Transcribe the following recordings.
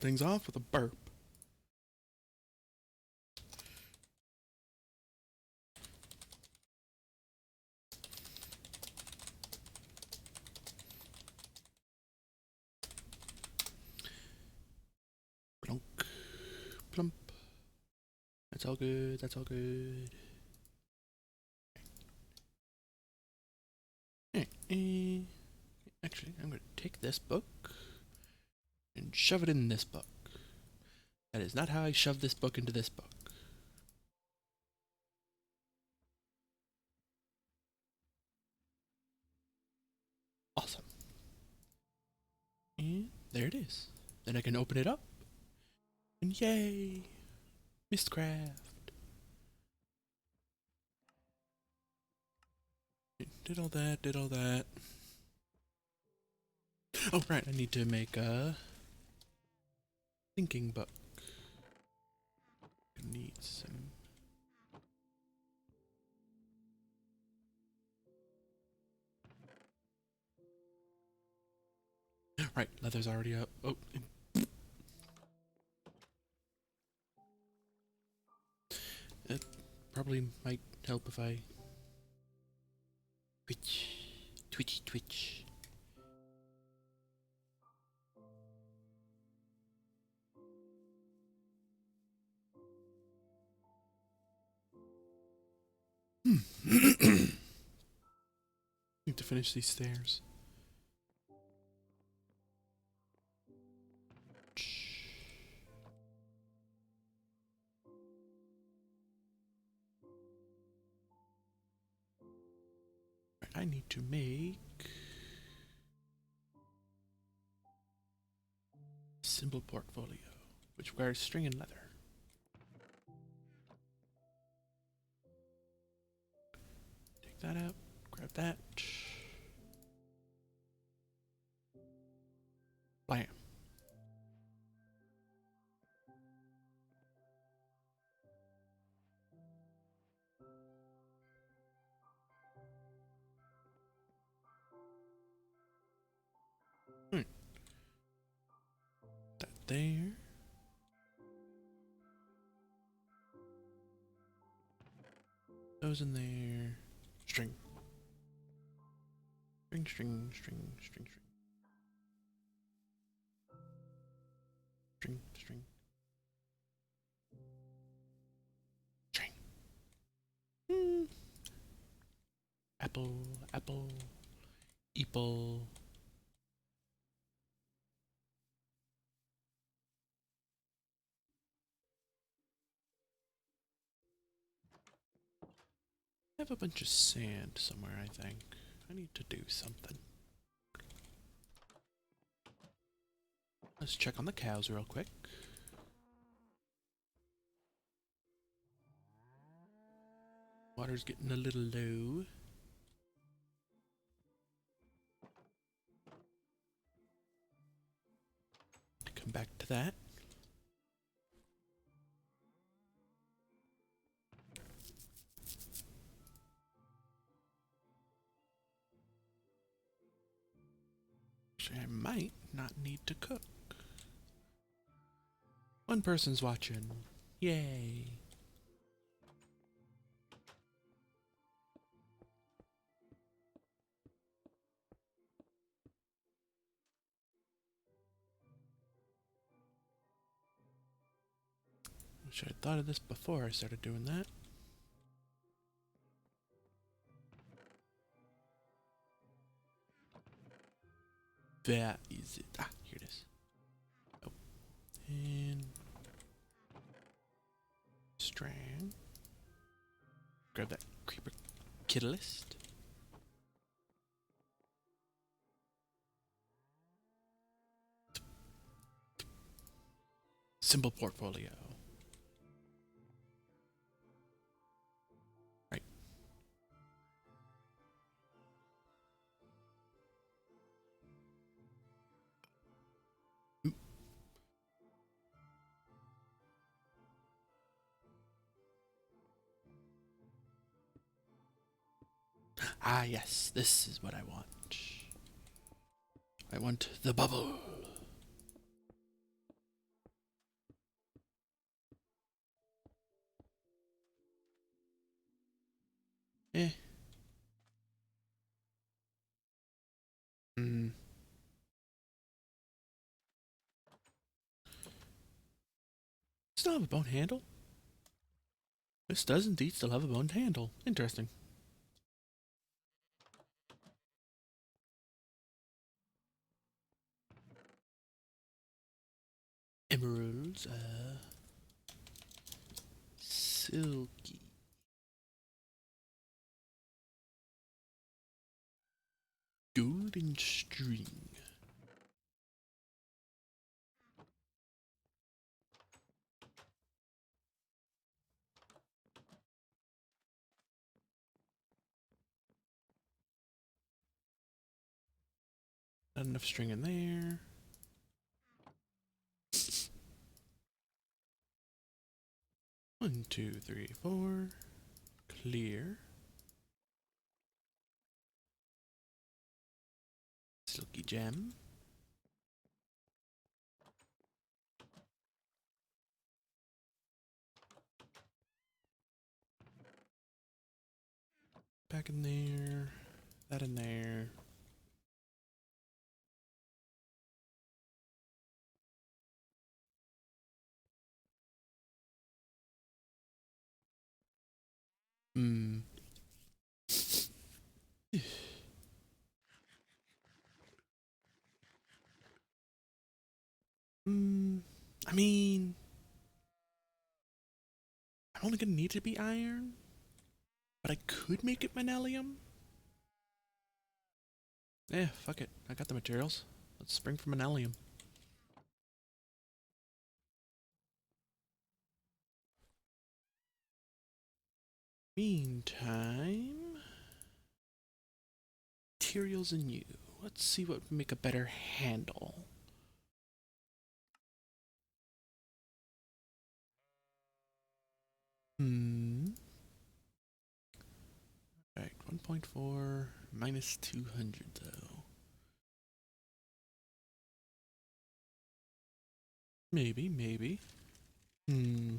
things off with a burp. Plunk, plump. That's all good. That's all good. Actually, I'm going to take this book and shove it in this book. That is not how I shove this book into this book. Awesome. And there it is. Then I can open it up. And yay! Mistcraft. Did all that, did all that. Oh, right, I need to make a thinking book. I need some. Right, leather's already up. Oh, it probably might help if I twitchy twitch. Need to finish these stairs. Right, I need to make symbol portfolio, which requires string and leather. Take that out, grab that. Blam. That there. Those in there. String. String, string, string, string, string. String, string. String. Mm. Apple, apple, apple. I have a bunch of sand somewhere, I think. I need to do something. Let's check on the cows real quick. Water's getting a little low. Come back to that. Actually, I might not need to cook. One person's watching. Yay. Wish I'd thought of this before I started doing that. Where is it? Ah, here it is. Oh. And strand. Grab that creeper catalyst. Symbol portfolio. Right. Oop. Ah, yes, this is what I want. I want the bubble. Still have a bone handle? This does indeed still have a bone handle. Interesting. Emeralds, silky. Golden string. Not enough string in there. One, two, three, four. Clear. Silky gem. Back in there. That in there. Hmm. Hmm. I mean, I'm only gonna need to be iron, but I could make it manelium. Yeah, fuck it. I got the materials. Let's spring for manelium. Meantime, materials in you. Let's see what would make a better handle. Hmm. Right, 1.4 minus 200 though. Maybe, maybe. Hmm.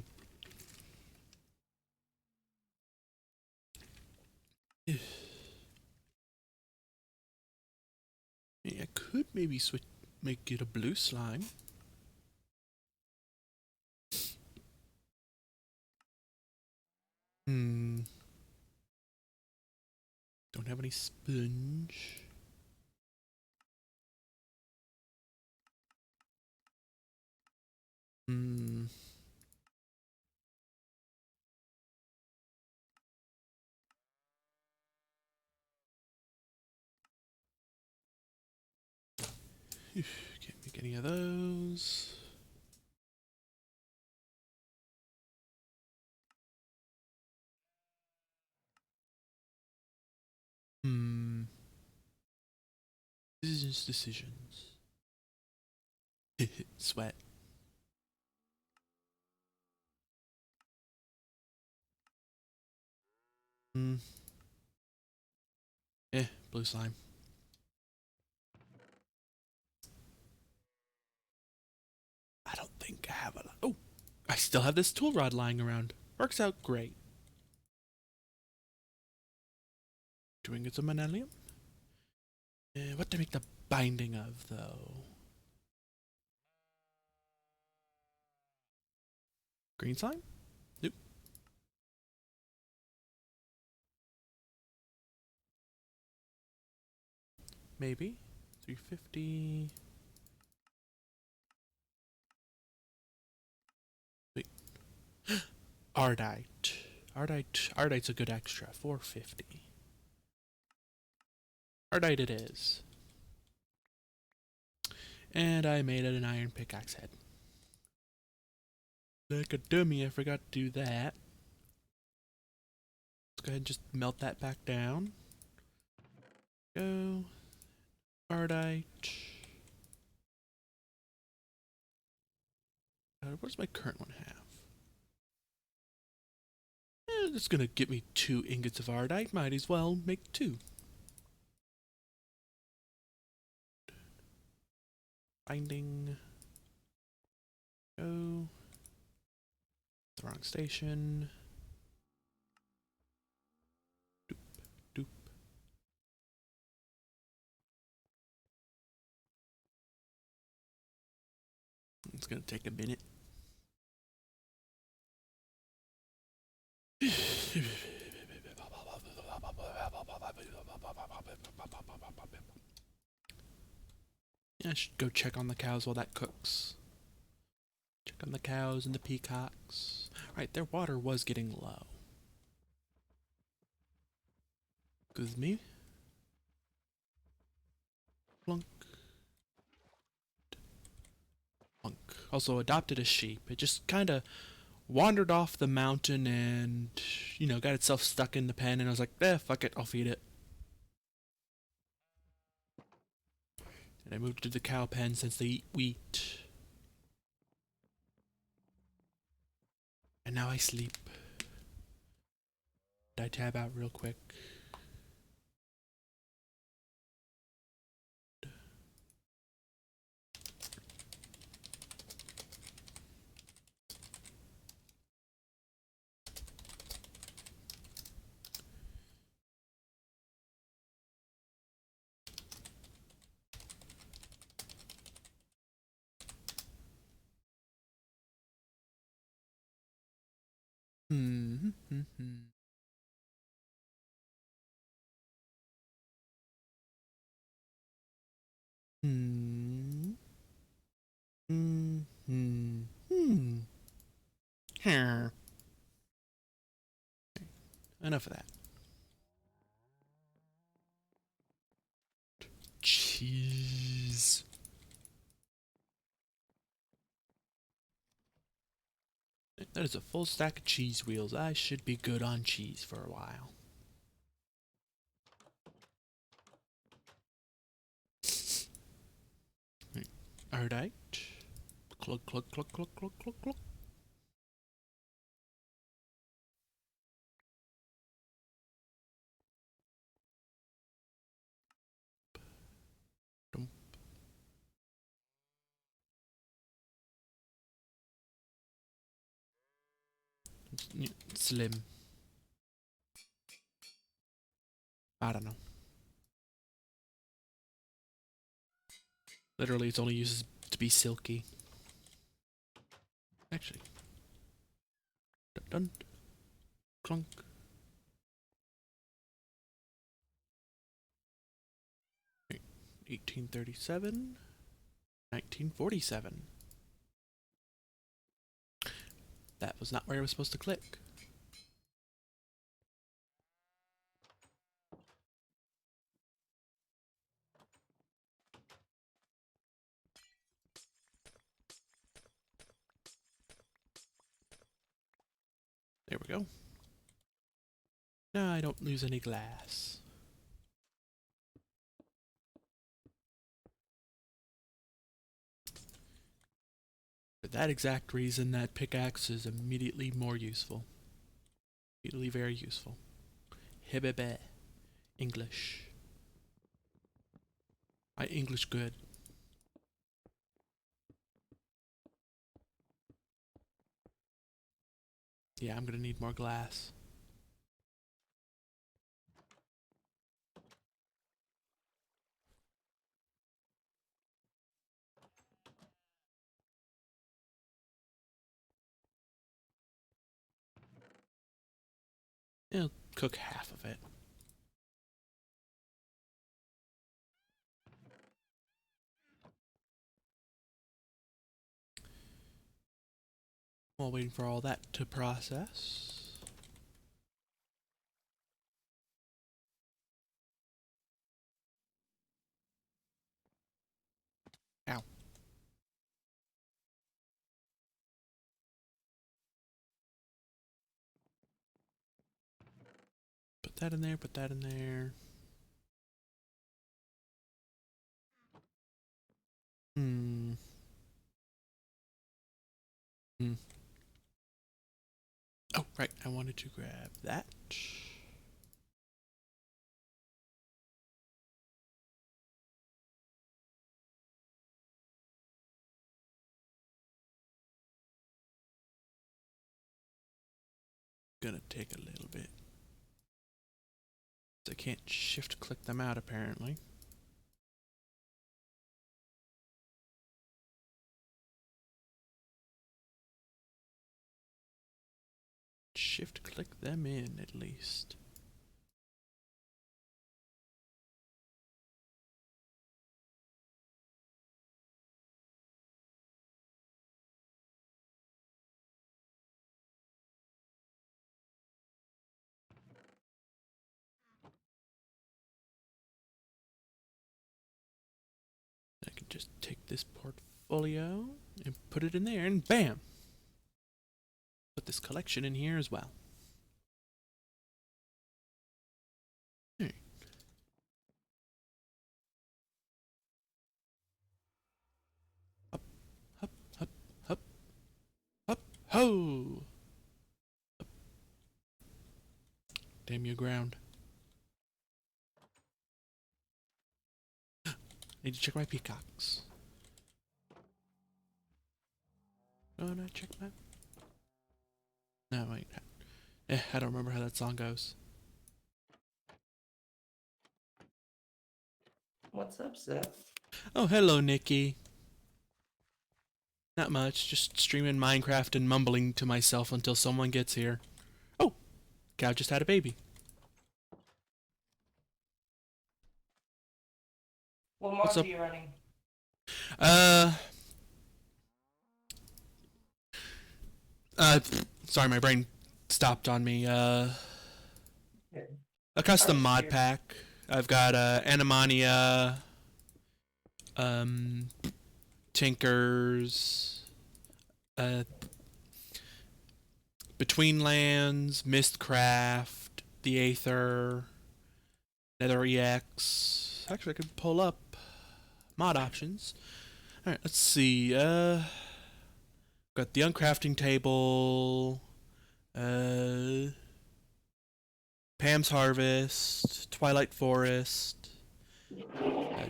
I could maybe switch, make it a blue slime. Hmm. Don't have any sponge. Hmm. Can't make any of those. Hmm. Decisions. Sweat. Hmm. Blue slime. I don't think I have a lot. Oh, I still have this tool rod lying around. Works out great. Doing it some manelium? What to make the binding of, though? Green slime? Nope. Maybe. 350. Wait. Ardite. Ardite's a good extra. 450. Ardite it is. And I made it an iron pickaxe head. Like a dummy, I forgot to do that. Let's go ahead and just melt that back down. Go. Ardite. What does my current one have? It's gonna give me 2 ingots of ardite. Might as well make 2. Binding. Go. The wrong station. Doop, doop. It's gonna take a minute. Yeah, I should go check on the cows while that cooks. Check on the cows and the peacocks. Right, their water was getting low. Excuse me. Plunk. Plunk. Also adopted a sheep. It just kind of wandered off the mountain and, got itself stuck in the pen, and I was like, fuck it, I'll feed it. And I moved to the cow pen since they eat wheat. And now I sleep. Did I tab out real quick? Hmm. Hmm. Hmm. Hmm. Hmm. Hmm. Enough of that. Cheese. That is a full stack of cheese wheels. I should be good on cheese for a while. Alright. Cluck, cluck, cluck, cluck, cluck, cluck, cluck. Dump. Slim. I don't know. Literally, it's only used to be silky. Actually. Dun, dun. Clunk. 1837. 1947. That was not where I was supposed to click. There we go. Now I don't lose any glass. For that exact reason, that pickaxe is immediately more useful. Immediately very useful. Hibbebe. English. I English good. Yeah, I'm gonna need more glass. I'll cook half of it. While waiting for all that to process. Ow. Put that in there, put that in there. Hmm. Hmm. Oh, right. I wanted to grab that. Gonna take a little bit. I can't shift click them out apparently. shift click them in at least. I can just take this portfolio and put it in there, and bam! Put this collection in here as well. Right. Up, up, up, up, up, ho! Up. Damn you, ground. Need to check my peacocks. Don't I check my... No, wait. I don't remember how that song goes. What's up, Seth? Oh, hello, Nikki. Not much, just streaming Minecraft and mumbling to myself until someone gets here. Oh, cow just had a baby. What What's mods up? are you running? Sorry, my brain stopped on me. A custom mod pack. I've got Animania, Tinkers, Between Lands, Mistcraft, The Aether, Nether EX. Actually, I could pull up mod options. Alright, let's see. Got the uncrafting table, Pam's Harvest, Twilight Forest,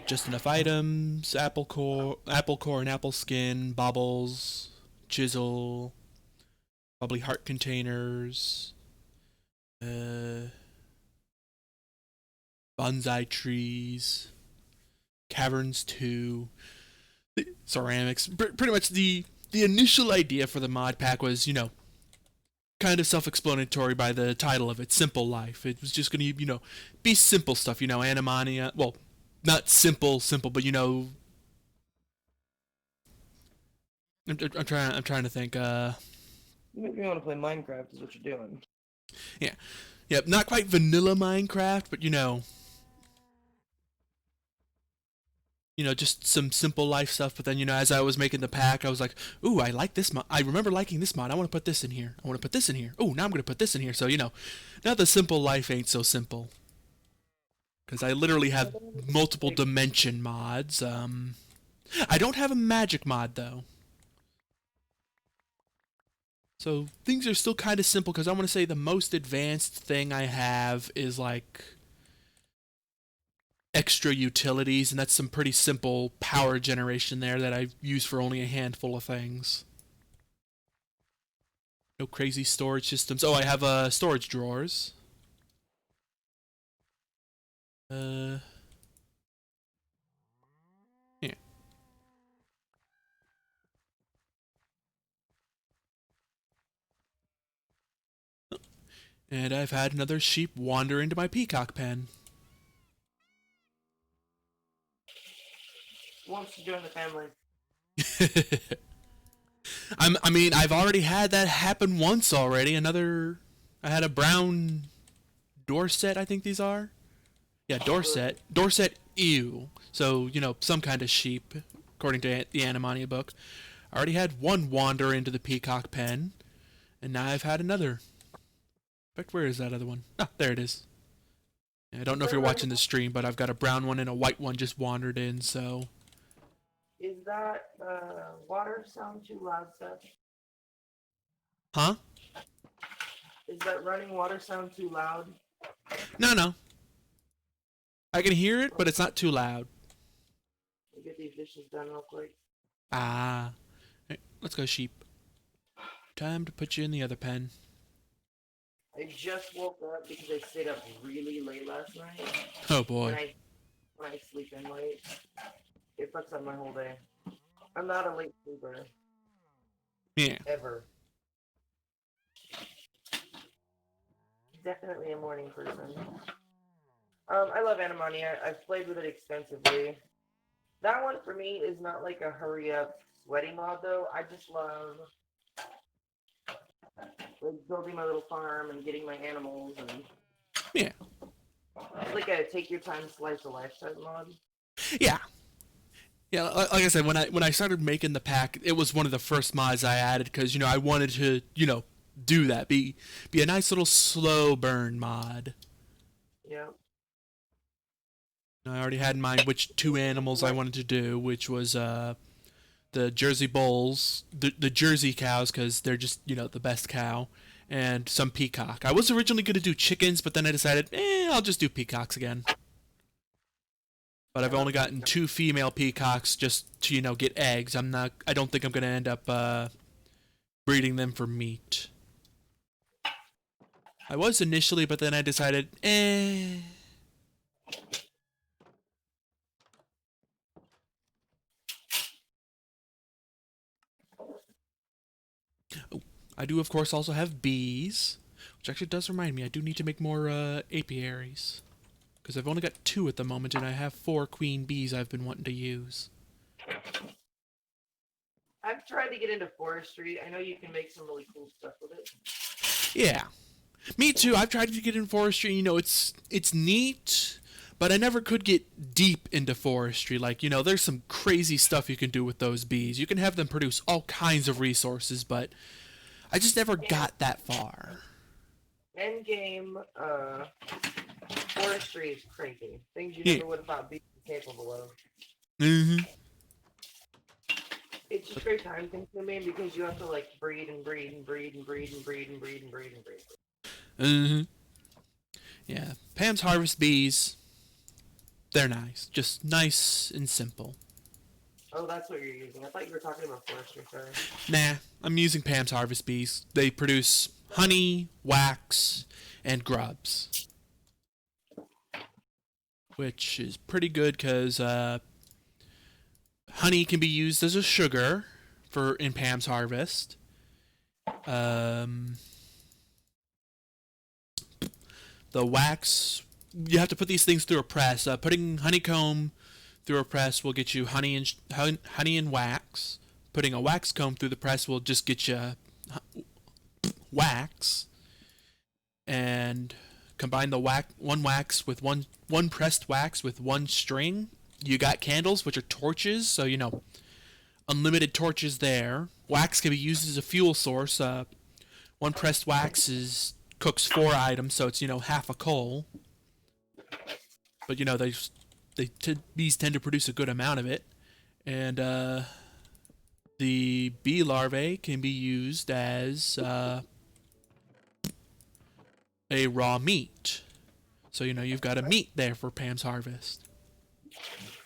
just enough items, apple core and apple skin, baubles, chisel, bubbly heart containers, bonsai trees, caverns 2, ceramics. Pretty much the initial idea for the mod pack was, you know, kind of self-explanatory by the title of it, Simple Life. It was just going to, you know, be simple stuff, you know, Animania. Well, not simple, but you know, I'm trying to think. You make me want to play Minecraft. Is what you're doing. Yeah, yep. Not quite vanilla Minecraft, but you know, just some simple life stuff. But then, you know, as I was making the pack, I was like, ooh, I like this mod. I remember liking this mod. I want to put this in here. I want to put this in here. Ooh, now I'm gonna put this in here. So, you know, now the simple life ain't so simple. Because I literally have multiple dimension mods. I don't have a magic mod though. So things are still kind of simple, because I want to say the most advanced thing I have is like extra utilities, and that's some pretty simple power generation there that I use for only a handful of things. No crazy storage systems. Oh, I have storage drawers. Yeah. And I've had another sheep wander into my peacock pen. Wants to join the family. I mean, I've already had that happen once already. I had a brown Dorset, I think these are. Yeah, Dorset. Dorset ew. So, you know, some kind of sheep, according to the Animania book. I already had one wander into the peacock pen, and now I've had another. In fact, where is that other one? Ah, there it is. I don't know if you're watching the stream, but I've got a brown one and a white one just wandered in, so... Is that water sound too loud, Seth? Huh? Is that running water sound too loud? No. I can hear it, but it's not too loud. We'll get these dishes done real quick. Ah. Right, let's go, sheep. Time to put you in the other pen. I just woke up because I stayed up really late last night. Oh boy. When I sleep in late, it fucks up my whole day. I'm not a late sleeper. Yeah. Ever. definitely a morning person. I love Animani. I've played with it extensively. That one for me is not like a hurry up sweaty mod though. I just love like building my little farm and getting my animals and Yeah. it's like a take your time slice of life type mod. Yeah. Yeah, like I said, when I started making the pack, it was one of the first mods I added because I wanted to do that, be a nice little slow burn mod. Yeah. I already had in mind which two animals I wanted to do, which was the Jersey bulls, the Jersey cows because they're just the best cow, and some peacock. I was originally going to do chickens, but then I decided, I'll just do peacocks again. But I've only gotten 2 female peacocks just to get eggs. I don't think I'm going to end up breeding them for meat. I was initially, but then I decided, Oh, I do, of course, also have bees, which actually does remind me, I do need to make more apiaries. Because I've only got 2 at the moment, and I have 4 queen bees I've been wanting to use. I've tried to get into forestry. I know you can make some really cool stuff with it. Yeah. Me too. I've tried to get in forestry. It's neat, but I never could get deep into forestry. Like, there's some crazy stuff you can do with those bees. You can have them produce all kinds of resources, but I just never got that far. Endgame, forestry is crazy. Things you never would have thought bees were capable of. Mm-hmm. It's just very time consuming because you have to like breed and breed and breed and breed and breed and breed and breed and breed. Mm-hmm. Yeah. Pam's Harvest bees, they're nice. Just nice and simple. Oh, that's what you're using. I thought you were talking about forestry, sorry. Nah, I'm using Pam's Harvest bees. They produce honey, wax, and grubs. Which is pretty good because honey can be used as a sugar in Pam's Harvest. The wax, you have to put these things through a press. Putting honeycomb through a press will get you honey and wax. Putting a wax comb through the press will just get you wax. And combine the one wax with one pressed wax with one string. You got candles, which are torches, so unlimited torches there. Wax can be used as a fuel source. One pressed wax cooks 4 items, so it's half a coal. But bees tend to produce a good amount of it, and the bee larvae can be used as a raw meat. So you've got a meat there for Pam's Harvest.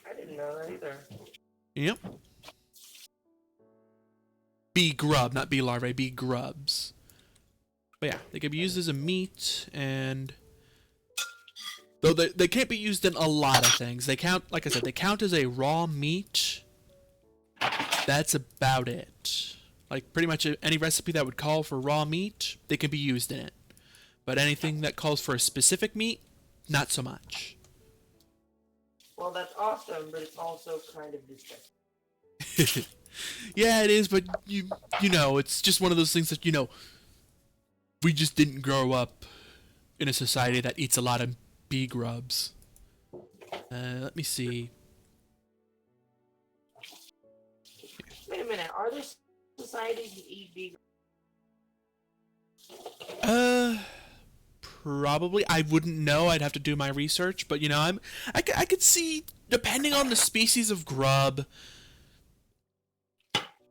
I didn't know that either. Yep. Bee grub, not bee larvae, bee grubs. But yeah, they can be used as a meat, and though they can't be used in a lot of things. They count, like I said, they count as a raw meat. That's about it. Like pretty much any recipe that would call for raw meat, they can be used in it. But anything that calls for a specific meat, not so much. Well, that's awesome, but it's also kind of disgusting. Yeah, it is, but it's just one of those things that we just didn't grow up in a society that eats a lot of bee grubs. Let me see. Wait a minute, are there societies that eat bee grubs? Probably. I wouldn't know. I'd have to do my research, but I could see, depending on the species of grub,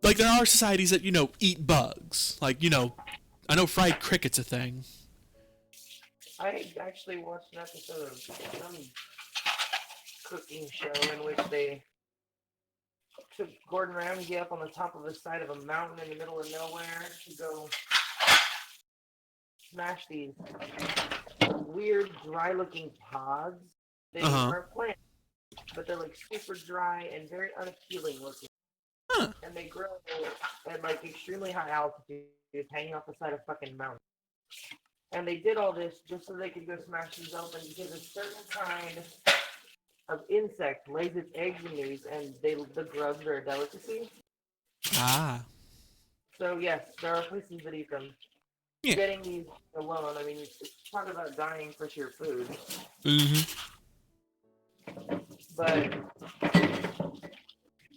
like there are societies that eat bugs. Like I know fried cricket's a thing. I actually watched an episode of some cooking show in which they took Gordon Ramsay up on the top of the side of a mountain in the middle of nowhere to go smash these weird, dry-looking pods. They aren't plants, but they're like super dry and very unappealing looking. Huh. And they grow at like extremely high altitude, hanging off the side of fucking mountains. And they did all this just so they could go smash these open because a certain kind of insect lays its eggs in these, and the grubs are a delicacy. Ah. So yes, there are places that eat them. Yeah. Getting these alone, I mean, it's talk about dying for your food. Mm-hmm. But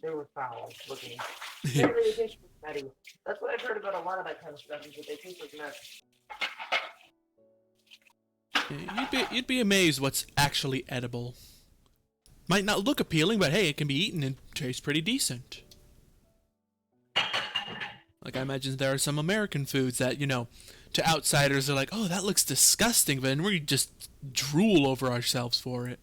they were foul looking. Apparently they taste like nutty. That's what I've heard about a lot of that kind of stuff, is that they taste like nuts. You'd be amazed what's actually edible. Might not look appealing, but hey, it can be eaten and taste pretty decent. Like I imagine there are some American foods that, to outsiders are like, oh, that looks disgusting, but then we just drool over ourselves for it.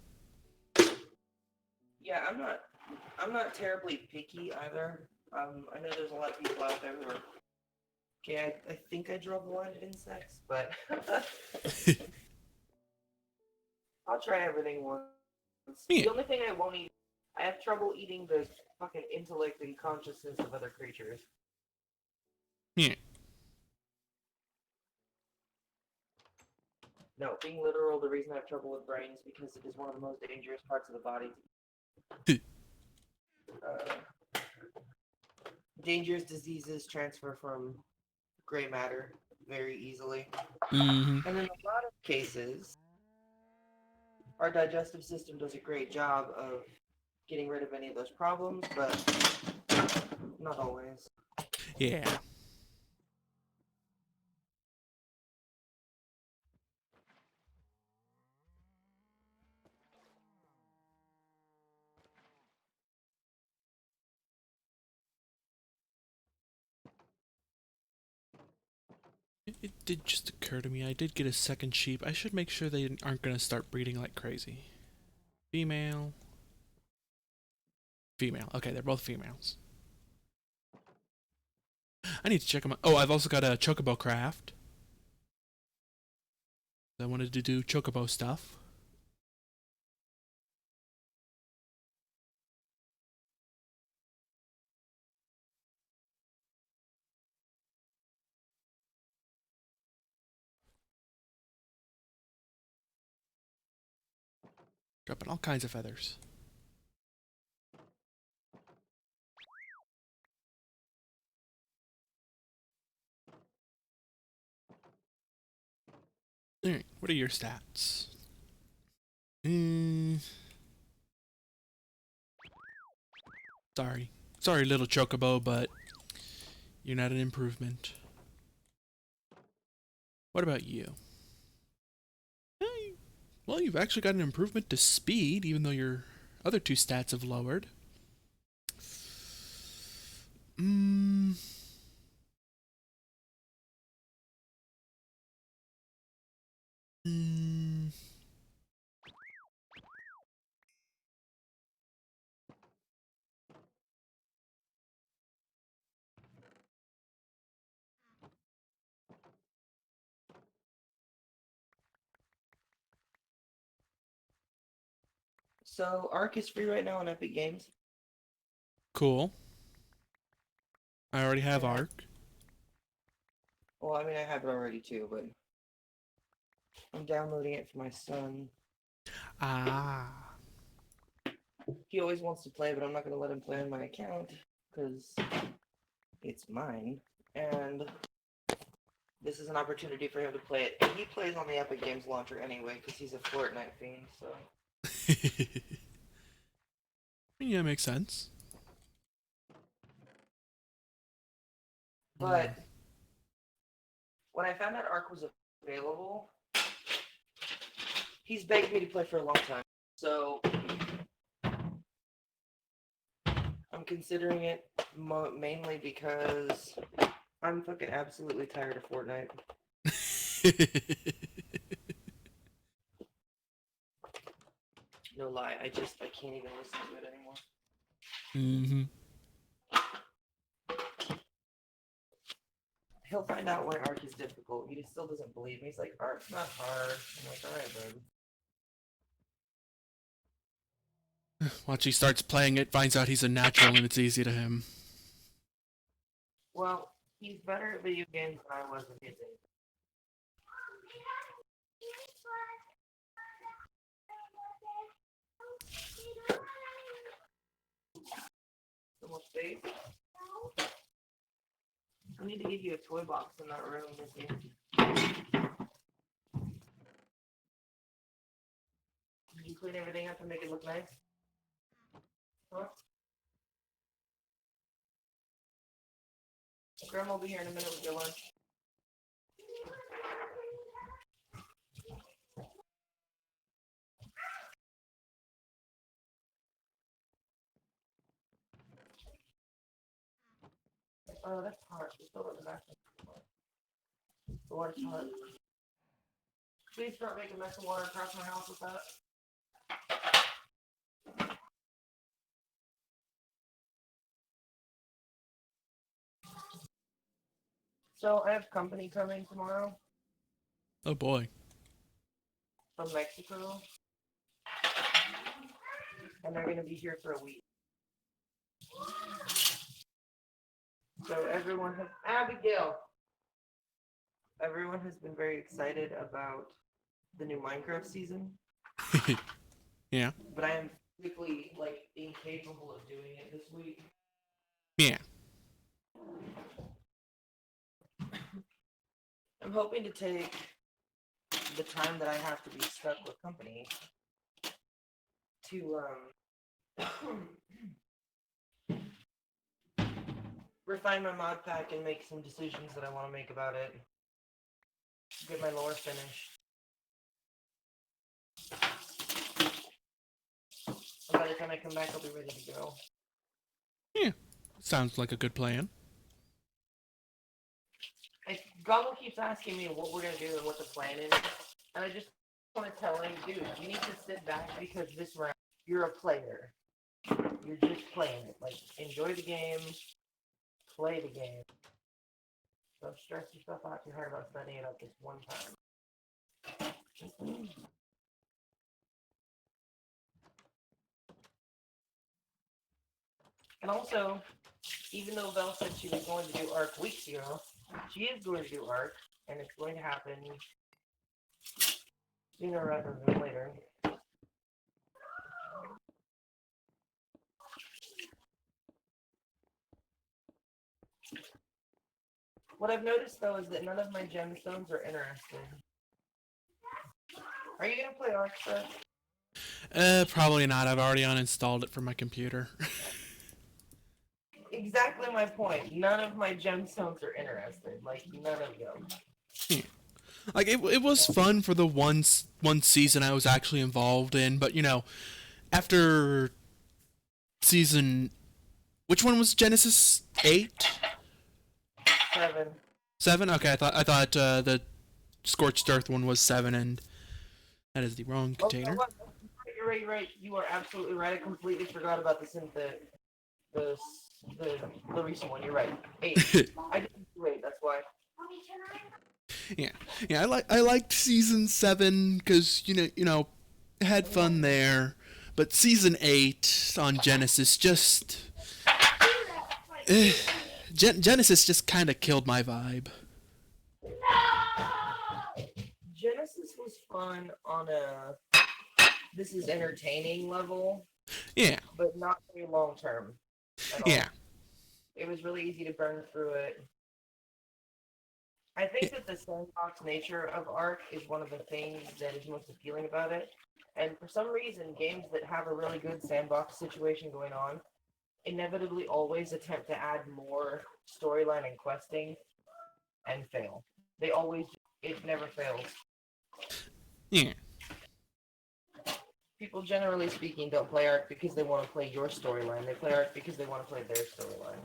Yeah, I'm not terribly picky either. I know there's a lot of people out there who are. Okay, I think I draw the line of insects, but I'll try everything once. Yeah. The only thing I won't eat, I have trouble eating the fucking intellect and consciousness of other creatures. Yeah. No, being literal, the reason I have trouble with brains because it is one of the most dangerous parts of the body. Dangerous diseases transfer from gray matter very easily. Mm-hmm. And in a lot of cases, our digestive system does a great job of getting rid of any of those problems, but not always. Yeah. It did just occur to me, I did get a second sheep. I should make sure they aren't going to start breeding like crazy. Female. Female. Okay, they're both females. I need to check them out. Oh, I've also got a chocobo craft. I wanted to do chocobo stuff. Dropping all kinds of feathers. Alright, what are your stats? Sorry. Sorry, little chocobo, but you're not an improvement. What about you? Well, you've actually got an improvement to speed, even though your other two stats have lowered. Mm. Mm. So Arc is free right now on Epic Games. Cool. I already have Yeah. Arc. Well, I mean, I have it already too, but I'm downloading it for my son. Ah. He always wants to play, but I'm not going to let him play on my account because it's mine. And this is an opportunity for him to play it. And he plays on the Epic Games launcher anyway because he's a Fortnite fiend, so. Yeah, makes sense. But when I found out Arc was available, he's begged me to play for a long time. So I'm considering it mainly because I'm fucking absolutely tired of Fortnite. No lie, I can't even listen to it anymore. Mm-hmm. He'll find out why Arc is difficult. He still doesn't believe me. He's like, Arc's not hard. I'm like, alright, bud. Once he starts playing it, finds out he's a natural and it's easy to him. Well, he's better at video games than I was at his age. space. I need to give you a toy box in that room, Missy. Did you clean everything up and make it look nice? Huh? Grandma will be here in a minute with your lunch. Oh, that's hot. You still got the bathroom. The water's hot. Please start making mess of water across my house with that. So I have company coming tomorrow Oh boy. from Mexico, and they're going to be here for a week. So everyone has Abigail. Everyone has been very excited about the new Minecraft season, Yeah. but I am physically incapable of doing it this week. Yeah. I'm hoping to take the time that I have to be stuck with company to refine my mod pack and make some decisions that I want to make about it. Get my lore finished. And by the time I come back, I'll be ready to go. Yeah. Sounds like a good plan. Gobble keeps asking me what we're going to do and what the plan is. And I just want to tell him, dude, you need to sit back because this round, you're a player. You're just playing it. Enjoy the game. Play the game. Don't stress yourself out too hard about setting it up this one time. And also, even though Vel said she was going to do ARC week 0, she is going to do ARC, and it's going to happen sooner rather than later. What I've noticed, though, is that none of my gemstones are interested. Are you going to play ARC, Seth? Probably not. I've already uninstalled it from my computer. Exactly my point. None of my gemstones are interested. None of them. Yeah. It was fun for the one season I was actually involved in, but after season, which one was Genesis 8? 7. 7? Okay, I thought the Scorched Earth one was 7, and that is the wrong container. Oh, you're right. You are absolutely right. I completely forgot about the recent one. You're right. 8. I didn't do 8. That's why. Yeah. I liked season 7 because had fun there, but season 8 on Genesis just Genesis just kind of killed my vibe. Genesis was fun on a this is entertaining level. Yeah. But not very long term. Yeah. It was really easy to burn through it. I think that the sandbox nature of ARC is one of the things that is most appealing about it. And for some reason, games that have a really good sandbox situation going on inevitably always attempt to add more storyline and questing and fail. It never fails. Yeah. People, generally speaking, don't play ARC because they want to play your storyline. They play ARC because they want to play their storyline.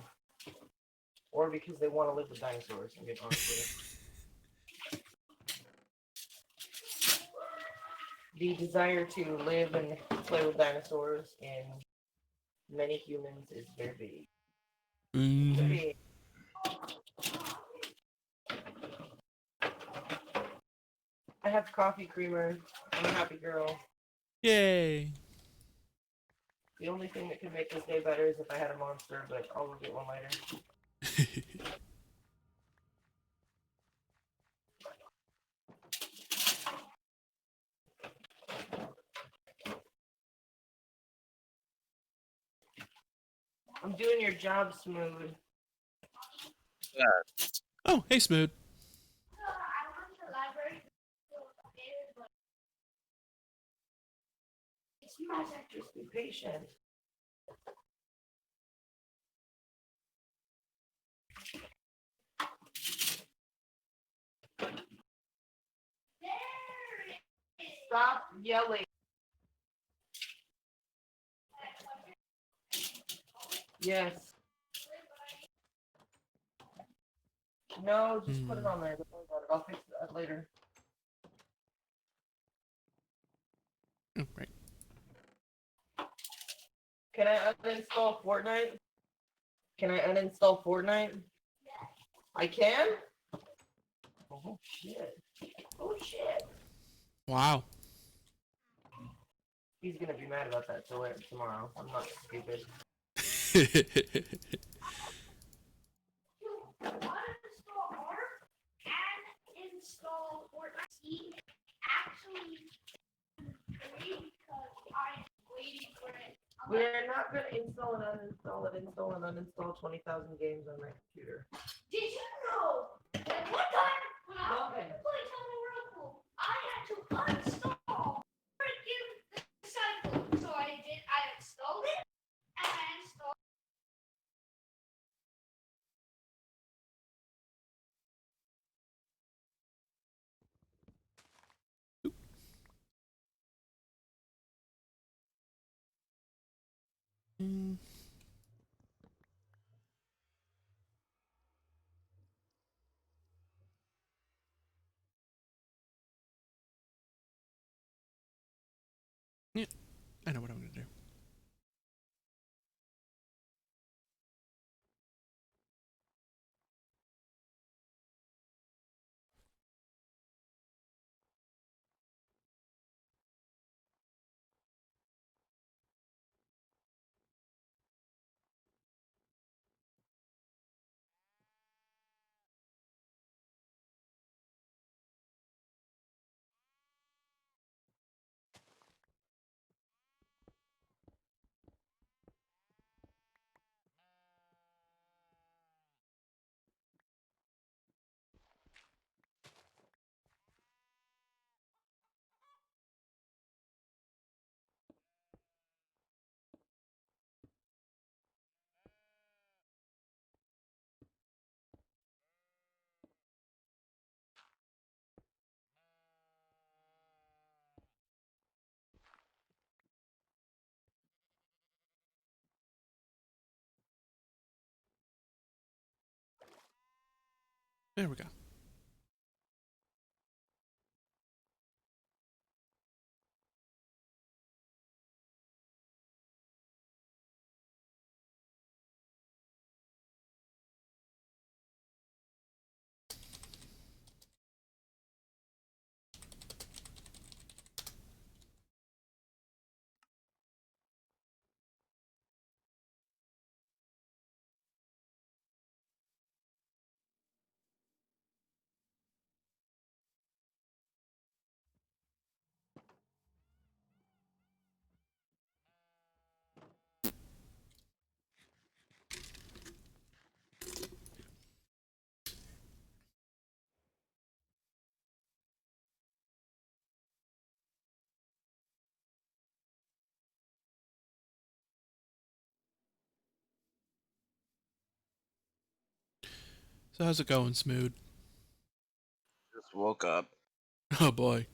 Or because they want to live with dinosaurs, I mean, honestly. The desire to live and play with dinosaurs in many humans is very big. Mm. I have coffee creamer. I'm a happy girl. Yay. The only thing that could make this day better is if I had a monster, but I'll go get one later. I'm doing your job smooth. Oh, hey, Smooth. Just be patient. Stop yelling. Yes. No, just put it on there. Don't worry about it. I'll fix that later. Oh, right. Can I uninstall Fortnite? Can I uninstall Fortnite? I can? Oh shit. Oh shit. Wow. He's gonna be mad about that tomorrow. I'm not stupid. We're not gonna install and install and uninstall 20,000 games on my computer. Did you know that one time when I was playing Total Rumble, I had to uninstall freaking the cycle. So I did. I installed it and I installed. Mm, yeah, I know what I'm gonna do. There we go. So how's it going, Smooth? Just woke up. Oh boy.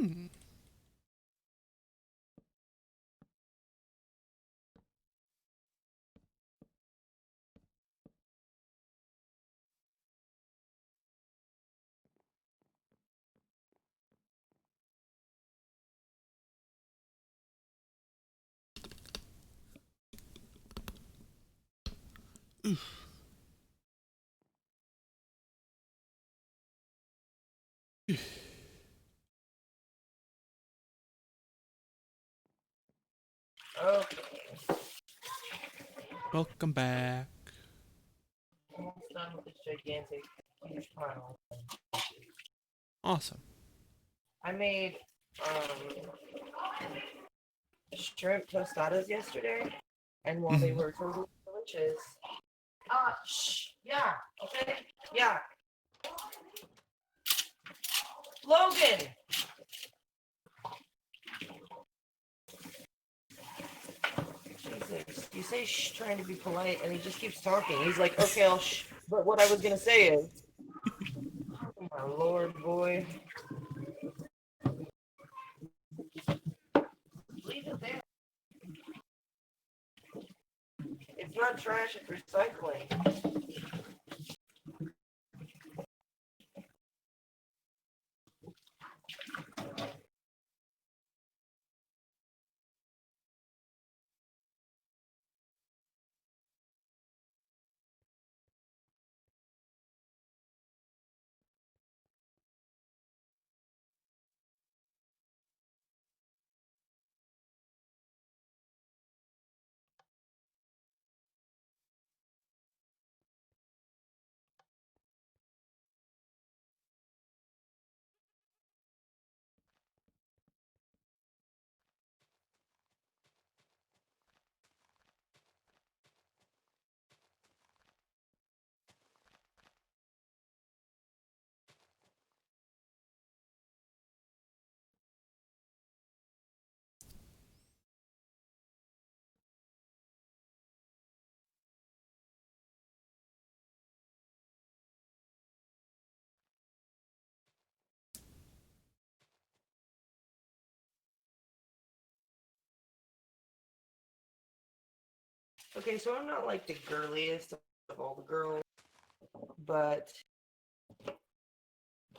Hmm. Okay. Welcome back. Almost done with this gigantic, huge pile. Awesome. I made shrimp tostadas yesterday, and while they Mhm. were totally delicious, shh, yeah, okay, yeah, Logan. Jesus, you say shh trying to be polite, and he just keeps talking. He's like, okay, I'll shh. But what I was gonna say is, oh my lord, boy, leave it there. It's not trash; it's recycling. Okay, so I'm not like the girliest of all the girls, but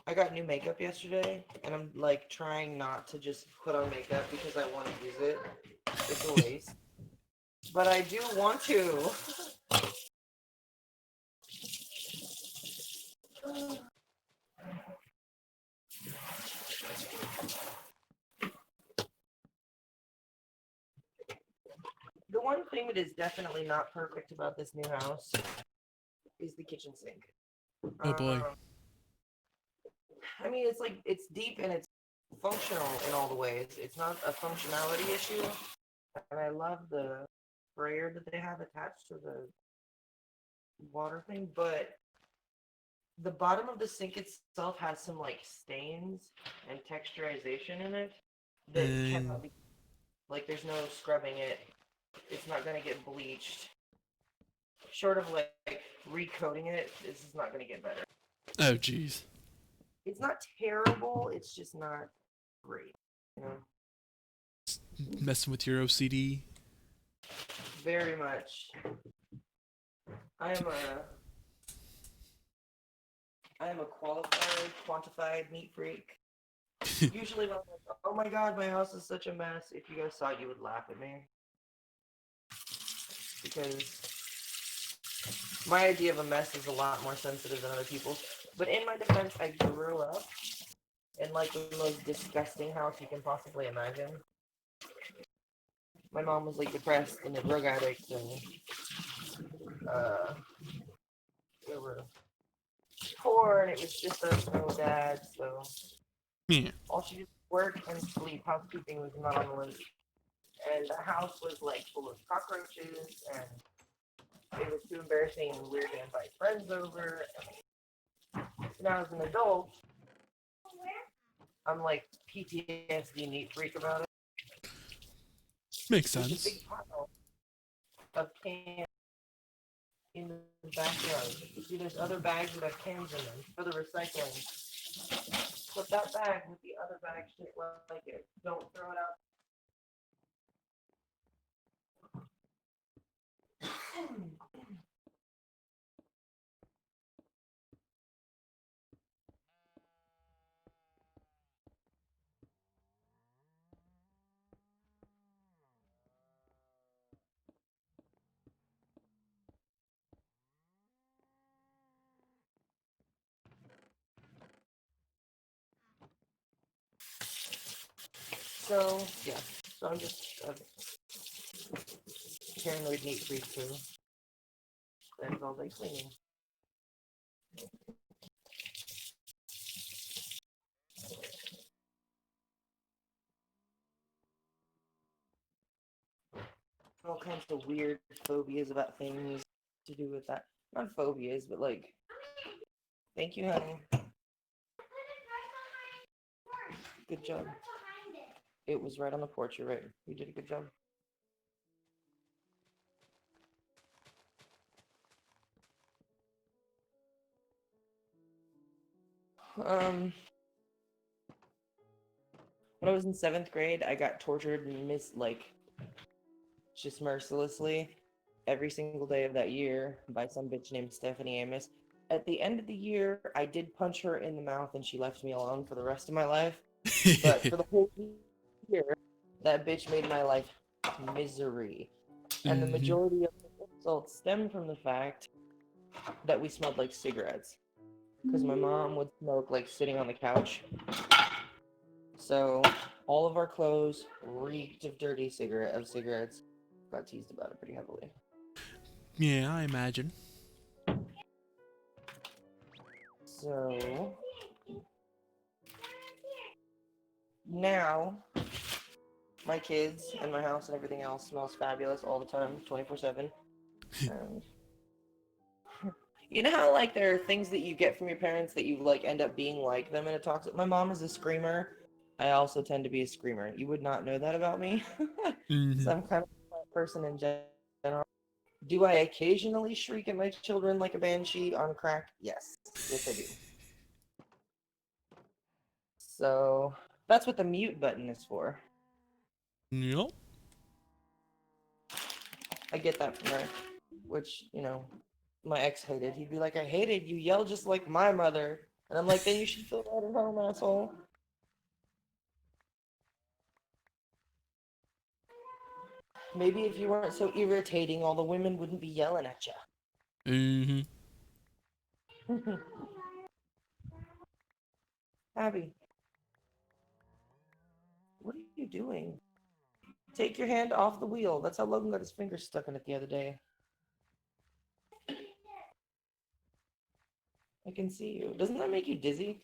I got new makeup yesterday, and I'm like trying not to just put on makeup because I want to use it. It's a waste. But I do want to. The one thing that is definitely not perfect about this new house is the kitchen sink. Oh boy. I mean, it's like it's deep and it's functional in all the ways. It's not a functionality issue, and I love the sprayer that they have attached to the water thing, but the bottom of the sink itself has some like stains and texturization in it that cannot And be like there's no scrubbing it. It's not gonna get bleached. Short of like recoating it, this is not gonna get better. oh jeez. It's not terrible, it's just not great. You know? Messing with your OCD. Very much. I am a I am a qualified, quantified neat freak. Usually when I'm like, oh my god, my house is such a mess, if you guys saw it, you would laugh at me. Because my idea of a mess is a lot more sensitive than other people's. But in my defense, I grew up in like the most disgusting house you can possibly imagine. My mom was like depressed and a drug addict, and uh, we were poor, and it was just us, no dad. So Yeah. all she did was work and sleep. Housekeeping was not on the list, and the house was like full of cockroaches, and it was too embarrassing and weird to invite friends over. So now as an adult, I'm like PTSD neat freak about it. Makes There's a sense. big pile of cans in the backyard. You see, there's other bags that have cans in them for the recycling. Put that bag with the other bags just like it. Don't throw it out. So, yeah. So I'm just paranoid neat freak too. That's all they cleaning. All kinds of weird phobias about things to do with that. Not phobias, but like, thank you, honey. Good job. It was right on the porch. You're right. You did a good job. Um, when I was in seventh grade, I got tortured and just mercilessly every single day of that year by some bitch named Stephanie Amos. At the end of the year, I did punch her in the mouth and she left me alone for the rest of my life. But for the whole year, that bitch made my life misery. And the Mhm. majority of the insults stem from the fact that we smelled like cigarettes. Because my mom would smoke like sitting on the couch. So all of our clothes reeked of cigarettes. Got teased about it pretty heavily. Yeah, I imagine. So now my kids and my house and everything else smells fabulous all the time, 24/7. And you know how like there are things that you get from your parents that you like end up being like them in a toxic. My mom is a screamer. I also tend to be a screamer. You would not know that about me, because Mhm. I'm kind of a person in general. Do I occasionally shriek at my children like a banshee on crack? Yes. Yes, I do. So that's what the mute button is for. Yep. I get that from her, which, my ex hated. He'd be like, I hated you yell just like my mother. And I'm like, then you should feel right at home, asshole. Maybe if you weren't so irritating, all the women wouldn't be yelling at Mhm. you. Abby, what are you doing? Take your hand off the wheel. That's how Logan got his finger stuck in it the other day. I can see you. Doesn't that make you dizzy?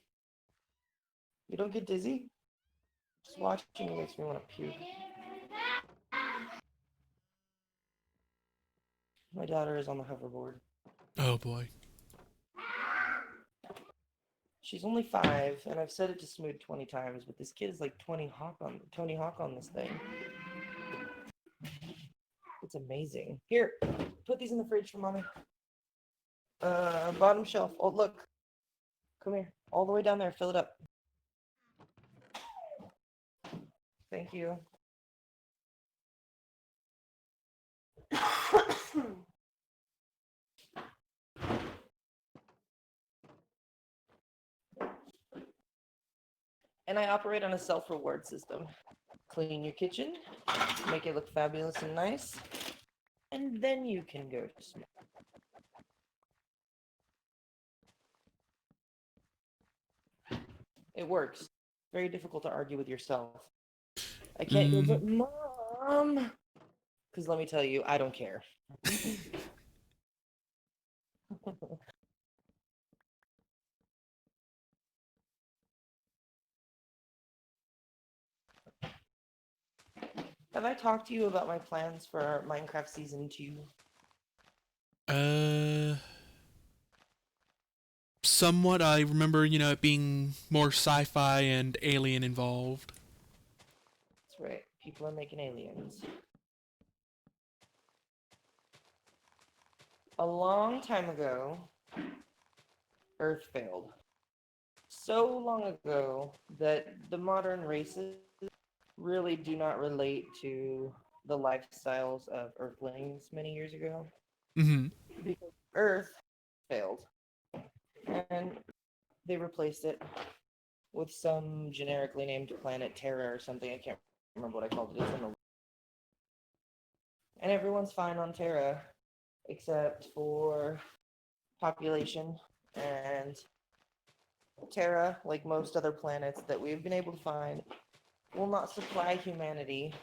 You don't get dizzy? Just watching you makes me want to puke. My daughter is on the hoverboard. Oh boy. She's only 5, and I've said it to Smoot 20 times, but this kid is like Tony Hawk on this thing. It's amazing. Here, put these in the fridge for mommy. Bottom shelf. Oh, look. Come here. All the way down there. Fill it up. Thank you. And I operate on a self-reward system. Clean your kitchen, make it look fabulous and nice, and then you can go to sleep. It works. Very difficult to argue with yourself. I can't go, Mhm. but mom. Because let me tell you, I don't care. Have I talked to you about my plans for Minecraft Season 2? Uh, somewhat. I remember, it being more sci-fi and alien involved. That's right. People are making aliens. A long time ago, Earth failed. so long ago that the modern races really do not relate to the lifestyles of Earthlings many years ago Mm-hmm. because Earth failed and they replaced it with some generically named planet Terra or something. I can't remember what I called it. It's in the and everyone's fine on Terra except for population and Terra, like most other planets that we've been able to find, will not supply humanity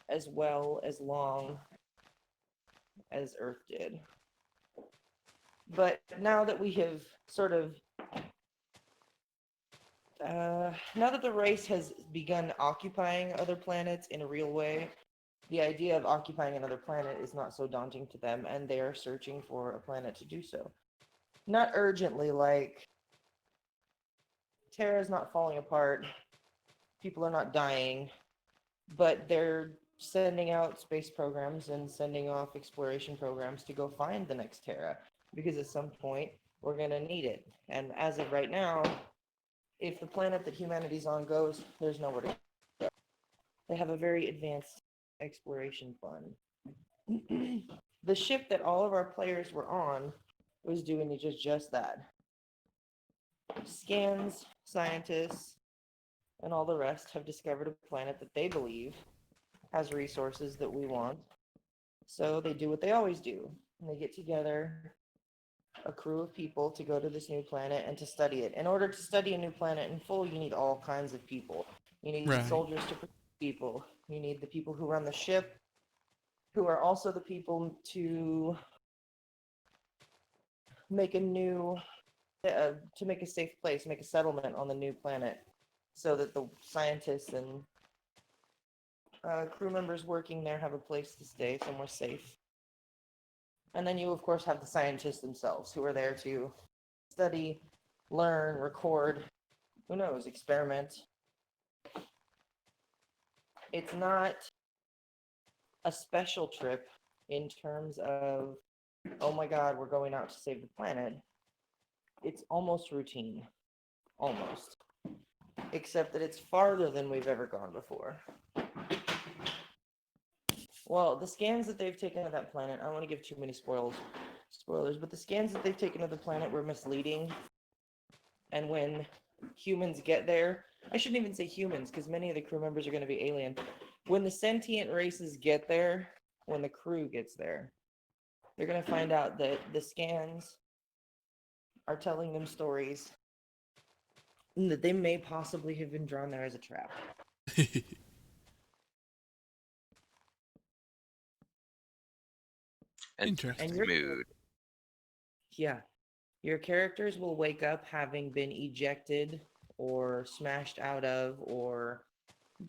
as well as long as Earth did. But now that we have sort of, now that the race has begun occupying other planets in a real way, the idea of occupying another planet is not so daunting to them, and they are searching for a planet to do so. Not urgently, like Terra is not falling apart, people are not dying, but they're sending out space programs and sending off exploration programs to go find the next Terra because at some point we're going to need it. And as of right now, if the planet that humanity's on goes, there's nowhere to go. They have a very advanced exploration fund. The ship that all of our players were on was doing just that. Scans, scientists, and all the rest have discovered a planet that they believe has resources that we want. So they do what they always do. And they get together a crew of people to go to this new planet and to study it. In order to study a new planet in full, you need all kinds of people. You need Right. soldiers to protect people. You need the people who run the ship, who are also the people to make a new, to make a safe place, make a settlement on the new planet, so that the scientists and crew members working there have a place to stay, somewhere safe. And then you, of course, have the scientists themselves who are there to study, learn, record, who knows, experiment. It's not a special trip in terms of, oh my God, we're going out to save the planet. It's almost routine. Almost. Except that it's farther than we've ever gone before. Well, the scans that they've taken of that planet, I don't want to give too many spoilers, but the scans that they've taken of the planet were misleading. And when humans get there, I shouldn't even say humans, because many of the crew members are going to be alien. When the sentient races get there, when the crew gets there, they're going to find out that the scans are telling them stories and that they may possibly have been drawn there as a trap. Interesting. And Mood. yeah, your characters will wake up having been ejected or smashed out of, or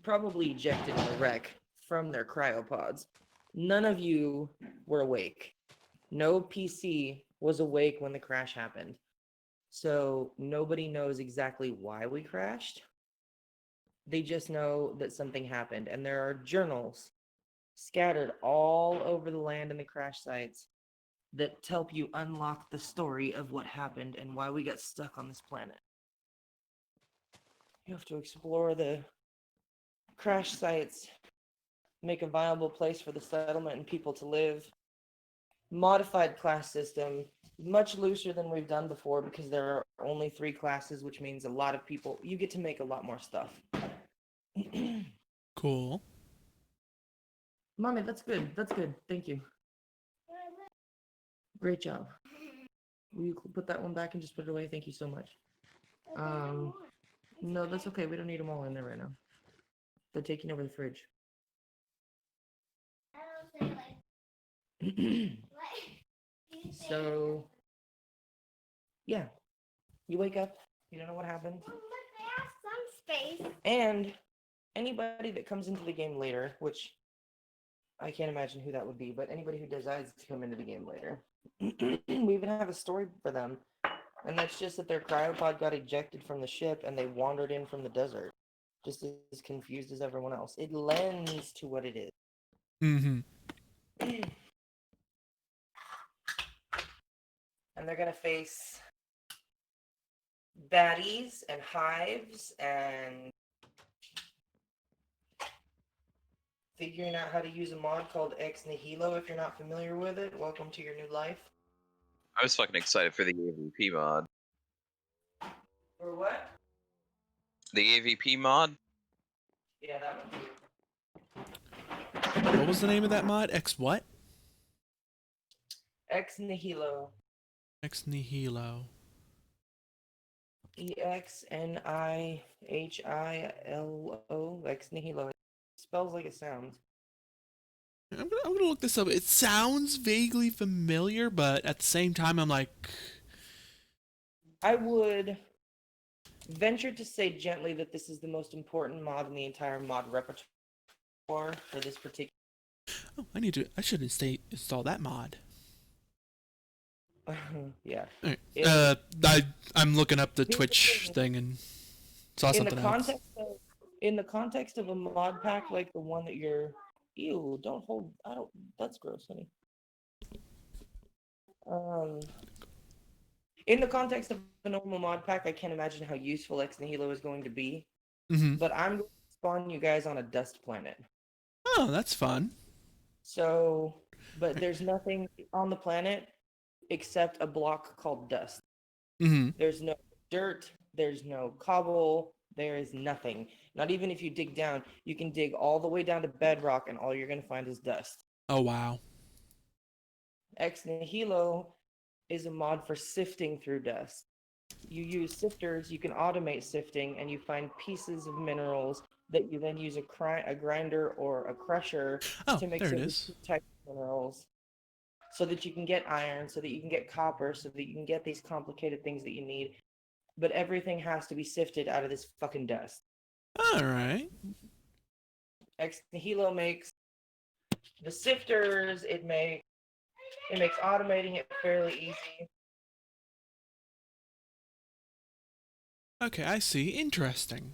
probably ejected in a wreck from their cryopods. None of you were awake. No PC was awake when the crash happened. So nobody knows exactly why we crashed. They just know that something happened. And there are journals scattered all over the land and the crash sites that help you unlock the story of what happened and why we got stuck on this planet. You have to explore the crash sites, make a viable place for the settlement and people to live. Modified class system, much looser than we've done before because there are only 3 classes, which means a lot of people, you get to make a lot more stuff. Cool. Mommy, that's good. That's good. Thank you. Great job. Will you put that one back and just put it away? Thank you so much. No, that's okay. We don't need them all in there right now. They're taking over the fridge. So, yeah, you wake up, you don't know what happened, But they have some space. and anybody that comes into the game later, which I can't imagine who that would be, but anybody who decides to come into the game later, we even have a story for them, and that's just that their cryopod got ejected from the ship and they wandered in from the desert, just as confused as everyone else. It lends to what it is. Mm-hmm. And they're gonna face baddies and hives and figuring out how to use a mod called Ex Nihilo. If you're not familiar with it, welcome to your new life. I was fucking excited for the AVP mod. Or what? The AVP mod? Yeah, that one too. What was the name of that mod? X what? Ex Nihilo. Ex Nihilo. EXNIHILO. Ex Nihilo. It spells like it sounds. I'm gonna look this up. It sounds vaguely familiar, but at the same time, I'm like, I would venture to say gently that this is the most important mod in the entire mod repertoire for this particular. oh, I should install that mod. Yeah. All right. In, I'm looking up the here's the Twitch thing. thing and saw In the something else. context of a mod pack like the one that you're, ew, don't hold. I don't. That's gross, honey. In the context of a normal mod pack, I can't imagine how useful Ex Nihilo is going to be. Mm-hmm. But I'm going to spawn you guys on a dust planet. Oh, that's fun. So, but there's nothing on the planet except a block called dust. Mm-hmm. There's no dirt, there's no cobble, there is nothing. Not even if you dig down, you can dig all the way down to bedrock and all you're going to find is dust. Oh wow. Ex Nihilo is a mod for sifting through dust. You use sifters, you can automate sifting, and you find pieces of minerals that you then use a grinder or a crusher Oh, to mix there it into is. two types of minerals so that you can get iron, so that you can get copper, so that you can get these complicated things that you need. But everything has to be sifted out of this fucking dust. All right. Ex Nihilo makes the sifters, it makes automating it fairly easy. Okay, I see. Interesting.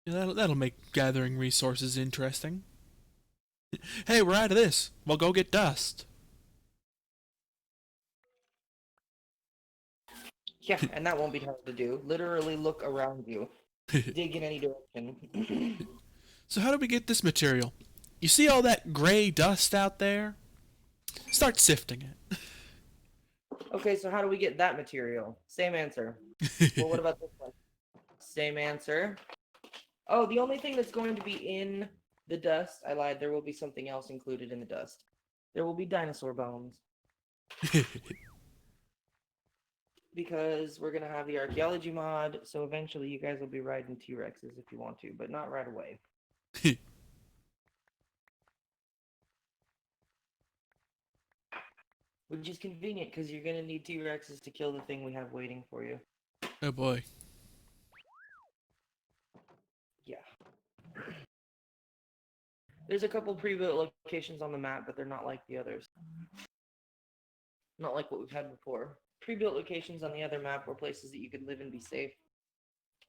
Yeah, that'll make gathering resources interesting. Hey, we're out of this. Well, go get dust. Yeah, and that won't be hard to do. Literally look around you. Dig in any direction. So how do we get this material? You see all that gray dust out there? Start sifting Okay, so how do we get that material? Same answer. it. Well, what about this one? Same answer. Oh, the only thing that's going to be in the dust, I lied, there will be something else included in the dust. There will be dinosaur bones. Because we're going to have the archaeology mod, so eventually you guys will be riding T-Rexes if you want to, but not right away. Which is convenient, because you're going to need T-Rexes to kill the thing we have waiting for you. Oh boy. Yeah. There's a couple pre-built locations on the map, but they're not like the others. Not like what we've had before. Pre-built locations on the other map were places that you could live and be safe.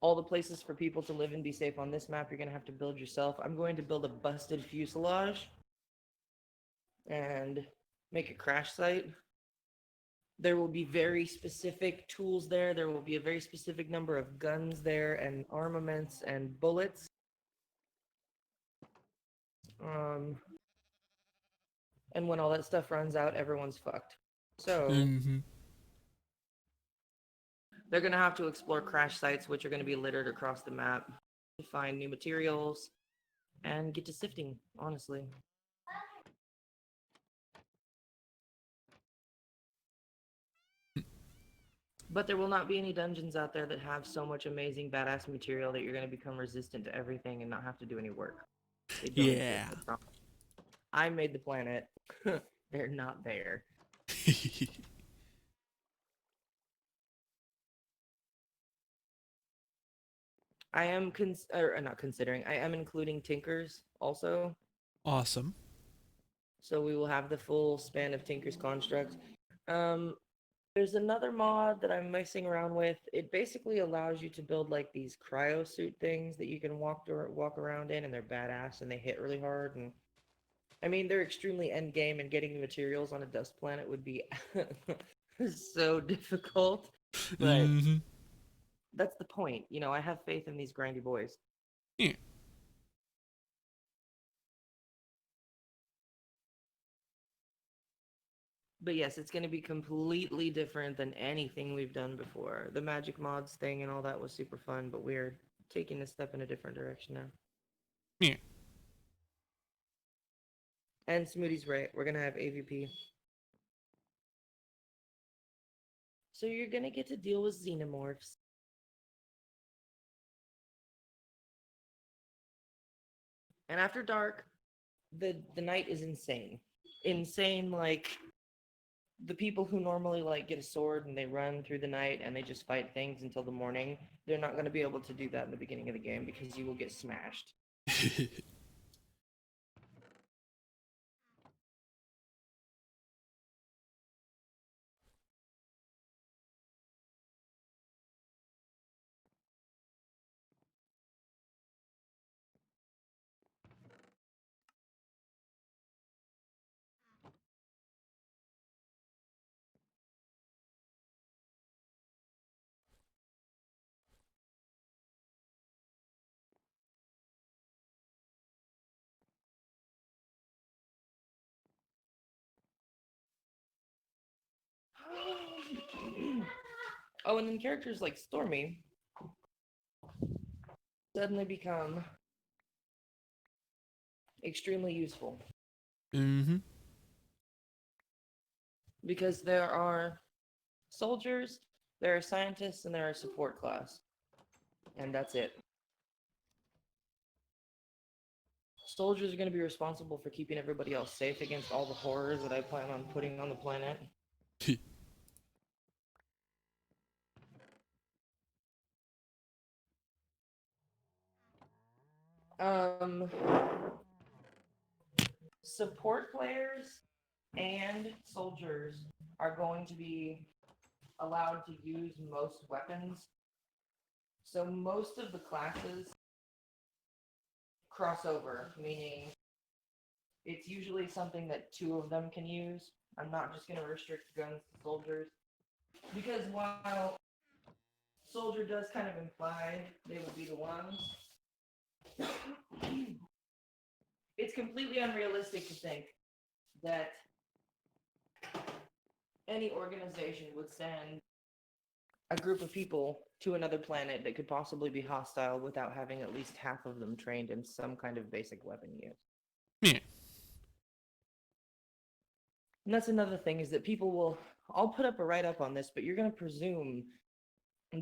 All the places for people to live and be safe on this map, you're going to have to build yourself. I'm going to build a busted fuselage and make a crash site. There will be very specific tools there. There will be a very specific number of guns there and armaments and bullets. And when all that stuff runs out, everyone's fucked. So Mm-hmm. they're going to have to explore crash sites, which are going to be littered across the map to find new materials and get to sifting, honestly. But there will not be any dungeons out there that have so much amazing badass material that you're going to become resistant to everything and not have to do any work. They don't Yeah. exist, I promise. I made the planet. They're not there. I am not considering. I am including Tinkers also. Awesome. So we will have the full span of Tinker's construct. There's another mod that I'm messing around with. It basically allows you to build like these cryo suit things that you can walk around in, and they're badass and they hit really hard. And I mean, they're extremely end game, and getting the materials on a dust planet would be so difficult. But Mm-hmm. that's the point. You know, I have faith in these grindy boys. Yeah. But yes, it's going to be completely different than anything we've done before. The magic mods thing and all that was super fun, but we're taking a step in a different direction now. Yeah. And Smoothie's right. We're going to have AVP. So you're going to get to deal with xenomorphs. And after dark, the night is insane. Insane like the people who normally like get a sword and they run through the night and they just fight things until the morning, they're not going to be able to do that in the beginning of the game because you will get smashed. Oh, and then characters like Stormy suddenly become extremely useful Mm-hmm. because there are soldiers, there are scientists, and there are support class. And that's it. Soldiers are going to be responsible for keeping everybody else safe against all the horrors that I plan on putting on the planet. Um, support players and soldiers are going to be allowed to use most weapons. So most of the classes cross over, meaning it's usually something that two of them can use. I'm not just going to restrict guns to soldiers. Because while soldier does kind of imply they would be the ones, it's completely unrealistic to think that any organization would send a group of people to another planet that could possibly be hostile without having at least half of them trained in some kind of basic weapon use. Yeah. And that's another thing is that people will, I'll put up a write up on this, but you're going to presume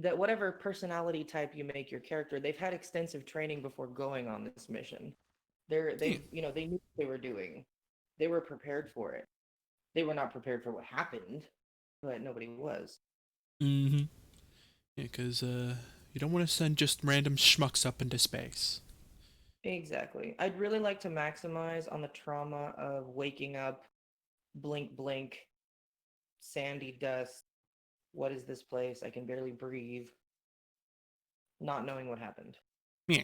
that whatever personality type you make your character, they've had extensive training before going on this mission. Yeah. They knew what they were doing. They were prepared for it. They were not prepared for what happened, but nobody was. Mm-hmm. Yeah, because you don't want to send just random schmucks up into space. Exactly. I'd really like to maximize on the trauma of waking up, blink, blink, sandy dust. What is this place? I can barely breathe. Not knowing what happened. Yeah.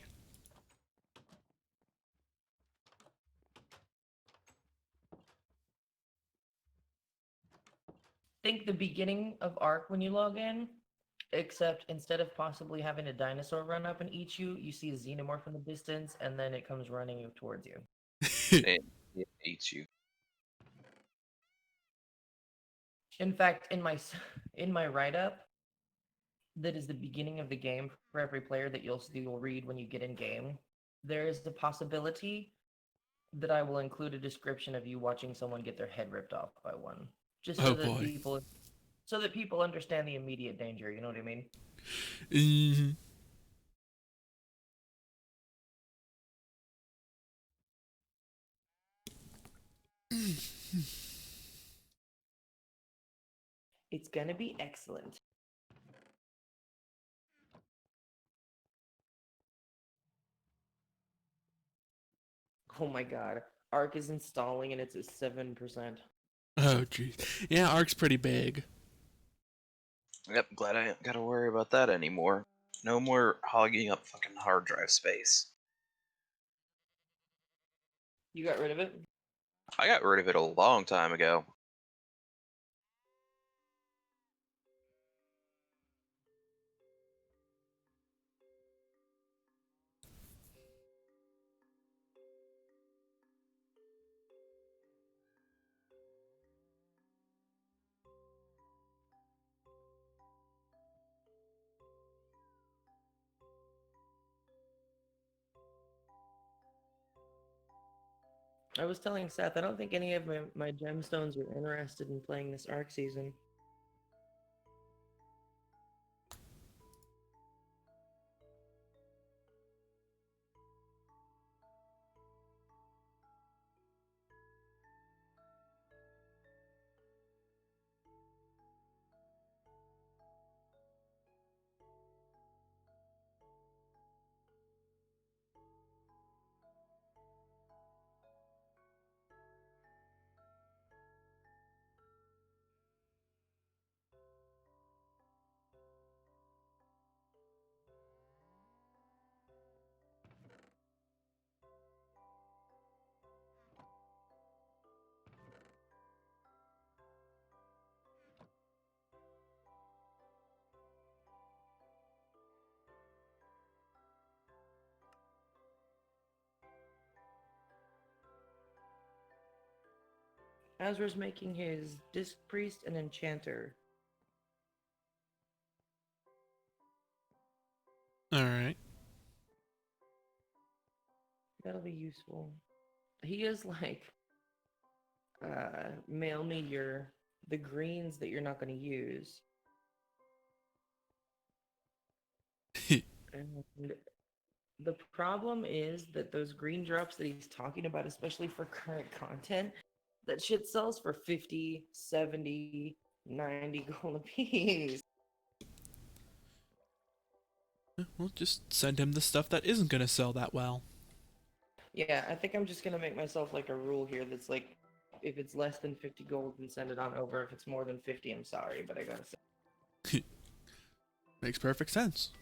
Think the beginning of Ark when you log in, except instead of possibly having a dinosaur run up and eat you, you see a xenomorph in the distance, and then it comes running towards you. And it eats you. In fact, in my write up, that is the beginning of the game for every player that you'll read when you get in game. There is the possibility that I will include a description of you watching someone get their head ripped off by one, just Oh boy. so that people understand the immediate danger. You know what I mean? Mm-hmm. It's gonna be excellent. Oh my god, Arc is installing and it's at 7%. Oh jeez. Yeah, Ark's pretty big. Yep, glad I ain't gotta worry about that anymore. No more hogging up fucking hard drive space. You got rid of it? I got rid of it a long time ago. I was telling Seth, I don't think any of my gemstones are interested in playing this arc season. Azra's making his Disc Priest and Enchanter. Alright. That'll be useful. He is like, mail me the greens that you're not going to use. And the problem is that those green drops that he's talking about, especially for current content, that shit sells for 50, 70, 90 gold a piece. Well, just send him the stuff that isn't gonna sell that well. Yeah, I think I'm just gonna make myself like a rule here that's like, if it's less than 50 gold, then send it on over. If it's more than 50, I'm sorry, but I gotta say. Makes perfect sense.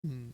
Hmm.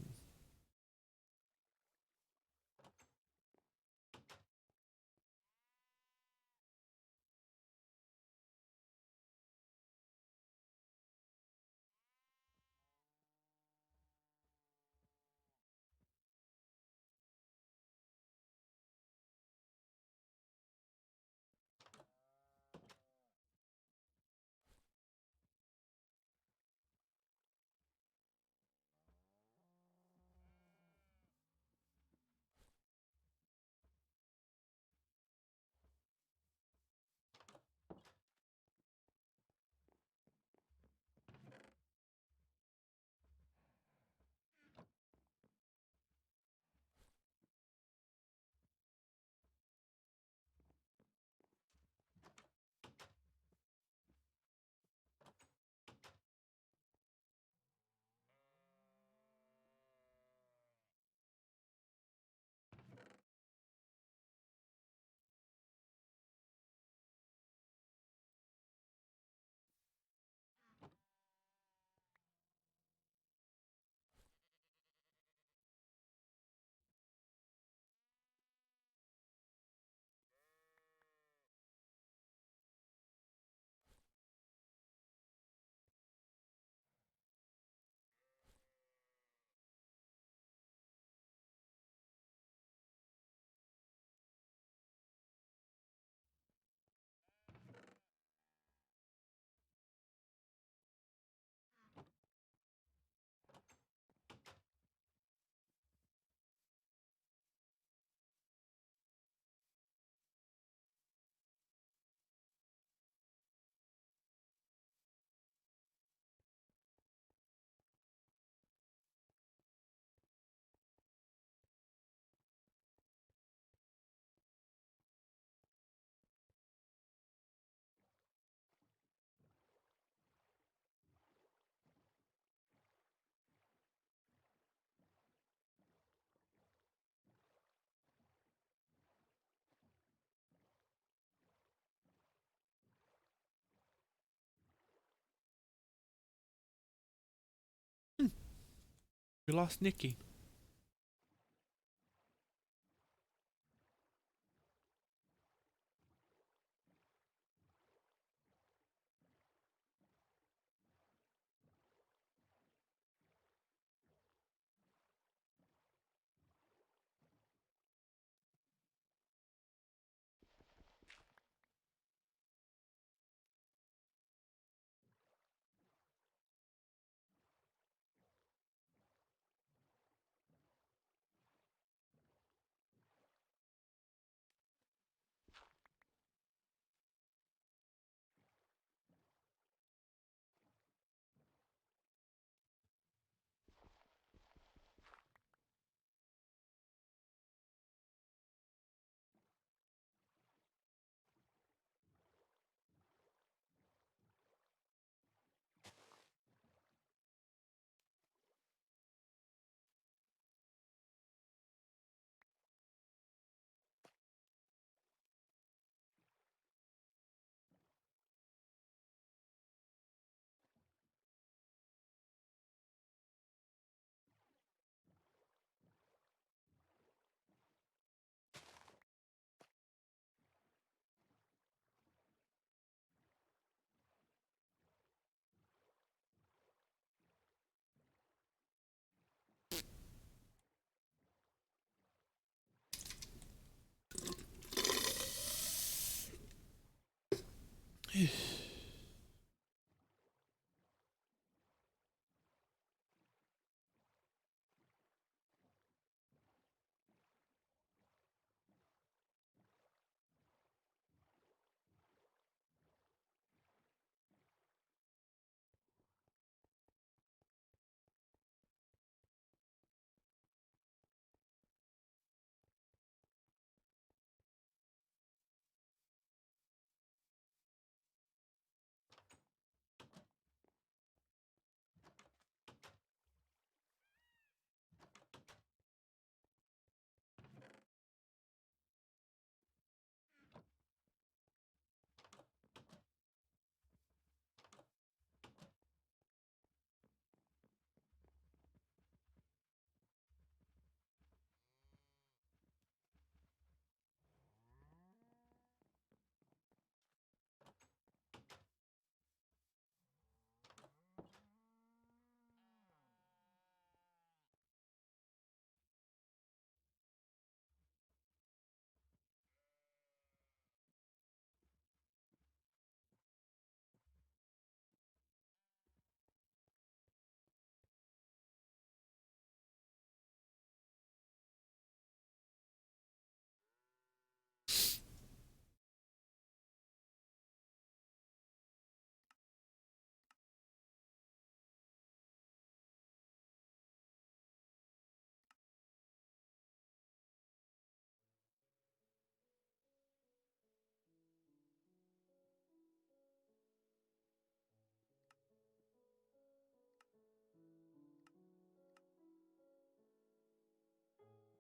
We lost Nikki.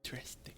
Interesting.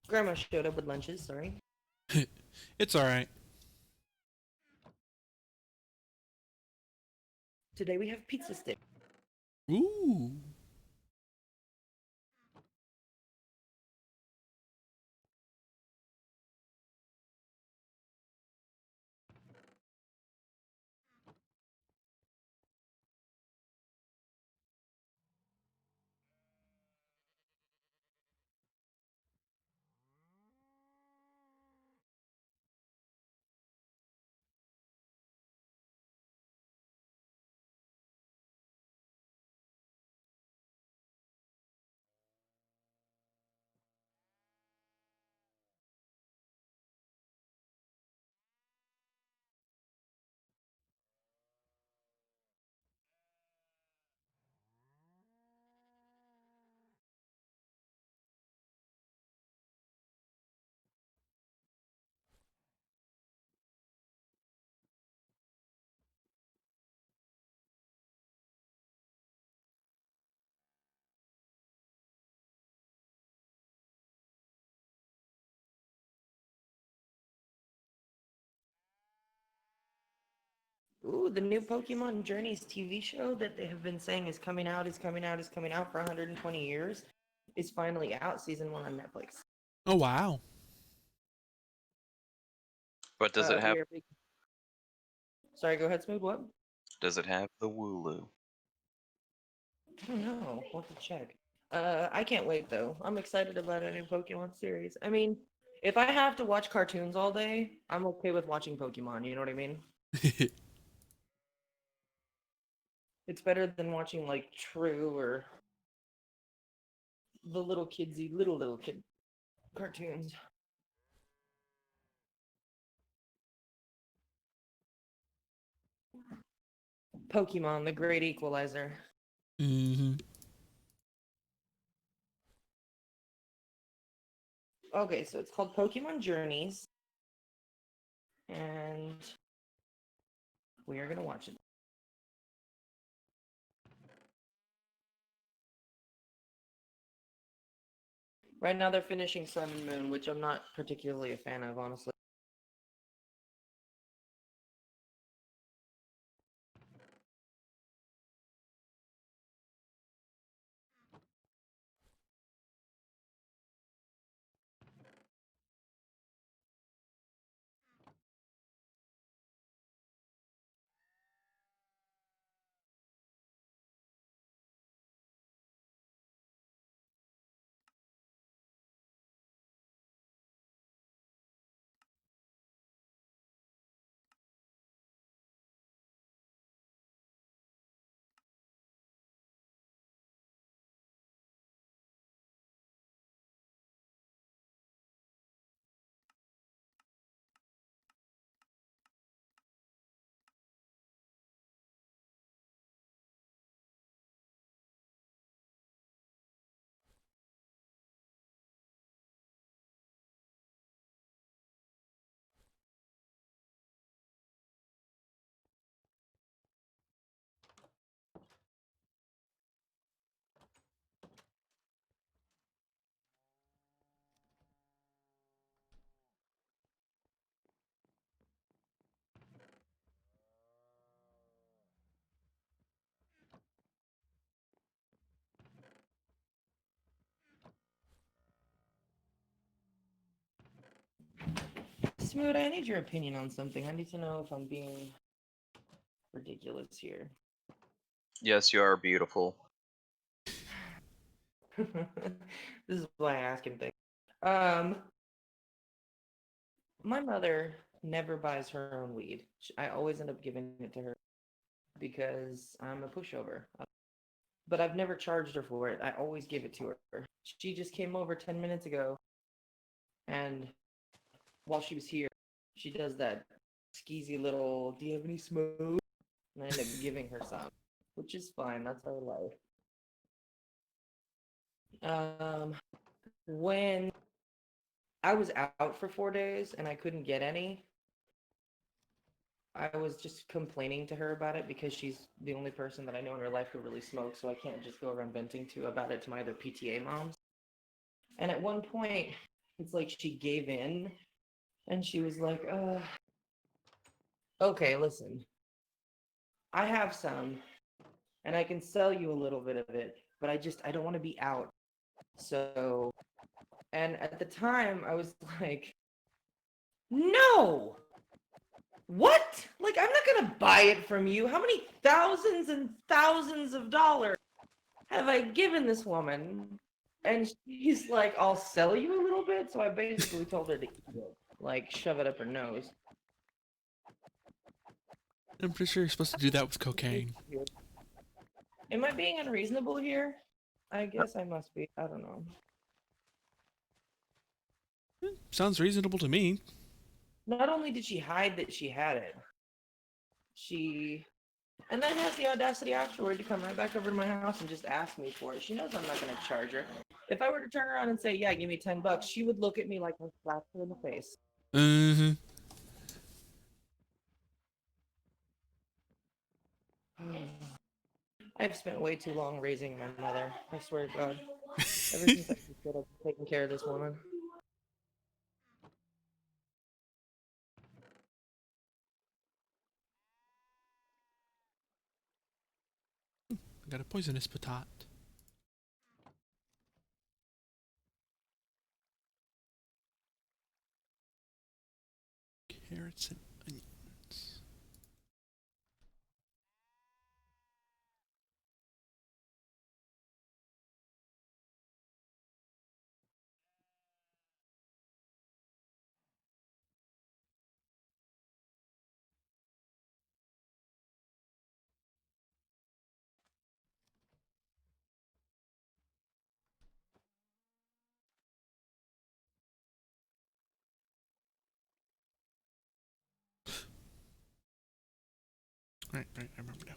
Grandma showed up with lunches, sorry. It's alright. Today we have pizza stick. Ooh. Ooh, the new Pokemon Journeys TV show that they have been saying is coming out for 120 years. is finally out, season 1 on Netflix. Oh wow. But does it have We are big... Sorry, go ahead, Smooth. What? does it have the Wooloo? I don't know. We'll have to check. I can't wait though. I'm excited about a new Pokemon series. I mean, if I have to watch cartoons all day, I'm okay with watching Pokemon. You know what I mean? It's better than watching like True or the little kidsy little kid cartoons. Pokemon, the great equalizer. hmm Okay, so it's called Pokemon Journeys, and we are gonna watch it. Right now, they're finishing Sun and Moon, which I'm not particularly a fan of, honestly. Smoot, I need your opinion on something. I need to know if I'm being ridiculous here. Yes, you are beautiful. This is why I ask him things. Um, my mother never buys her own weed. I always end up giving it to her because I'm a pushover. But I've never charged her for it. I always give it to her. She just came over 10 minutes ago, and while she was here, she does that skeezy little, do you have any smoke? And I end up giving her some, which is fine. That's her life. When I was out for 4 days and I couldn't get any, I was just complaining to her about it because she's the only person that I know in her life who really smokes, so I can't just go around venting to about it to my other PTA moms. And at one point, it's like she gave in and she was like, okay, listen, I have some and I can sell you a little bit of it, but I don't want to be out. So, and at the time, I was like, no, what? Like, I'm not gonna buy it from you. How many thousands and thousands of dollars have I given this woman? And she's like, I'll sell you a little bit. So I basically told her to eat it, like, shove it up her nose. I'm pretty sure you're supposed to do that with cocaine. Am I being unreasonable here? I guess I must be. I don't know. Sounds reasonable to me. Not only did she hide that she had it, she and then has the audacity afterward to come right back over to my house and just ask me for it. She knows I'm not going to charge her. If I were to turn around and say, "Yeah, give me $10," she would look at me like I slapped her in the face. Mm-hmm. I've spent way too long raising my mother. I swear to God. Ever since I was a kid, I've been taking care of this woman. I got a poisonous patat. Carrots and onions. Right, I remember now.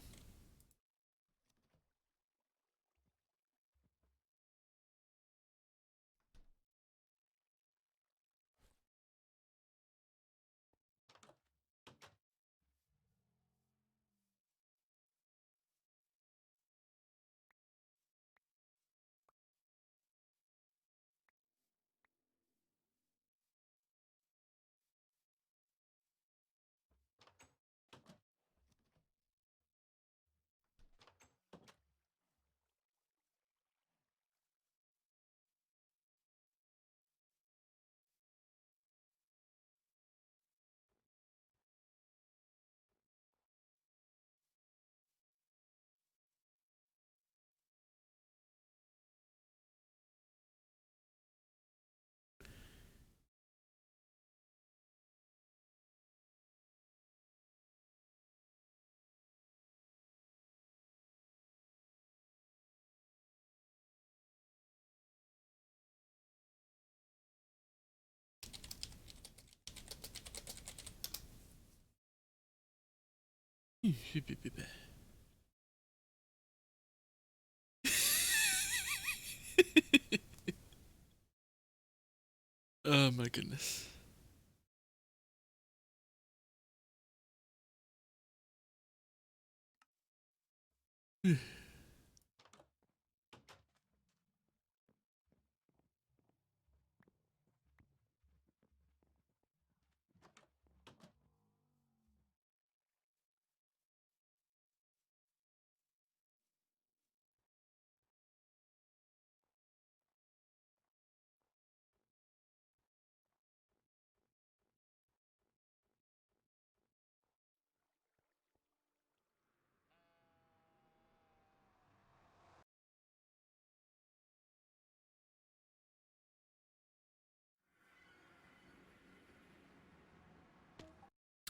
Oh my goodness.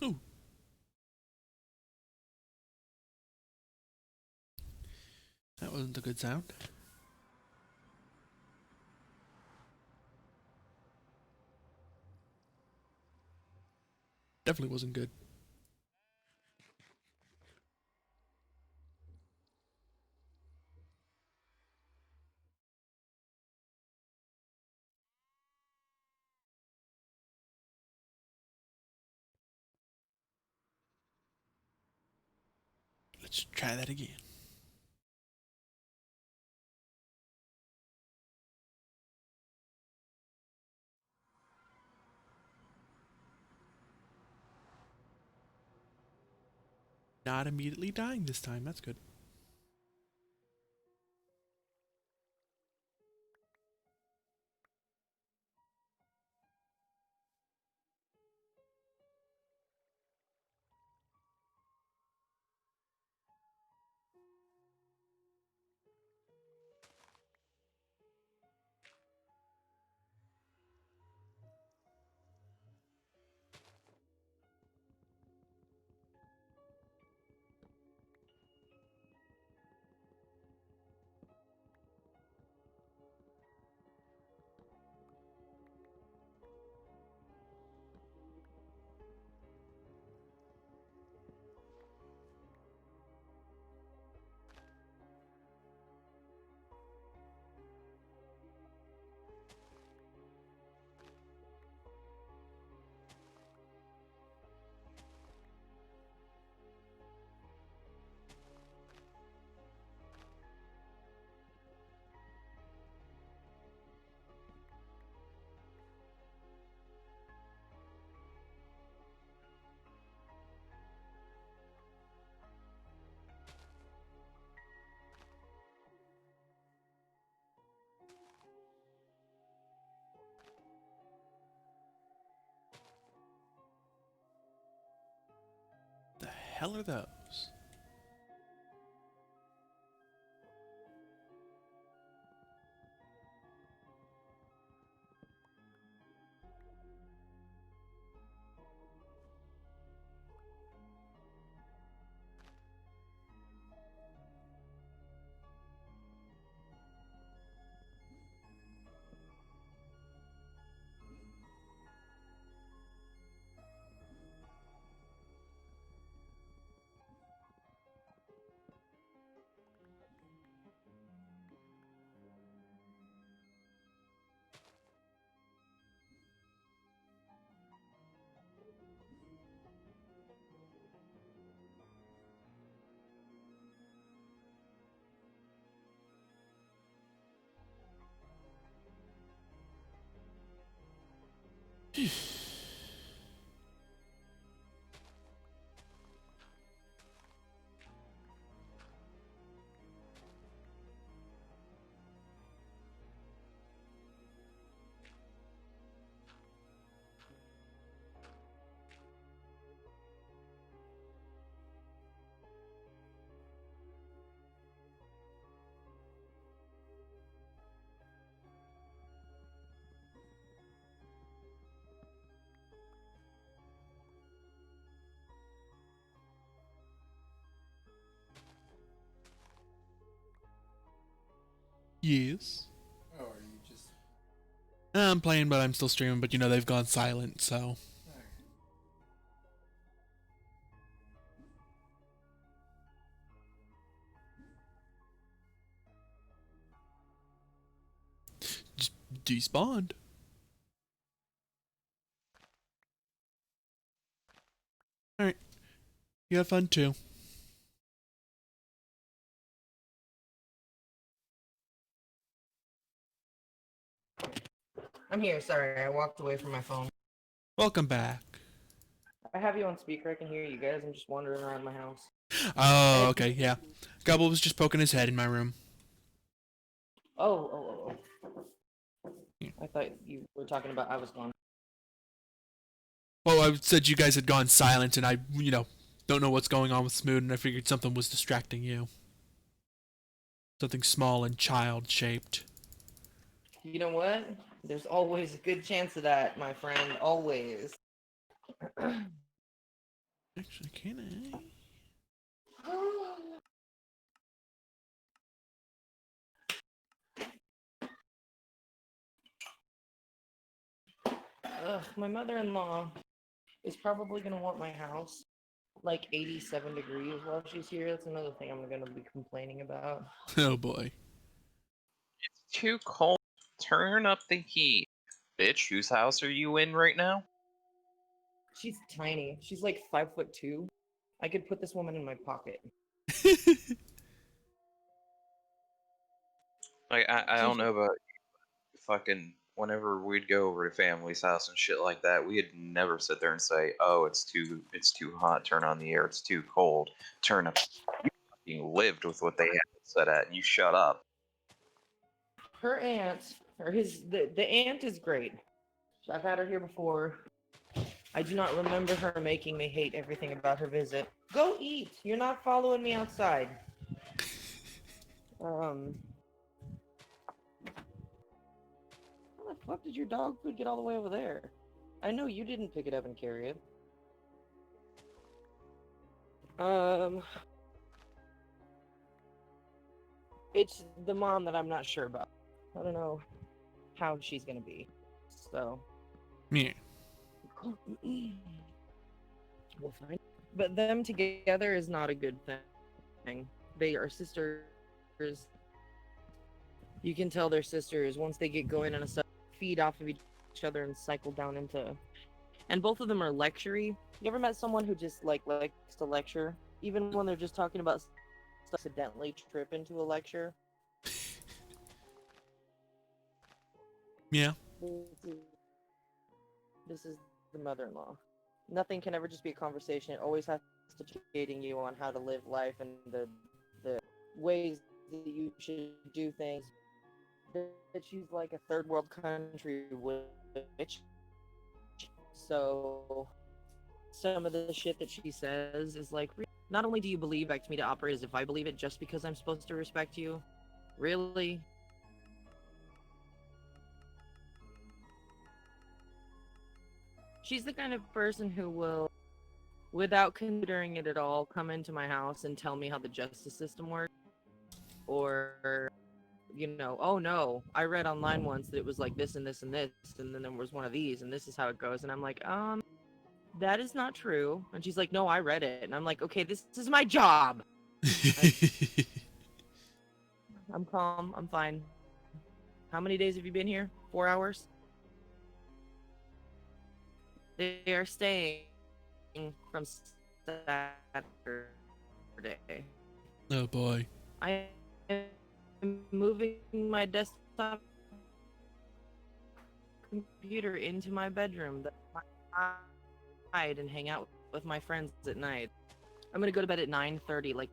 Oh, that wasn't a good sound. Definitely wasn't good. Let's try that again. Not immediately dying this time. That's good. hell are those? Yes. Oh, are you just... I'm playing, but I'm still streaming. But they've gone silent, so Alright. just despawned. All right, you have fun too. I'm here. Sorry, I walked away from my phone. Welcome back. I have you on speaker. I can hear you guys. I'm just wandering around my house. Oh, okay, yeah. Gobble was just poking his head in my room. Oh. Yeah. I thought you were talking about I was gone. Well, I said you guys had gone silent, and I, don't know what's going on with Smoot, and I figured something was distracting you. Something small and child-shaped. You know what? There's always a good chance of that, my friend. Always. Actually, can I? My mother-in-law is probably gonna want my house like 87 degrees while she's here. That's another thing I'm gonna be complaining about. Oh boy. It's too cold. Turn up the heat. Bitch, whose house are you in right now? She's tiny. She's like 5'2". I could put this woman in my pocket. Like, I don't know about fucking whenever we'd go over to family's house and shit like that, we'd never sit there and say, "Oh, it's too hot. Turn on the air. It's too cold. Turn up." You lived with what they had set at, and you shut up. Her aunt, or the aunt is great. I've had her here before. I do not remember her making me hate everything about her visit. Go eat. You're not following me outside. How the fuck did your dog food get all the way over there? I know you didn't pick it up and carry it. It's the mom that I'm not sure about. I don't know how she's gonna be. So. Yeah. We'll find. But them together is not a good thing. They are sisters. You can tell they're sisters once they get going on a feed off of each other and cycle down into. And both of them are lectury. You ever met someone who just likes to lecture, even when they're just talking about stuff, accidentally trip into a lecture? Yeah. This is the mother-in-law. Nothing can ever just be a conversation. It always has to be educating you on how to live life and the ways that you should do things. That she's like a third world country witch. So some of the shit that she says is like Not only do you expect me to operate as if I believe it just because I'm supposed to respect you? Really? She's the kind of person who will, without considering it at all, come into my house and tell me how the justice system works. Or, you know, oh no, I read online once that it was like this and this and this, and then there was one of these, and this is how it goes. And I'm like, that is not true. And she's like, no, I read it. And I'm like, okay, this is my job. I'm calm. I'm fine. How many days have you been here? 4 hours? They are staying from Saturday. Oh boy. I am moving my desktop computer into my bedroom that I hide and hang out with my friends at night. I'm gonna go to bed at 9:30 like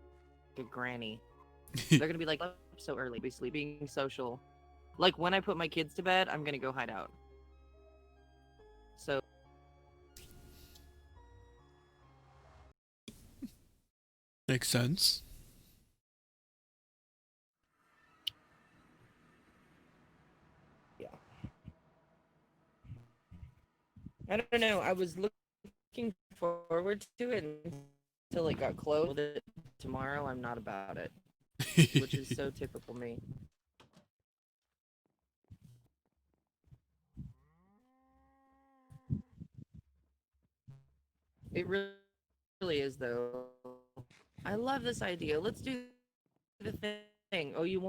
a granny. They're gonna be like, "Up so early, basically being social." Like when I put my kids to bed, I'm gonna go hide out. So Makes sense. yeah, I don't know. I was looking forward to it until it got close. With it tomorrow, I'm not about it, which is so typical me. It really is, though. I love this idea. Let's do the thing. Oh, you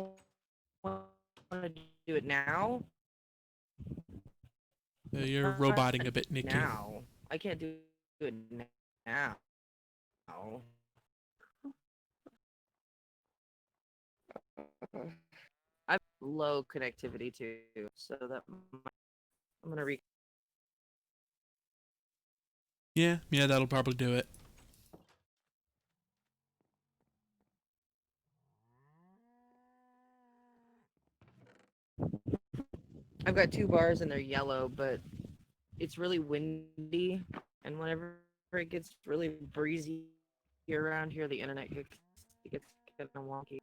want to do it now? You're Not roboting a bit, Nikki. now. I can't do it now. I have low connectivity too, so that I'm gonna re. Yeah, that'll probably do it. I've got 2 bars and they're yellow, but it's really windy, and whenever it gets really breezy around here, the internet gets kind of wonky.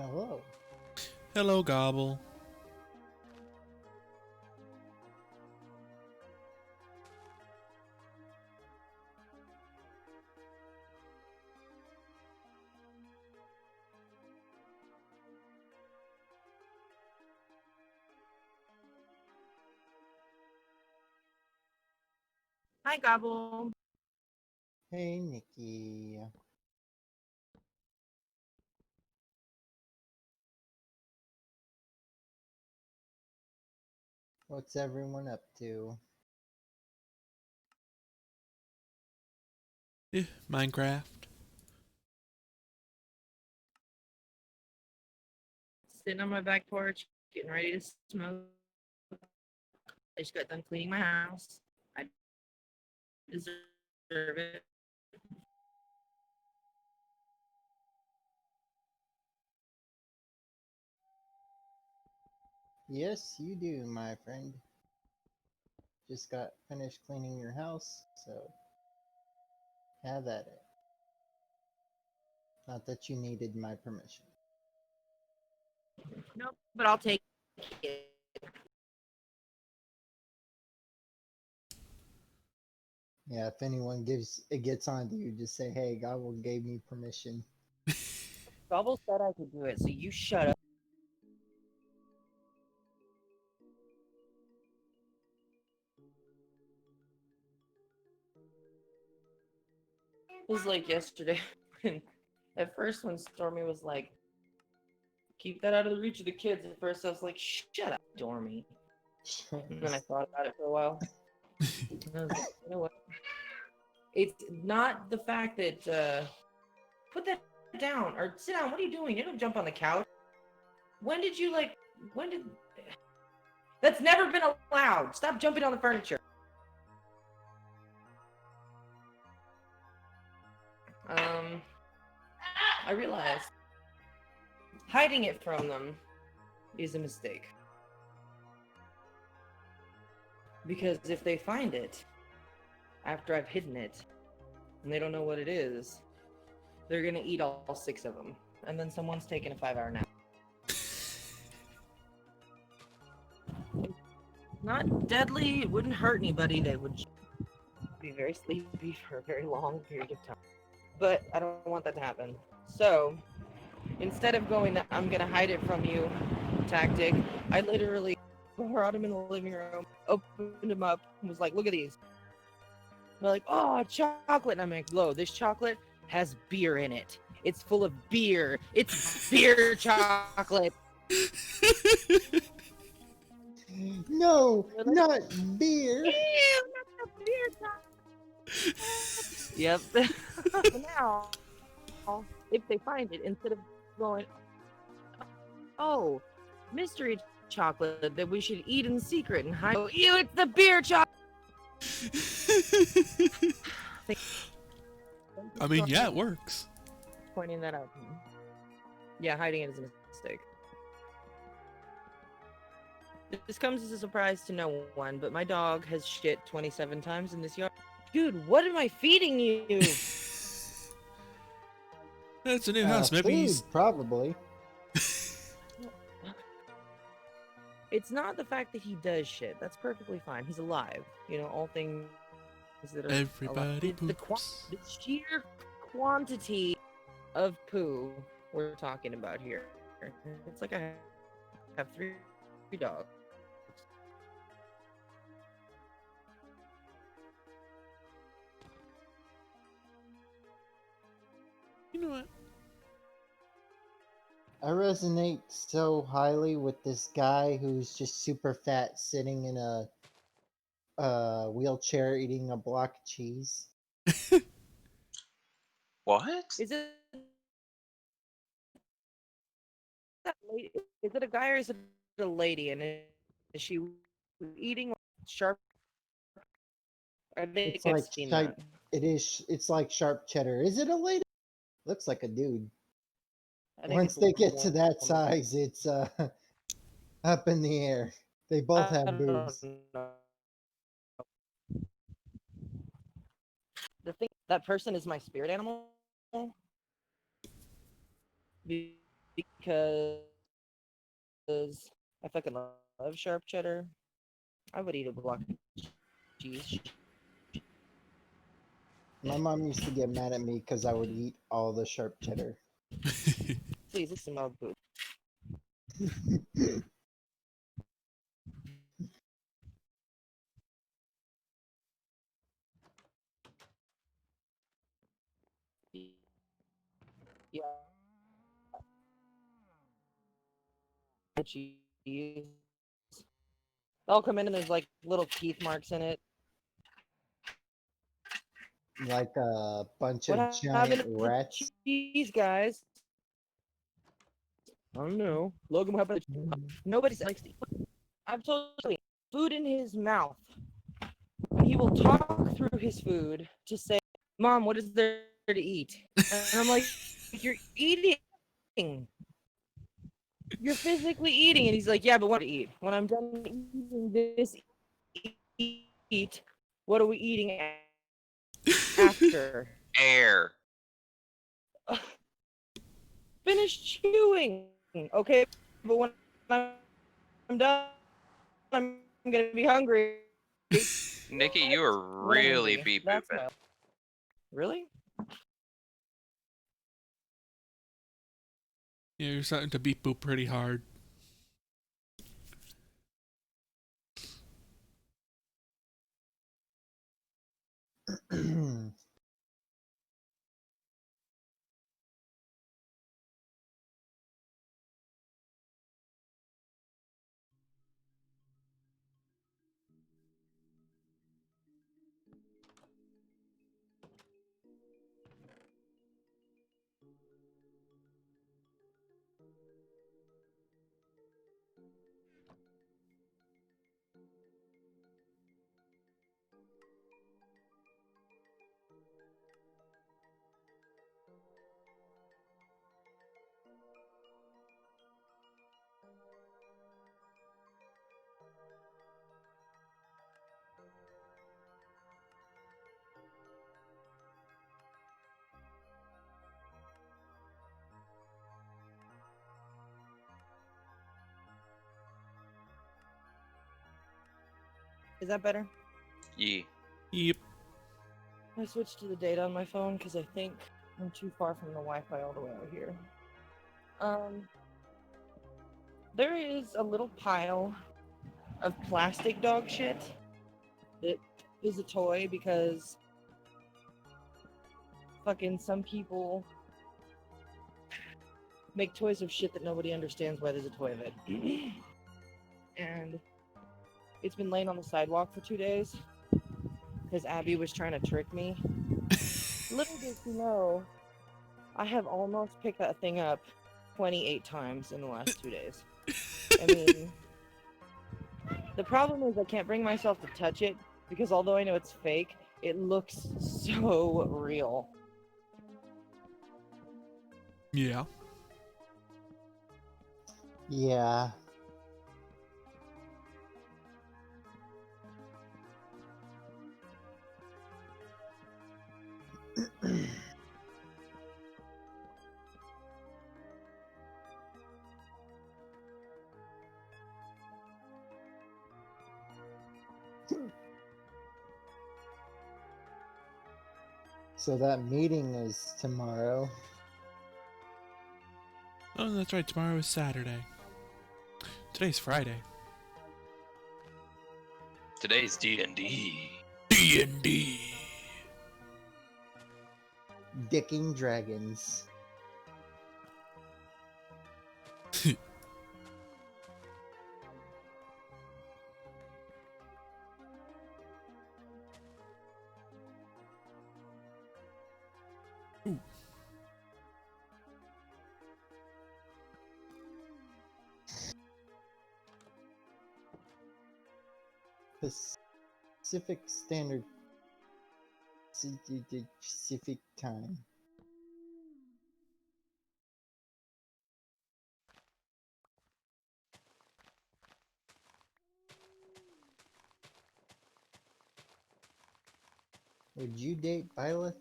Hello. Hello, Gobble. Hi, Gobble. Hey, Nikki. What's everyone up to? Minecraft. Sitting on my back porch, getting ready to smoke. I just got done cleaning my house. I deserve it. Yes, you do, my friend. Just got finished cleaning your house, so have at it. Not that you needed my permission. Nope, but I'll take it. Yeah, if anyone gets on to you, just say, "Hey, God gave me permission." Gobble said I could do it, so you shut up. It was like yesterday. At first, when Stormy was like, keep that out of the reach of the kids, at first I was like, shut up, Stormy. And then I thought about it for a while. And I was like, you know what? It's not the fact that, put that down or sit down. What are you doing? You don't jump on the couch. When did you like, when did. That's never been allowed. Stop jumping on the furniture. I realized hiding it from them is a mistake. Because if they find it after I've hidden it and they don't know what it is, they're gonna eat all 6 of them. And then someone's taking a 5-hour nap. Not deadly, it wouldn't hurt anybody. They would be very sleepy for a very long period of time. But I don't want that to happen. So instead of going the I'm gonna hide it from you tactic, I literally brought him in the living room, opened him up, and was like, look at these. They're like, oh, chocolate. And I'm like, Lo, this chocolate has beer in it. It's full of beer. It's beer chocolate. No, not beer. Ew, not the beer chocolate. Yep. Now, if they find it, instead of going, oh, mystery chocolate that we should eat in secret and hide. Oh, ew, it's the beer chocolate. I mean, yeah, it works. Pointing that out to me. Yeah, hiding it is a mistake. This comes as a surprise to no one, but my dog has shit 27 times in this yard. Dude, what am I feeding you? It's a new house. Maybe Food, he's. probably. It's not the fact that he does shit. That's perfectly fine. He's alive. You know, all things that are Everybody alive. poops. The sheer quantity of poo we're talking about here. It's like I have three dogs. You know what? I resonate so highly with this guy who's just super fat, sitting in a wheelchair, eating a block of cheese. What? Is it that lady? Is it a guy or is it a lady? And is she eating sharp? I think It's I've like seen that. It's like sharp cheddar. Is it a lady? Looks like a dude. I think Once it's a they get to that woman. size, it's up in the air. They both I have don't boobs. know. The thing that person is my spirit animal because I fucking love sharp cheddar. I would eat a block of cheese. My mom used to get mad at me because I would eat all the sharp cheddar. Please, this is dog food. Yeah, cheese. They'll come in and there's like little teeth marks in it. Like a bunch What of happened giant to the rats. cheese, guys? I don't know. Logan, what happened to nobody likes to eat. I've told you, food in his mouth. He will talk through his food to say, "Mom, what is there to eat?" And I'm like, "You're eating. You're physically eating." And he's like, "Yeah, but what to eat? When I'm done eating this, eat. What are we eating after?" Air. Finish chewing, okay? But when I'm done, I'm gonna be hungry. Nikki, you are Real really hungry. beep That's booping. my. Really? Yeah, you're starting to beep boop pretty hard. Is that better? Yee. Yep. I switched to the data on my phone because I think I'm too far from the Wi-Fi all the way out here. There is a little pile of plastic dog shit that is a toy because fucking some people make toys of shit that nobody understands why there's a toy of it. And it's been laying on the sidewalk for 2 days because Abby was trying to trick me. Little did she know, I have almost picked that thing up 28 times in the last 2 days. I mean, the problem is I can't bring myself to touch it because although I know it's fake, it looks so real. Yeah. Yeah. So that meeting is tomorrow. Oh, that's right. Tomorrow is Saturday. Today's Friday. Today's D&D. D&D. Dicking dragons. Pacific Standard Pacific Time. Would you date Byleth?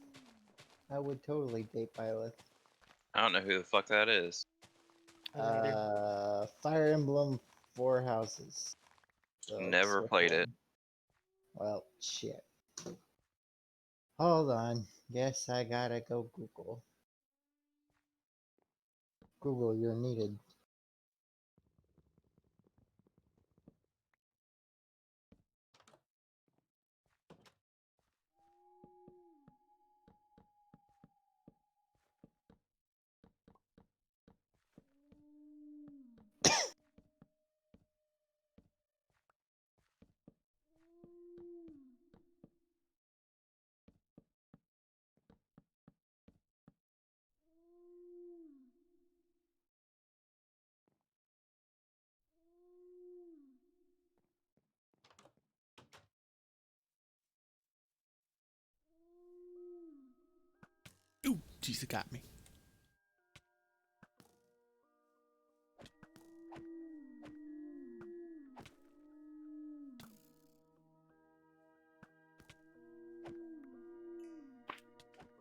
I would totally date Byleth. I don't know who the fuck that is. Reminder. Fire Emblem Four Houses. So let's Never switch played it. one. Well, shit. Hold on. Guess I gotta go Google. Google, you're needed. Ooh, jeez, it got me.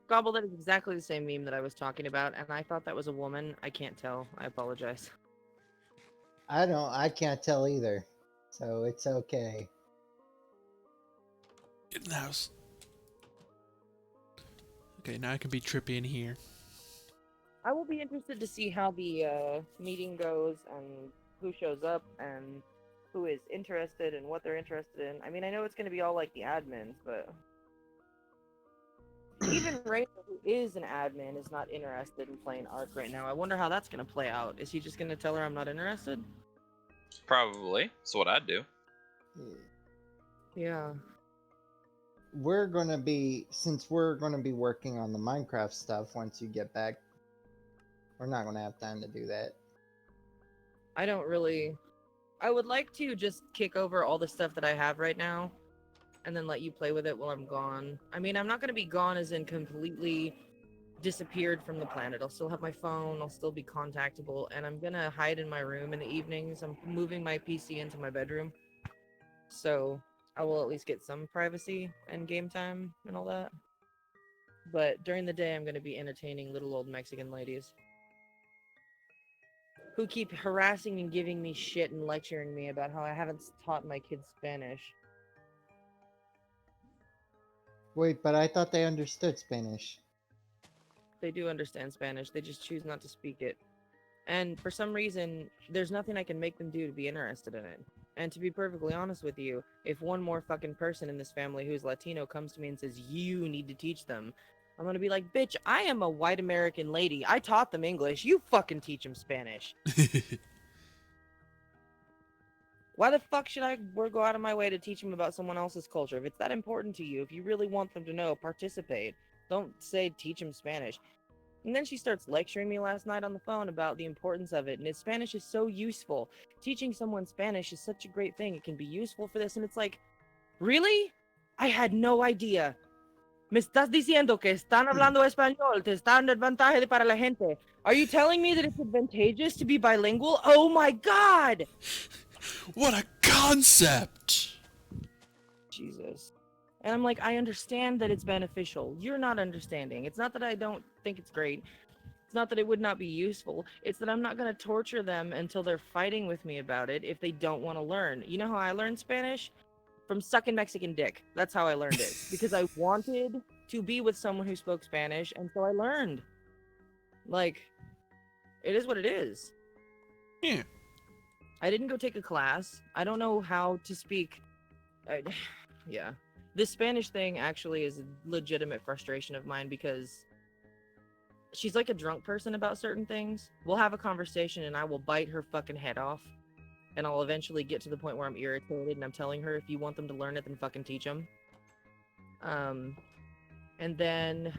Gobble, that is exactly the same meme that I was talking about, and I thought that was a woman. I can't tell. I apologize. I can't tell either. So it's okay. Get in the house. Okay, now I can be trippy in here. I will be interested to see how the meeting goes and who shows up and who is interested and what they're interested in. I mean, I know it's going to be all like the admins, but even Rachel, who is an admin, is not interested in playing Ark right now. I wonder how that's going to play out. Is he just going to tell her I'm not interested? Probably. That's what I'd do. Yeah. We're gonna be, since we're gonna be working on the Minecraft stuff once you get back, we're not gonna have time to do that. I don't really. I would like to just kick over all the stuff that I have right now and then let you play with it while I'm gone. I mean, I'm not going to be gone as in completely disappeared from the planet. I'll still have my phone, I'll still be contactable, and I'm going to hide in my room in the evenings. I'm moving my PC into my bedroom. So I will at least get some privacy and game time and all that. But during the day, I'm going to be entertaining little old Mexican ladies who keep harassing and giving me shit and lecturing me about how I haven't taught my kids Spanish. Wait, but I thought they understood Spanish. They do understand Spanish, they just choose not to speak it. And for some reason, there's nothing I can make them do to be interested in it. And to be perfectly honest with you, if one more fucking person in this family who's Latino comes to me and says, you need to teach them, I'm gonna be like, bitch, I am a white American lady. I taught them English. You fucking teach them Spanish. Why the fuck should I go out of my way to teach them about someone else's culture? If it's that important to you, if you really want them to know, participate. Don't say teach them Spanish. And then she starts lecturing me last night on the phone about the importance of it. And Spanish is so useful. Teaching someone Spanish is such a great thing. It can be useful for this. And it's like, really? I had no idea. Me estás diciendo que están hablando español, te están advantaje para la gente. Are you telling me that it's advantageous to be bilingual? Oh my god! What a concept! Jesus. And I'm like, I understand that it's beneficial. You're not understanding. It's not that I don't think it's great. It's not that it would not be useful. It's that I'm not going to torture them until they're fighting with me about it if they don't want to learn. You know how I learned Spanish? From sucking Mexican dick. That's how I learned it. Because I wanted to be with someone who spoke Spanish, and so I learned. Like, it is what it is. Yeah. I didn't go take a class. I don't know how to speak. Yeah. This Spanish thing actually is a legitimate frustration of mine because she's like a drunk person about certain things. We'll have a conversation and I will bite her fucking head off. And I'll eventually get to the point where I'm irritated and I'm telling her, if you want them to learn it, then fucking teach them. And then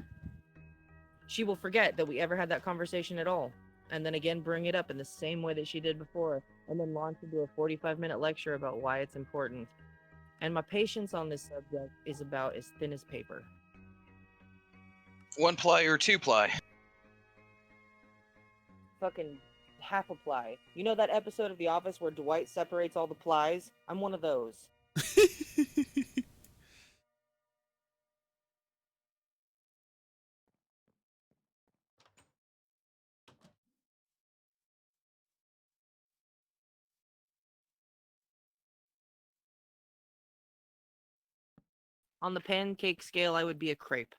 she will forget that we ever had that conversation at all. And then again, bring it up in the same way that she did before. And then launch into a 45-minute lecture about why it's important. And my patience on this subject is about as thin as paper. 1 ply or 2 ply? Fucking half a ply. You know that episode of The Office where Dwight separates all the plies? I'm one of those. On the pancake scale, I would be a crepe.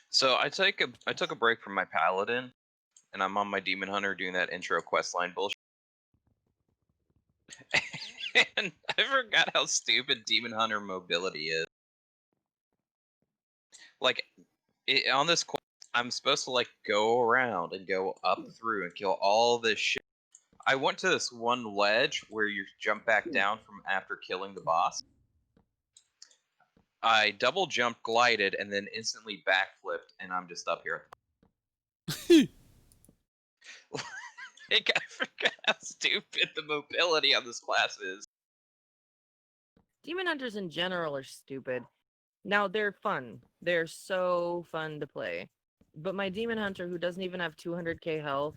So I took a break from my paladin, and I'm on my demon hunter doing that intro questline bullshit. And I forgot how stupid demon hunter mobility is. Like, on this quest, I'm supposed to like go around and go up through and kill all this shit. I went to this one ledge where you jump back down from after killing the boss. I double jumped, glided, and then instantly backflipped, and I'm just up here. Like, I forgot how stupid the mobility on this class is. Demon hunters in general are stupid. Now they're fun. They're so fun to play. But my demon hunter, who doesn't even have 200k health,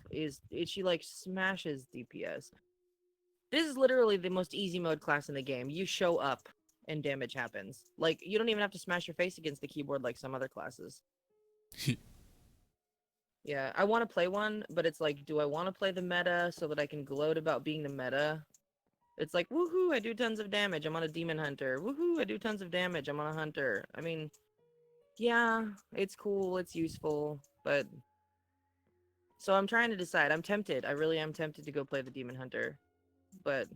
she like smashes DPS. This is literally the most easy mode class in the game. You show up and damage happens. Like, you don't even have to smash your face against the keyboard like some other classes. Yeah, I want to play one, but it's like, do I want to play the meta so that I can gloat about being the meta? It's like, woohoo, I do tons of damage, I'm on a demon hunter. Woohoo, I do tons of damage, I'm on a hunter. I mean, yeah, it's cool, it's useful, but... So I'm trying to decide. I'm tempted. I really am tempted to go play the demon hunter. But...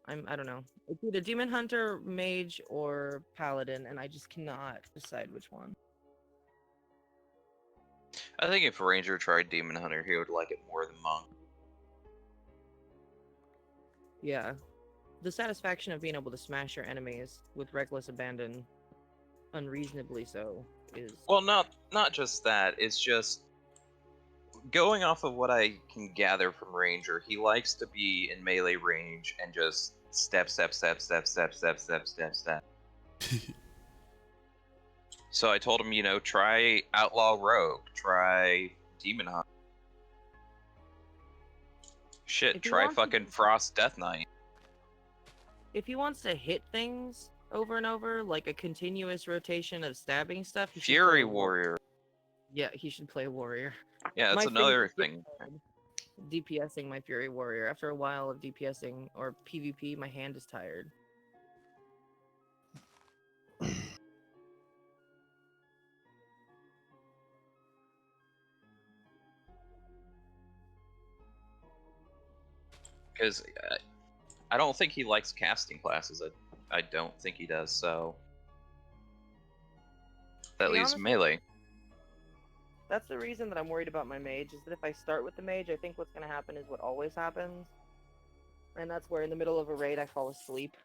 I don't know. It's either demon hunter, mage, or paladin, and I just cannot decide which one. I think if Ranger tried Demon Hunter, he would like it more than Monk. Yeah. The satisfaction of being able to smash your enemies with reckless abandon, unreasonably so, is... Well, not just that. It's just going off of what I can gather from Ranger. He likes to be in melee range and just step. So I told him, try Outlaw Rogue, try Demon Hunter. Shit, If he try wants to- fucking Frost Death Knight. If he wants to hit things over and over, like a continuous rotation of stabbing stuff, he should play Fury a Warrior. Yeah, he should play a warrior. Yeah, that's My another face thing. DPSing my Fury Warrior. After a while of DPSing or PvP, my hand is tired. Because I don't think he likes casting classes. I don't think he does, so... That See, leaves honestly, melee. That's the reason that I'm worried about my mage, is that if I start with the mage, I think what's going to happen is what always happens. And that's where in the middle of a raid I fall asleep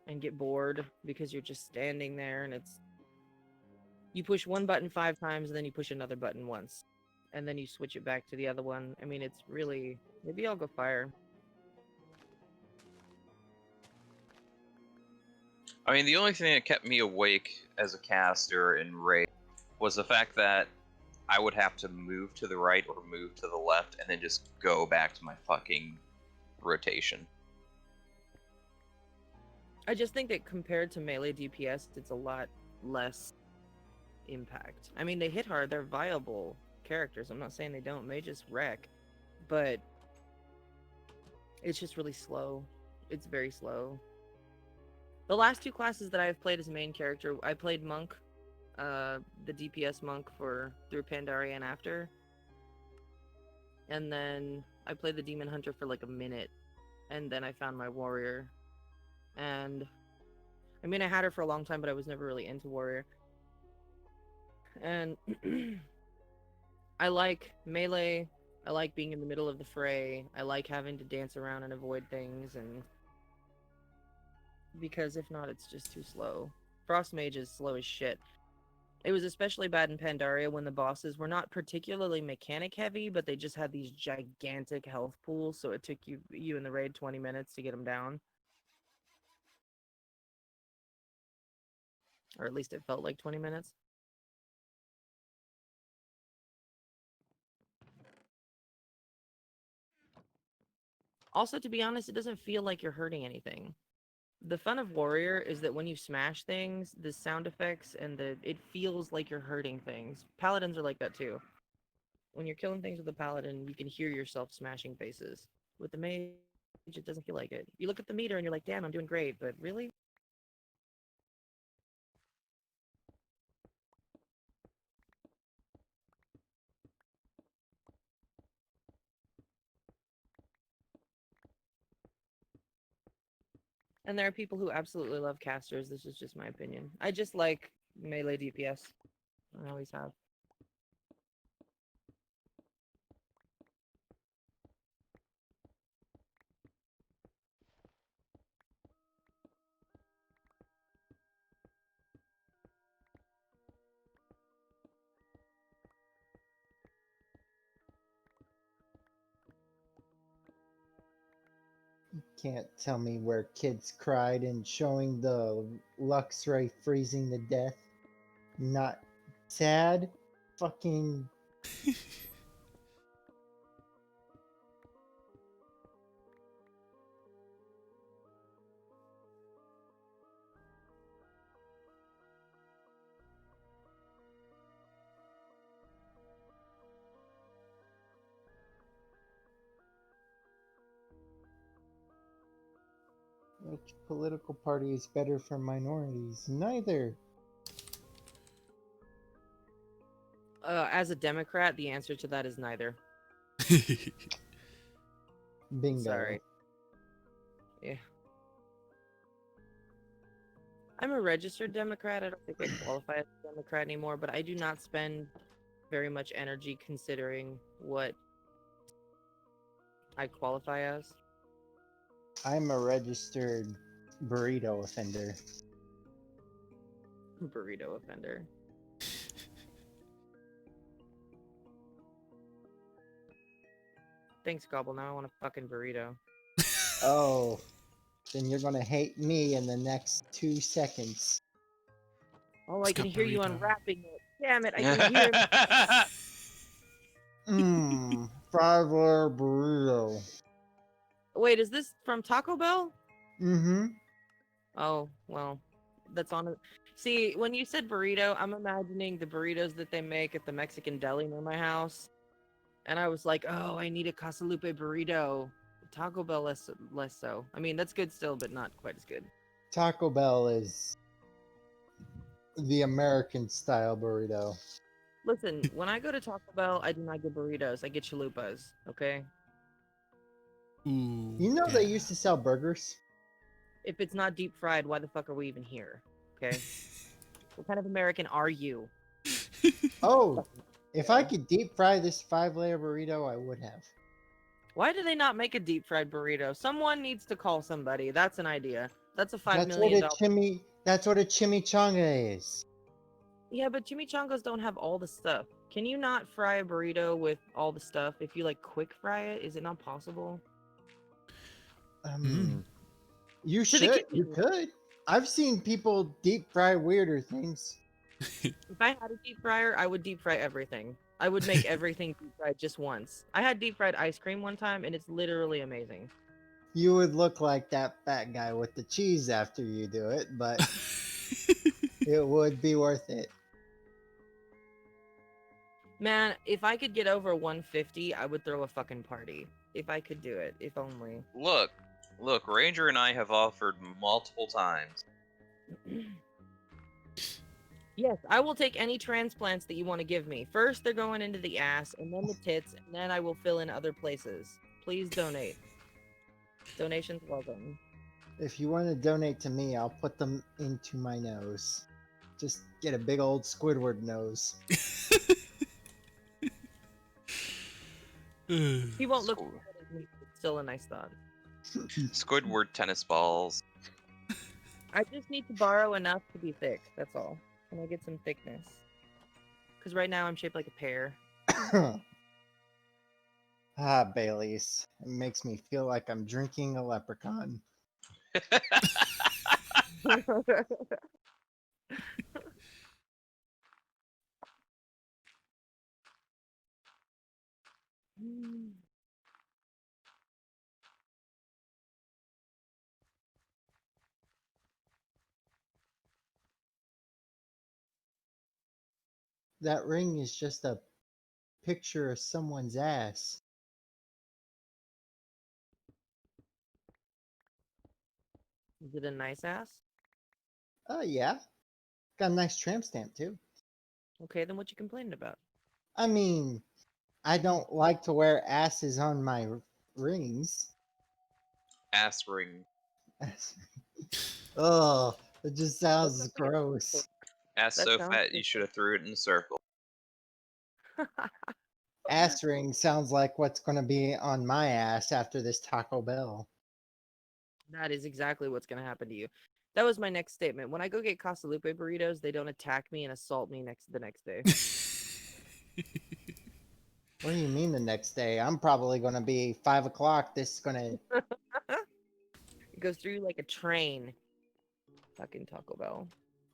and get bored because you're just standing there and it's... You push one button 5 times and then you push another button once. And then you switch it back to the other one. I mean, it's really... Maybe I'll go fire. I mean, the only thing that kept me awake as a caster in raid was the fact that I would have to move to the right or move to the left and then just go back to my fucking rotation. I just think that compared to melee DPS, it's a lot less impact. I mean, they hit hard, they're viable characters. I'm not saying they don't, they just wreck. But it's just really slow. It's very slow. The last 2 classes that I've played as main character, I played Monk, the DPS Monk through Pandaria and after. And then I played the Demon Hunter for like a minute. And then I found my Warrior. And I mean, I had her for a long time, but I was never really into Warrior. And I like melee. I like being in the middle of the fray. I like having to dance around and avoid things, and because if not, it's just too slow. Frost Mage is slow as shit. It was especially bad in Pandaria when the bosses were not particularly mechanic heavy, but they just had these gigantic health pools, so it took you in the raid 20 minutes to get them down. Or at least it felt like 20 minutes. Also, to be honest, it doesn't feel like you're hurting anything. The fun of Warrior is that when you smash things, the sound effects and it feels like you're hurting things. Paladins are like that too. When you're killing things with a paladin, you can hear yourself smashing faces. With the mage, it doesn't feel like it. You look at the meter and you're like, damn, I'm doing great, but really? And there are people who absolutely love casters. This is just my opinion. I just like melee DPS. I always have. Can't tell me where kids cried and showing the Luxray freezing to death. Not sad. Fucking. Which political party is better for minorities? Neither. As a Democrat, the answer to that is neither. Bingo. Sorry. Yeah. I'm a registered Democrat. I don't think I qualify as a Democrat anymore, but I do not spend very much energy considering what I qualify as. I'm a registered burrito offender. Burrito offender. Thanks, Gobble. Now I want a fucking burrito. Oh, then you're gonna hate me in the next 2 seconds. Oh, It's I can got hear you burrito. unwrapping it. Damn it, I can hear him. Mmm, 5-layer burrito. Wait, is this from Taco Bell? Mm-hmm. Oh, well, that's on it. See, when you said burrito, I'm imagining the burritos that they make at the Mexican deli near my house. And I was like, oh, I need a Casalupe burrito. Taco Bell less so. I mean, that's good still, but not quite as good. Taco Bell is the American style burrito. Listen, when I go to Taco Bell, I do not get burritos. I get chalupas, okay? Ooh, You know yeah. they used to sell burgers? If it's not deep fried, why the fuck are we even here? Okay? What kind of American are you? Oh, if I Yeah. could deep fry this 5-layer burrito, I would have. Why do they not make a deep fried burrito? Someone needs to call somebody. That's an idea. That's a $5 That's what million. that's what a chimichanga is. Yeah, but chimichangas don't have all the stuff. Can you not fry a burrito with all the stuff? If you like quick fry it, is it not possible? Mm. You To the should. You kitchen. could. I've seen people deep fry weirder things. If I had a deep fryer, I would deep fry everything. I would make everything deep fried just once. I had deep fried ice cream one time, and it's literally amazing. You would look like that fat guy with the cheese after you do it, but it would be worth it. Man, if I could get over 150, I would throw a fucking party. If I could do it, if only. Look, Ranger and I have offered multiple times. Yes, I will take any transplants that you want to give me. First, they're going into the ass, and then the tits, and then I will fill in other places. Please donate. Donations welcome. If you want to donate to me, I'll put them into my nose. Just get a big old Squidward nose. He won't look Squ- as good as me, but still a nice thought. Squidward tennis balls. I just need to borrow enough to be thick, that's all. Can I get some thickness? Because right now I'm shaped like a pear. Ah, Bailey's. It makes me feel like I'm drinking a leprechaun. That ring is just a picture of someone's ass. Is it a nice ass? Oh yeah, got a nice tramp stamp too. Okay, then what you complaining about? I mean, I don't like to wear asses on my rings. Ass ring. Ugh, it just That sounds sounds like a gross. Ass That so sounds fat you should have threw it in a circle. Ass ring sounds like what's gonna be on my ass after this Taco Bell. That is exactly what's gonna happen to you. That was my next statement. When I go get Casa Lupe burritos, they don't attack me and assault me the next day. What do you mean the next day? I'm probably gonna be 5 o'clock. This is gonna. It goes through you like a train. Fucking Taco Bell.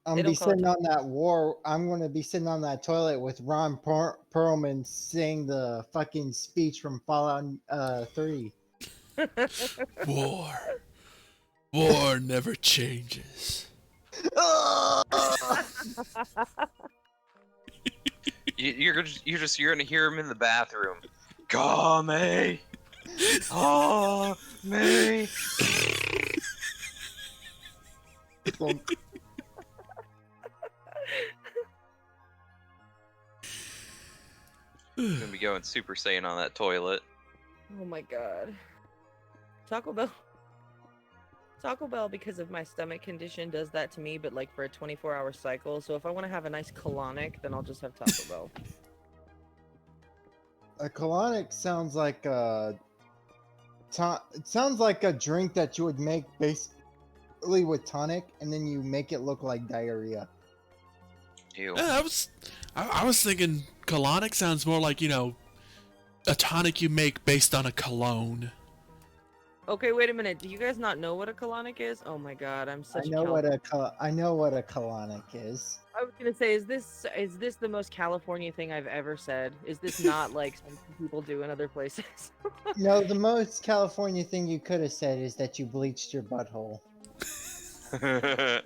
I'm They gonna be don't call it sitting on that war. I'm gonna be sitting on that toilet with Ron Perlman saying the fucking speech from Fallout 3. War. War never changes. You're gonna hear him in the bathroom. Kame, me. Gonna be going Super Saiyan on that toilet. Oh my god. Taco Bell. Taco Bell, because of my stomach condition, does that to me, but like for a 24-hour cycle. So if I want to have a nice colonic, then I'll just have Taco Bell. A colonic sounds like it sounds like a drink that you would make basically with tonic, and then you make it look like diarrhea. Ew. Yeah, I was thinking colonic sounds more like, a tonic you make based on a cologne. Okay, wait a minute. Do you guys not know what a colonic is? Oh my god, I'm such I know a what a colonic is. I was gonna say, is this the most California thing I've ever said? Is this not like something people do in other places? No, the most California thing you could have said is that you bleached your butthole. I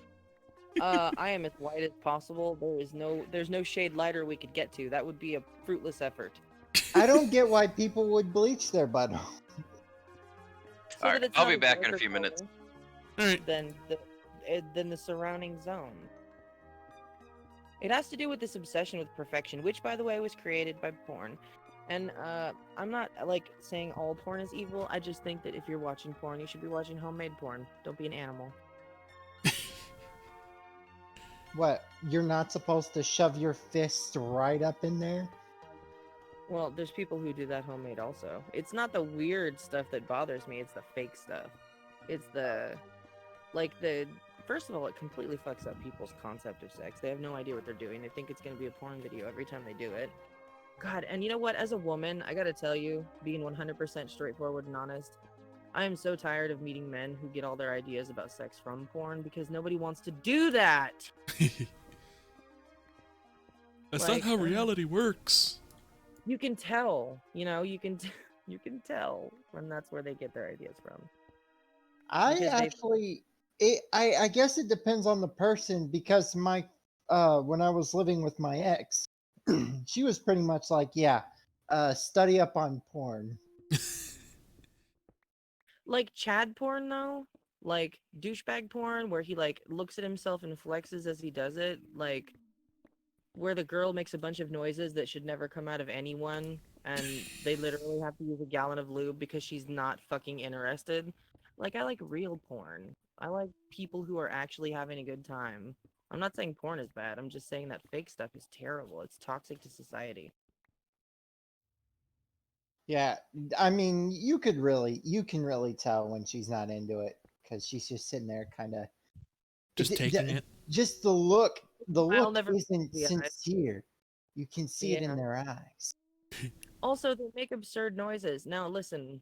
am as white as possible. There's no shade lighter we could get to. That would be a fruitless effort. I don't get why people would bleach their butthole. So Alright, that it's I'll not be a back in a darker few minutes. color Alright. than the surrounding zone. It has to do with this obsession with perfection, which, by the way, was created by porn. And I'm not like saying all porn is evil. I just think that if you're watching porn, you should be watching homemade porn. Don't be an animal. What? You're not supposed to shove your fist right up in there? Well, there's people who do that homemade also. It's not the weird stuff that bothers me, it's the fake stuff. It's first of all, it completely fucks up people's concept of sex. They have no idea what they're doing. They think it's going to be a porn video every time they do it. God, and you know what? As a woman, I gotta tell you, being 100% straightforward and honest, I am so tired of meeting men who get all their ideas about sex from porn because nobody wants to do that. That's Like, not how reality works. You can tell, you can tell when that's where they get their ideas from. I guess it depends on the person because when I was living with my ex, she was pretty much like, yeah, study up on porn. Like Chad porn though, like douchebag porn where he like looks at himself and flexes as he does it, like where the girl makes a bunch of noises that should never come out of anyone and they literally have to use a gallon of lube because she's not fucking interested. Like, I like real porn. I like people who are actually having a good time. I'm not saying porn is bad. I'm just saying that fake stuff is terrible. It's toxic to society. Yeah, I mean, you can really tell when she's not into it because she's just sitting there kind of Just taking it. just the look I'll never isn't be a- sincere. You can see it in Yeah. their eyes. Also, they make absurd noises. Now, listen,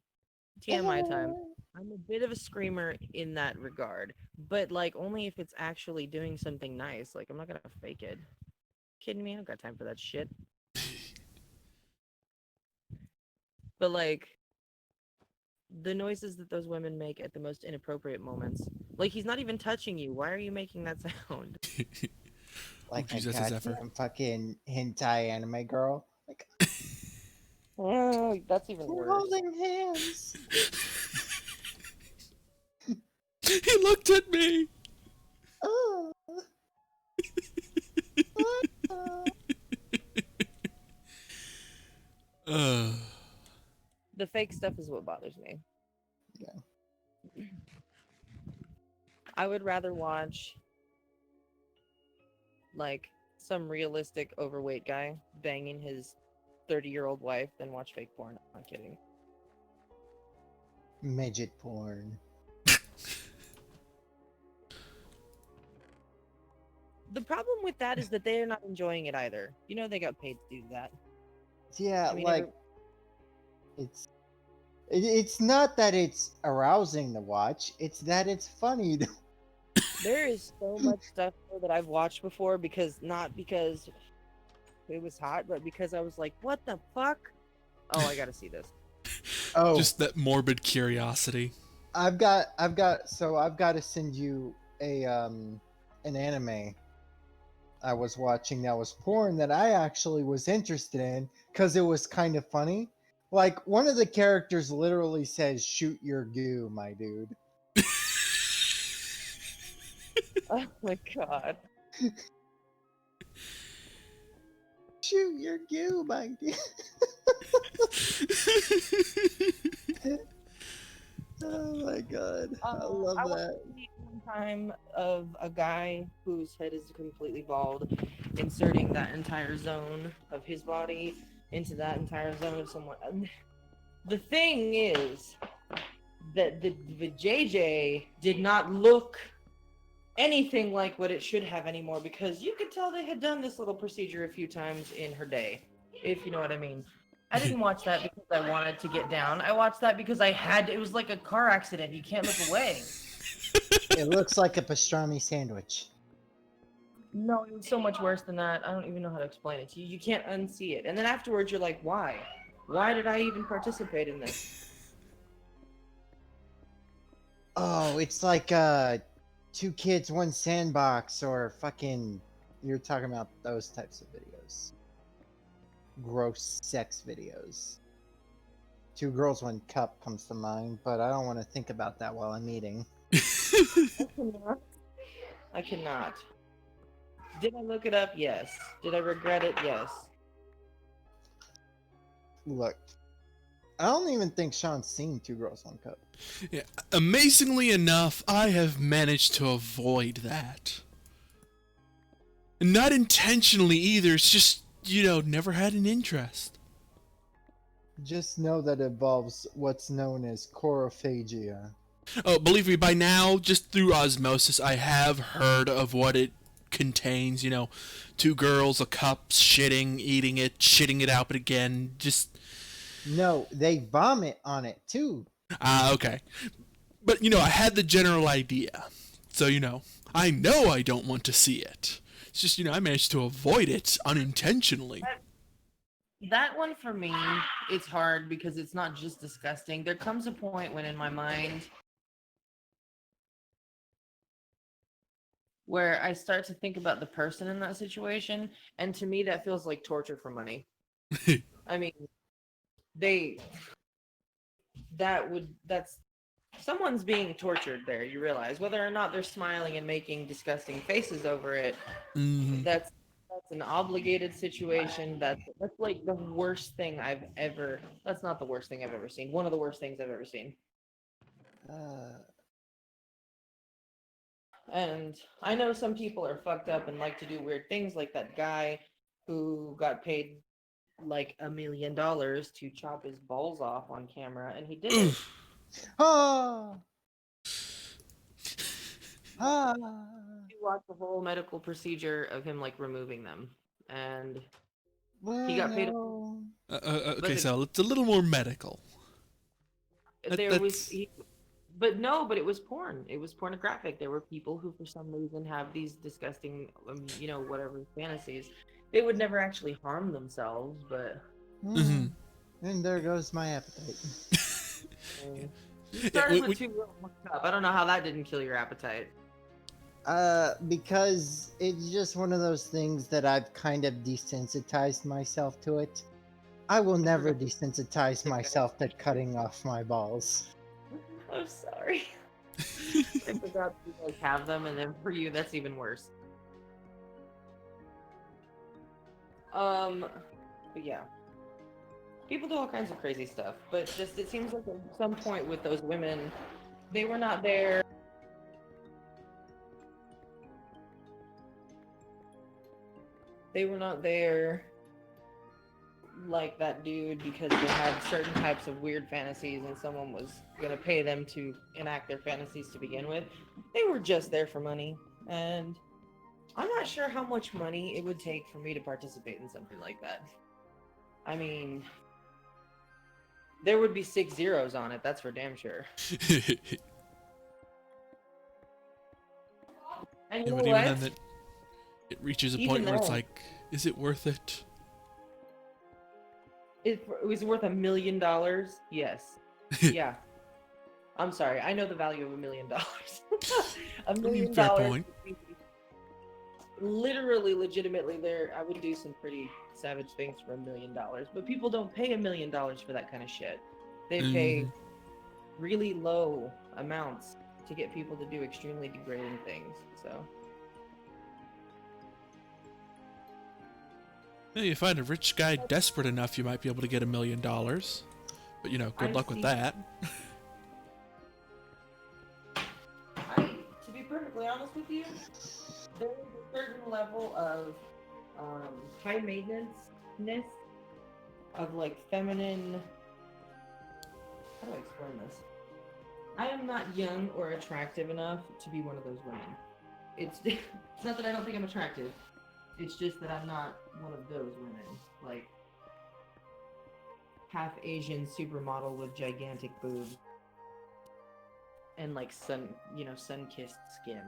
TMI time. I'm a bit of a screamer in that regard, but like only if it's actually doing something nice. Like, I'm not gonna fake it. Kidding me? I don't got time for that shit. But like the noises that those women make at the most inappropriate moments. Like, he's not even touching you. Why are you making that sound? Like a Jesus, that's effort. goddamn fucking hentai anime girl. Like, Oh, that's even we're worse. holding hands. He looked at me. Oh. Oh. Uh, The fake stuff is what bothers me. Yeah. I would rather watch like some realistic overweight guy banging his 30-year-old wife than watch fake porn. I'm not kidding. Midget porn. The problem with that is that they're not enjoying it either. You know they got paid to do that. Yeah, I mean, like it's not that it's arousing to watch, it's that it's funny to there is so much stuff there that I've watched before not because it was hot, but because I was like, what the fuck? Oh, I gotta see this. Oh, just that morbid curiosity. I've got to send you an anime I was watching that was porn that I actually was interested in because it was kind of funny. Like one of the characters literally says, "Shoot your goo, my dude." Oh my god. Shoot your goo, my dude. Oh my god, I love I watched that. a video one time of a guy whose head is completely bald, inserting that entire zone of his body into that entire zone of someone. The thing is that the JJ did not look anything like what it should have anymore because you could tell they had done this little procedure a few times in her day, if you know what I mean. I didn't watch that because I wanted to get down. I watched that because it was like a car accident. You can't look away. It looks like a pastrami sandwich. No, it was so much worse than that. I don't even know how to explain it to you. You can't unsee it. And then afterwards you're like, why? Why did I even participate in this? Oh, it's like two kids, one sandbox, or fucking. You're talking about those types of videos. Gross sex videos. Two girls, one cup comes to mind, but I don't want to think about that while I'm eating. I cannot. Did I look it up? Yes. Did I regret it? Yes. Look, I don't even think Sean's seen Two Girls, One Cup. Yeah, amazingly enough, I have managed to avoid that. Not intentionally either. It's just, never had an interest. Just know that it involves what's known as chorophagia. Oh, believe me, by now, just through osmosis, I have heard of what it contains. Two girls, a cup, shitting, eating it, shitting it out, but again, just... No, they vomit on it too. Okay. But, I had the general idea. So, I know I don't want to see it. It's just, I managed to avoid it unintentionally. That one for me, it's hard because it's not just disgusting. There comes a point when in my mind where I start to think about the person in that situation, and to me that feels like torture for money. I mean, that's someone's being tortured there, you realize. Whether or not they're smiling and making disgusting faces over it, that's an obligated situation. That's like the worst thing that's not the worst thing I've ever seen. One of the worst things I've ever seen. And I know some people are fucked up and like to do weird things, like that guy who got paid like $1 million to chop his balls off on camera, and he did it. Ah! Ah! You watch the whole medical procedure of him like removing them, and Well, he got paid. no. Okay, so it's a little more medical. But it was porn. It was pornographic. There were people who, for some reason, have these disgusting, whatever fantasies. They would never actually harm themselves, but. Mm-hmm. And there goes my appetite. You started with 2 Girls, 1 Cup. I don't know how that didn't kill your appetite. Because it's just one of those things that I've kind of desensitized myself to it. I will never desensitize myself to cutting off my balls. I'm sorry. I forgot you guys have them, and then for you, that's even worse. But yeah. People do all kinds of crazy stuff, but just it seems like at some point with those women, they were not there. They were not there like that dude because they had certain types of weird fantasies and someone was gonna pay them to enact their fantasies to begin with. They were just there for money, and I'm not sure how much money it would take for me to participate in something like that. I mean, there would be 6 zeros on it, that's for damn sure. And you Yeah, know but even what? then, it reaches a Even point where it's then, like, is it worth it? it was worth $1 million. Yes. Yeah. I'm sorry. I know the value of $1 million. A I mean, million fair dollars. point. would be literally, legitimately, there. I would do some pretty savage things for $1 million. But people don't pay $1 million for that kind of shit. They pay Mhm. really low amounts to get people to do extremely degrading things. So. Yeah, you find a rich guy desperate enough, you might be able to get $1 million. But you know, good I've luck with seen. that. To be perfectly honest with you, there is a certain level of high maintenance of like feminine. How do I explain this? I am not young or attractive enough to be one of those women. It's not that I don't think I'm attractive. It's just that I'm not one of those women. Like half Asian supermodel with gigantic boobs and like sun-kissed skin.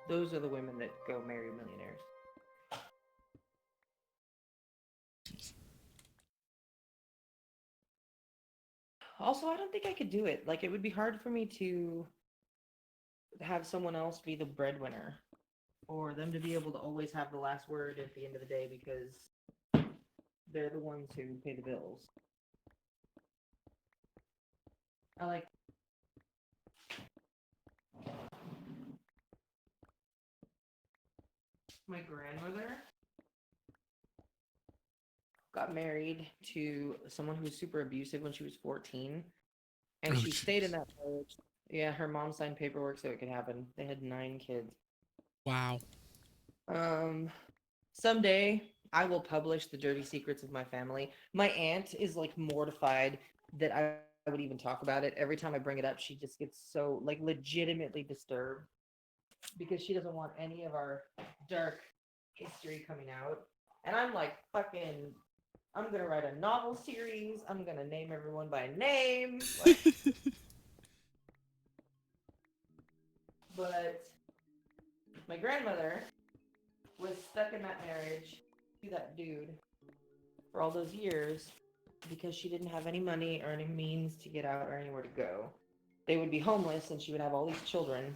Those are the women that go marry millionaires. Also, I don't think I could do it. Like, it would be hard for me to have someone else be the breadwinner or them to be able to always have the last word at the end of the day because they're the ones who pay the bills. I like my grandmother got married to someone who was super abusive when she was 14, and Oh, she stayed in jeez. that marriage. Yeah, her mom signed paperwork so it could happen. They had 9 kids. Wow. Um, Someday I will publish the dirty secrets of my family. My aunt is like mortified that I would even talk about it. Every time I bring it up, she just gets so like legitimately disturbed because she doesn't want any of our dark history coming out. And I'm like, fucking, I'm gonna write a novel series. I'm gonna name everyone by name. Like, but my grandmother was stuck in that marriage to that dude for all those years because she didn't have any money or any means to get out or anywhere to go. They would be homeless and she would have all these children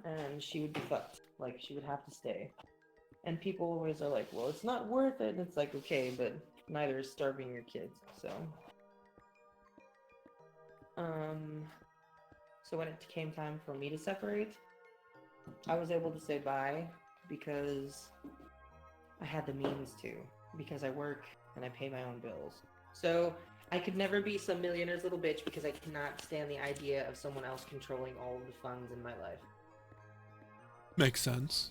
and she would be fucked. Like, she would have to stay. And people always are like, well, it's not worth it. And it's like, okay, but neither is starving your kids. So, um, so when it came time for me to separate, I was able to say bye because I had the means to, because I work and I pay my own bills. So I could never be some millionaire's little bitch because I cannot stand the idea of someone else controlling all of the funds in my life. Makes sense.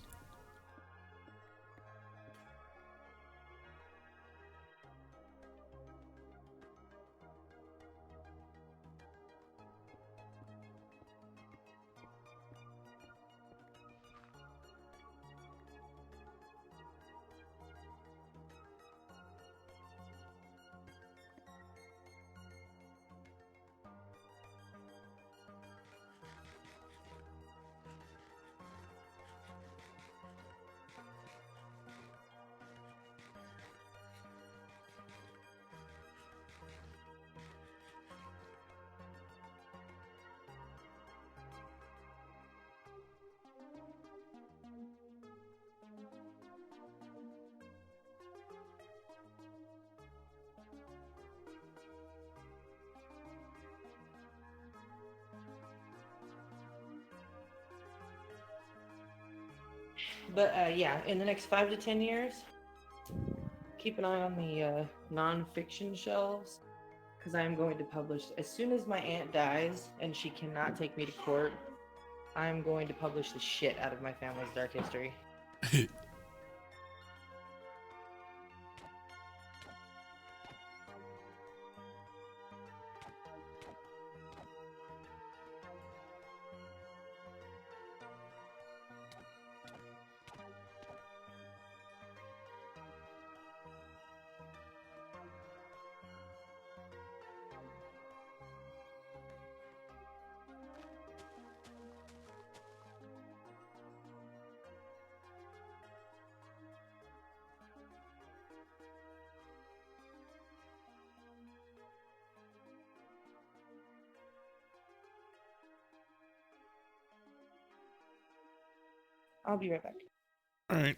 But yeah, in the next 5 to 10 years, keep an eye on the non-fiction shelves, because I am going to publish as soon as my aunt dies and she cannot take me to court. I am going to publish the shit out of my family's dark history. I'll be right back. All right.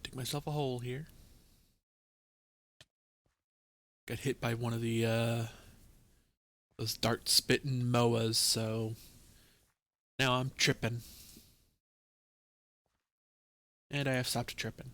Dig myself a hole here. Got hit by one of the those dart spitting moas, so now I'm tripping. And I have stopped tripping.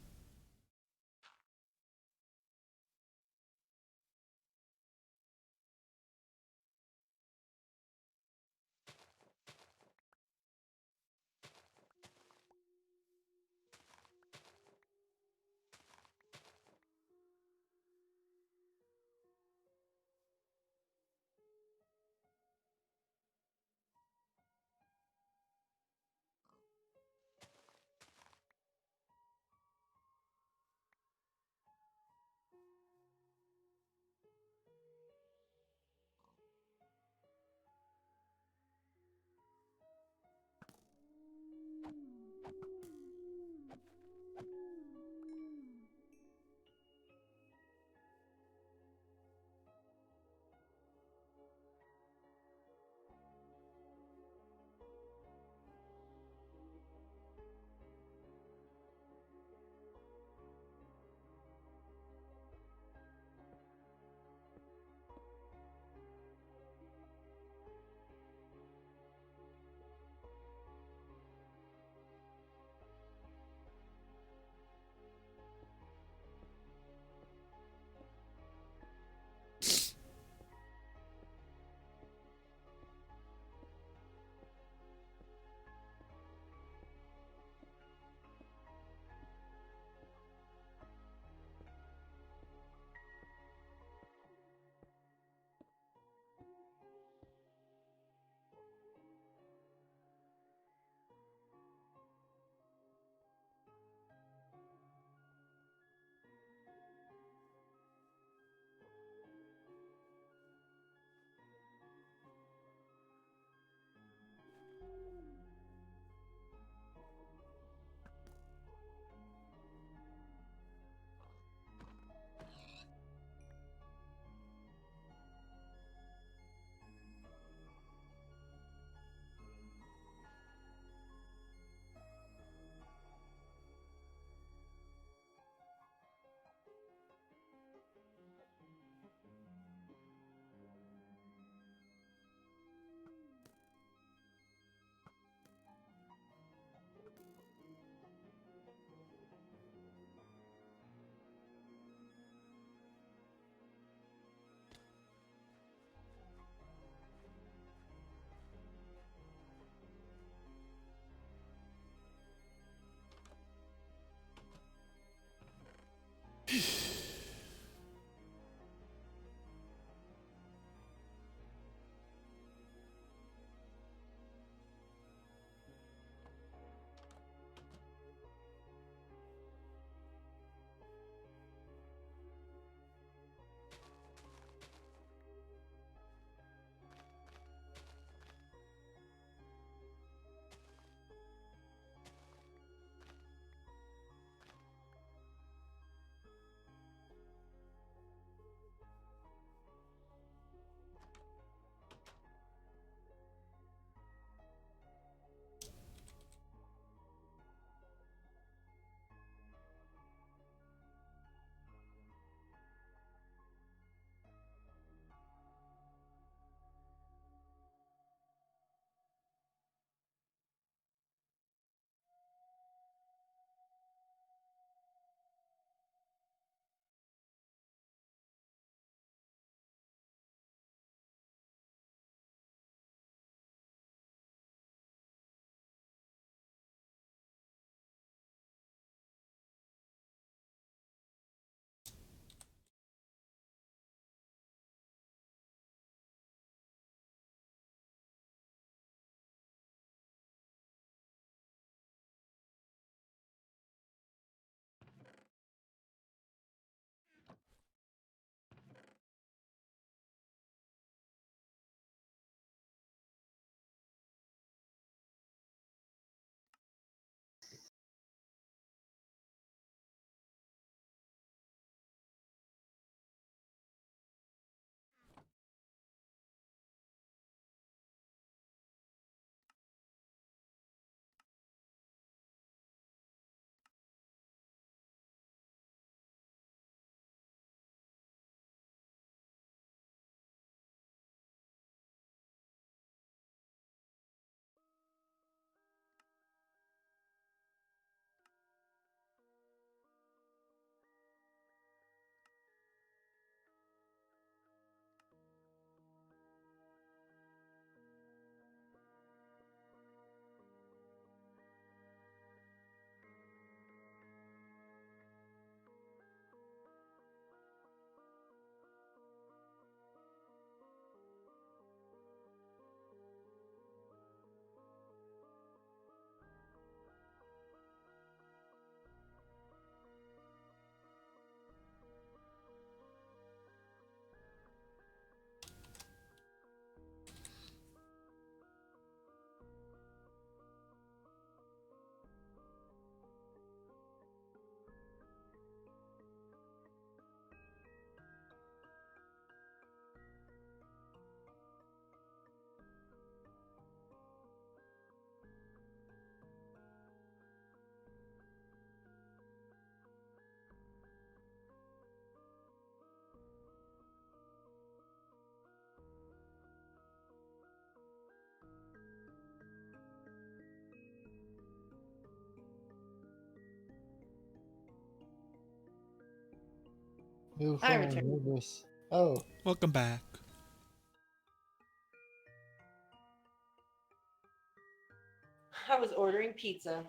Who I found returned. Rivers? Oh, Welcome back. I was ordering pizza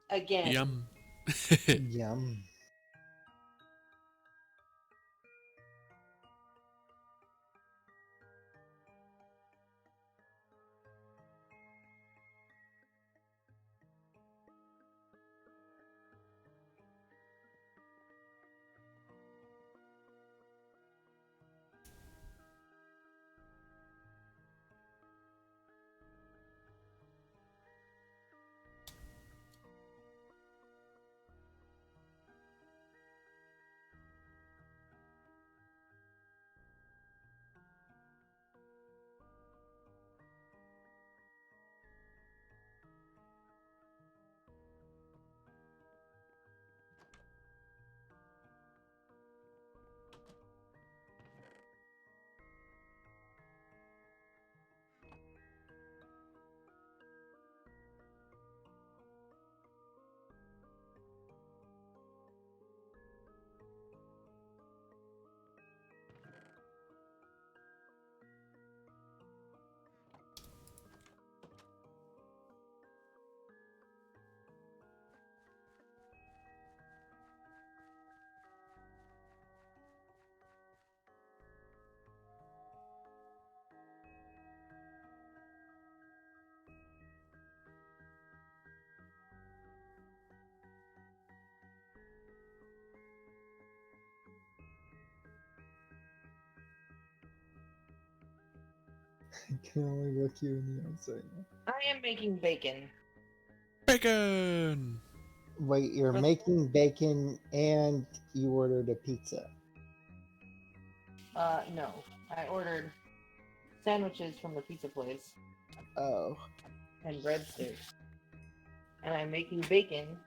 again. Yum. yum. I can only look you in the eyes right now. I am making bacon. Bacon. Wait, you're For- making bacon and you ordered a pizza. No. I ordered sandwiches from the pizza place Oh. and breadsticks. And I'm making bacon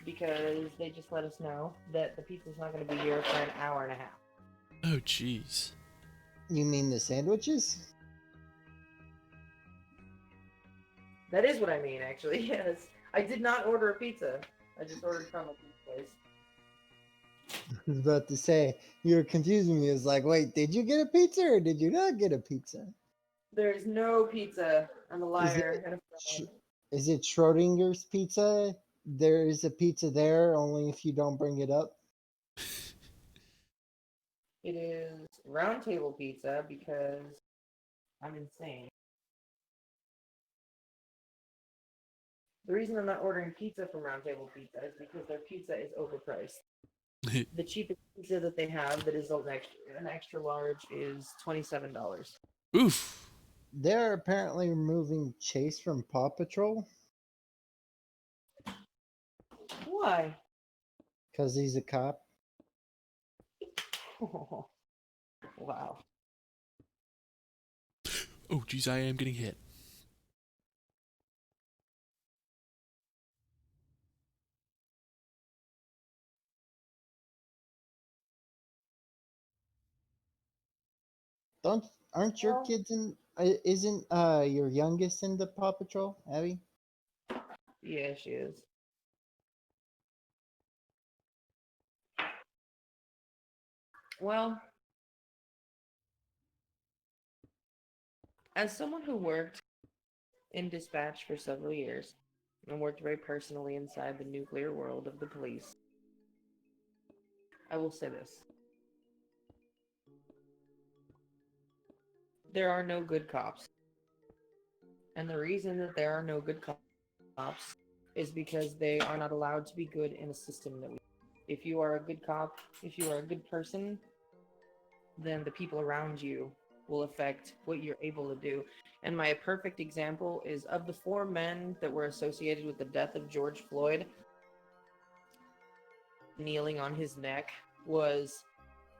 because they just let us know that the pizza's not going to be here for an hour and a half. Oh, jeez. You mean the sandwiches? That is what I mean, actually. Yes. I did not order a pizza. I just ordered from a pizza place. I was about to say, you were confusing me. It's like, wait, did you get a pizza or did you not get a pizza? There's no pizza. I'm a liar. And a Sh- fraud. Is it Schrodinger's pizza? There is a pizza there, only if you don't bring it up. It is round table pizza because I'm insane. The reason I'm not ordering pizza from Round Table Pizza is because their pizza is overpriced. The cheapest pizza that they have that is an extra large is $27. Oof. They're apparently removing Chase from Paw Patrol Why? because he's a cop. Wow. Oh, jeez, I am getting hit. Aren't your Well, kids in? Isn't your youngest in the Paw Patrol, Abby? yeah, she is. Well, as someone who worked in dispatch for several years and worked very personally inside the nuclear world of the police, I will say this. There are no good cops. And the reason that there are no good cops is because they are not allowed to be good in a system that we. If you are a good cop, if you are a good person, then the people around you will affect what you're able to do. And my perfect example is of the 4 men that were associated with the death of George Floyd, kneeling on his neck was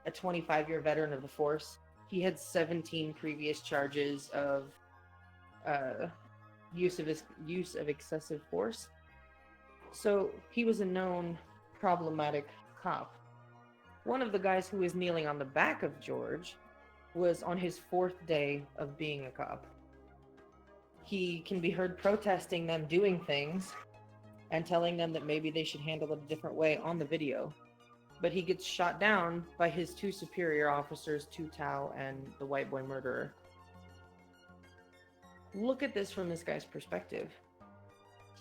a 25-year veteran of the force. He had 17 previous charges of use of excessive force. So he was a known problematic cop. One of the guys who was kneeling on the back of George was on his 4th day of being a cop. He can be heard protesting them doing things and telling them that maybe they should handle it a different way on the video. but he gets shot down by his two superior officers, Tu Tao and the white boy murderer. Look at this from this guy's perspective.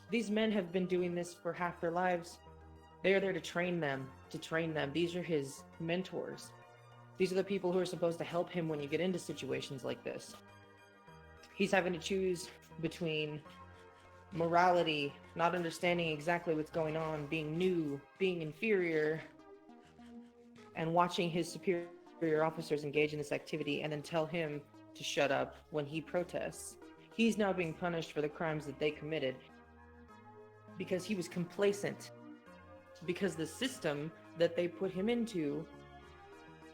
These men have been doing this for half their lives. They are there to train them, These are his mentors. These are the people who are supposed to help him when you get into situations like this. He's having to choose between morality, not understanding exactly what's going on, being new, being inferior, and watching his superior officers engage in this activity and then tell him to shut up when he protests. He's now being punished for the crimes that they committed because he was complacent, because the system that they put him into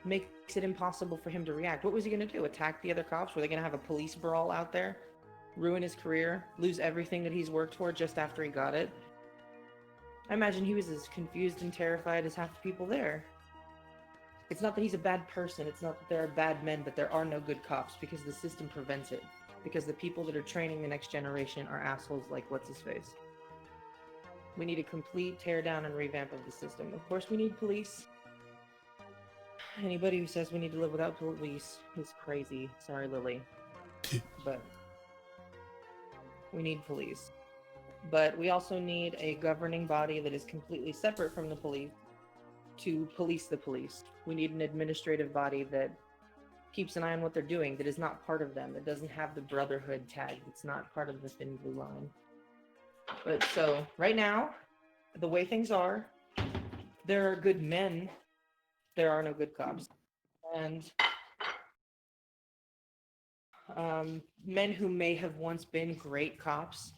makes it impossible for him to react. What was he going to do? Attack the other cops? Were they going to have a police brawl out there? Ruin his career? Lose everything that he's worked for just after he got it? I imagine he was as confused and terrified as half the people there. It's not that he's a bad person, it's not that there are bad men, but there are no good cops because the system prevents it. Because the people that are training the next generation are assholes like what's-his-face. We need a complete teardown and revamp of the system. Of course we need police. Anybody who says we need to live without police is crazy. Sorry, Lily. But we need police. But we also need a governing body that is completely separate from the police to police the police. We need an administrative body that keeps an eye on what they're doing, that is not part of them, that doesn't have the brotherhood tag, that's not part of the thin blue line. But so, right now, the way things are, there are good men, there are no good cops. And men who may have once been great cops,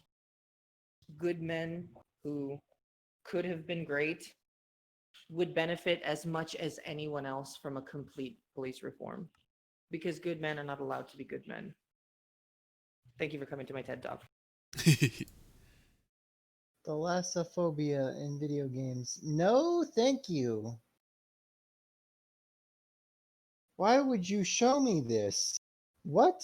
good men who could have been great, would benefit as much as anyone else from a complete police reform. Because good men are not allowed to be good men. Thank you for coming to my TED Talk. Thalassophobia in video games. No, thank you. Why would you show me this? What?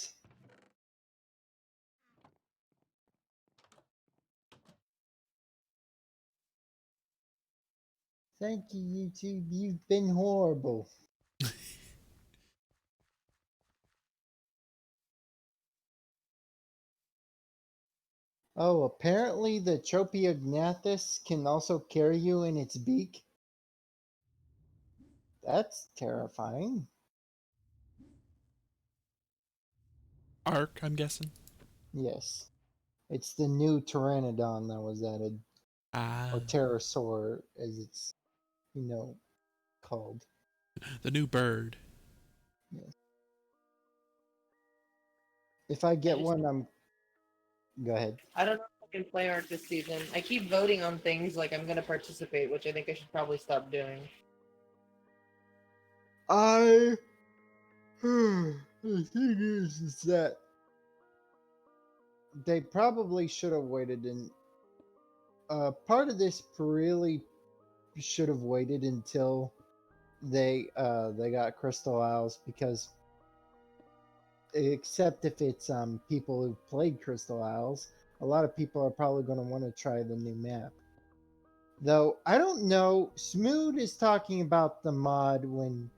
Thank you, YouTube. You've been horrible. Oh, apparently the Tropiognathus can also carry you in its beak. That's terrifying. Ark, I'm guessing. Yes. It's the new Pteranodon that was added. Or pterosaur, as it's, called. The new bird. Yes. If I get one, I'm... Go ahead. I don't know if I can play Ark this season. I keep voting on things like I'm going to participate, which I think I should probably stop doing. The thing is that they probably should have waited, and part of this really should have waited until they got Crystal Isles, because except if it's people who played Crystal Isles, a lot of people are probably going to want to try the new map. Though I don't know, Smoot is talking about the mod when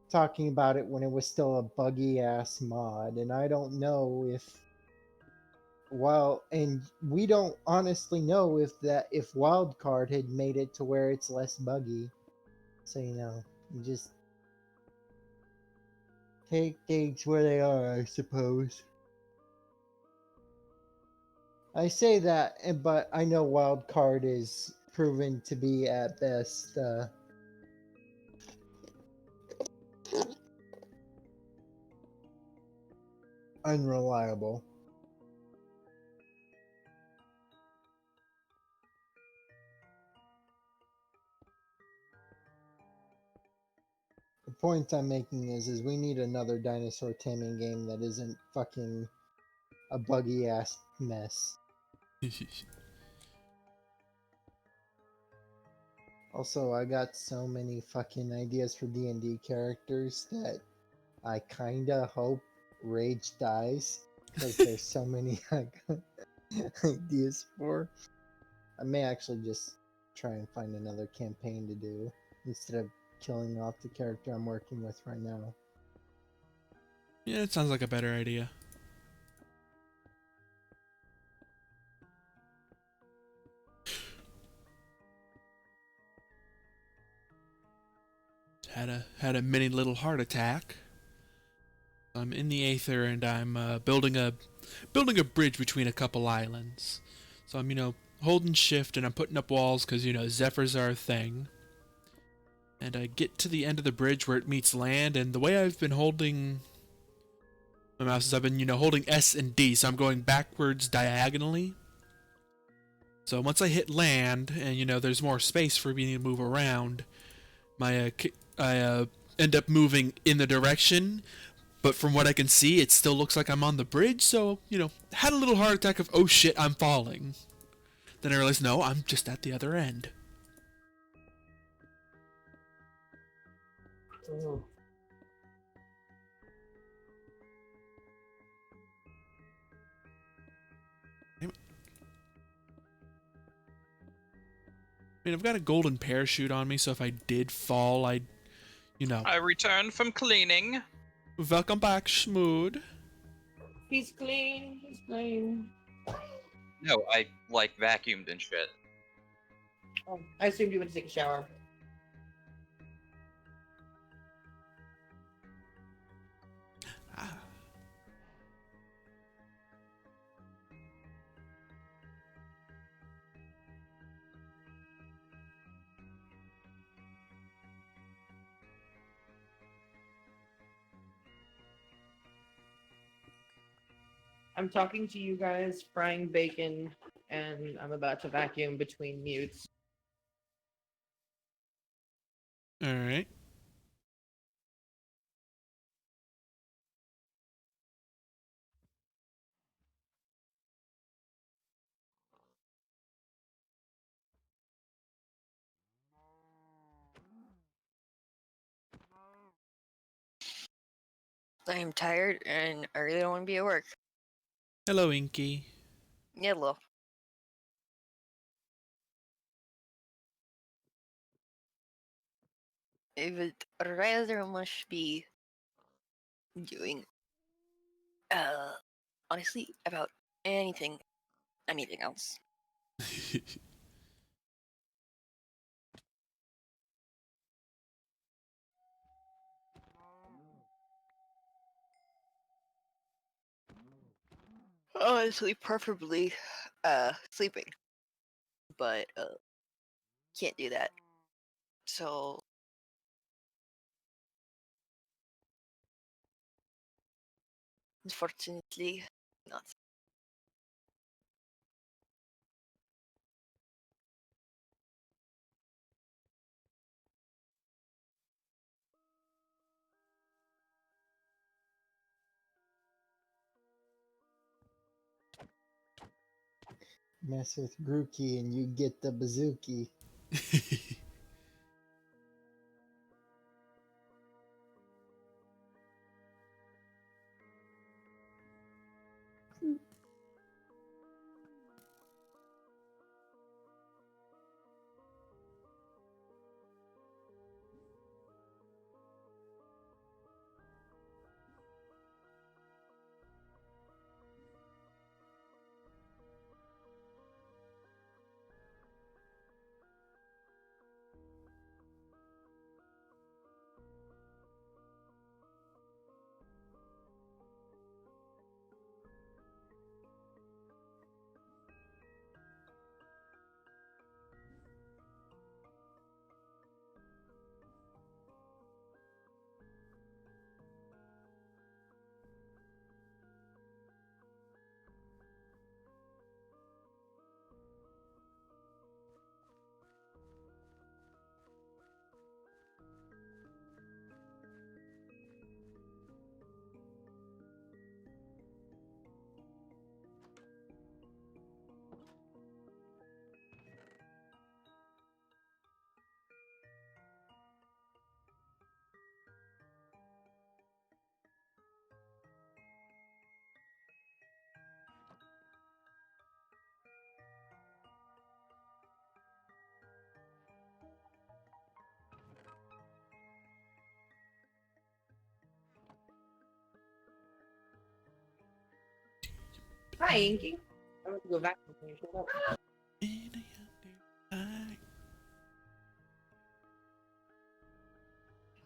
talking about it when it was still a buggy ass mod, and I don't know if and we don't honestly know if Wildcard had made it to where it's less buggy. So you just take things where they are, I suppose. I say that, but I know Wildcard is proven to be at best unreliable. The point I'm making is we need another dinosaur taming game that isn't fucking a buggy ass mess. Also, I got so many fucking ideas for D&D characters that I kinda hope Rage dies, because there's so many ideas for. I may actually just try and find another campaign to do instead of killing off the character I'm working with right now. Yeah, it sounds like a better idea. Had a mini little heart attack. I'm in the Aether and I'm building a bridge between a couple islands. So I'm holding shift and I'm putting up walls because Zephyrs are a thing. And I get to the end of the bridge where it meets land, and the way I've been holding my mouse is I've been holding S and D, so I'm going backwards diagonally. So once I hit land and there's more space for me to move around, I end up moving in the direction. But from what I can see, it still looks like I'm on the bridge. So had a little heart attack of oh shit, I'm falling. Then I realized no, I'm just at the other end. Oh. I mean, I've got a golden parachute on me, so if I did fall, I'd I returned from cleaning. welcome back, Schmood. He's clean. He's clean. No, I like vacuumed and shit. Oh, I assumed you went to take a shower. Ah. I'm talking to you guys, frying bacon, and I'm about to vacuum between mutes. All right. I am tired and I really don't want to be at work. Hello, Inky. Yellow. I would rather much be doing, honestly, about anything else. Honestly, preferably, sleeping. But, can't do that. So, unfortunately, not. Mess with Grookey and you get the bazooki. Hi, Inky. I went to go vacuum when you showed up. In a younger eye.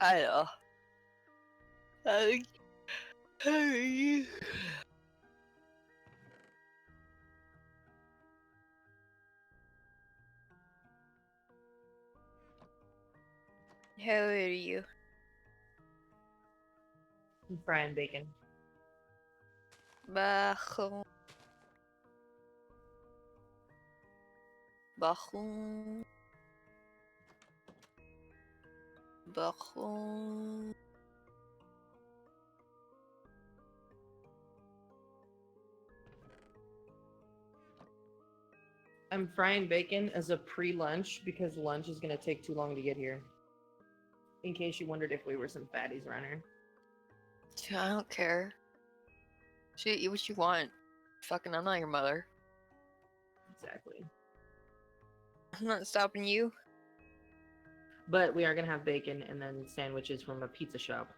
I know. How are you? How are you? I'm frying bacon. Bajo. Bajo. Bajo. I'm frying bacon as a pre-lunch because lunch is gonna take too long to get here. In case you wondered if we were some fatties around here. I don't care. Eat what you want. Fucking, I'm not your mother. Exactly. I'm not stopping you. But we are gonna have bacon and then sandwiches from a pizza shop.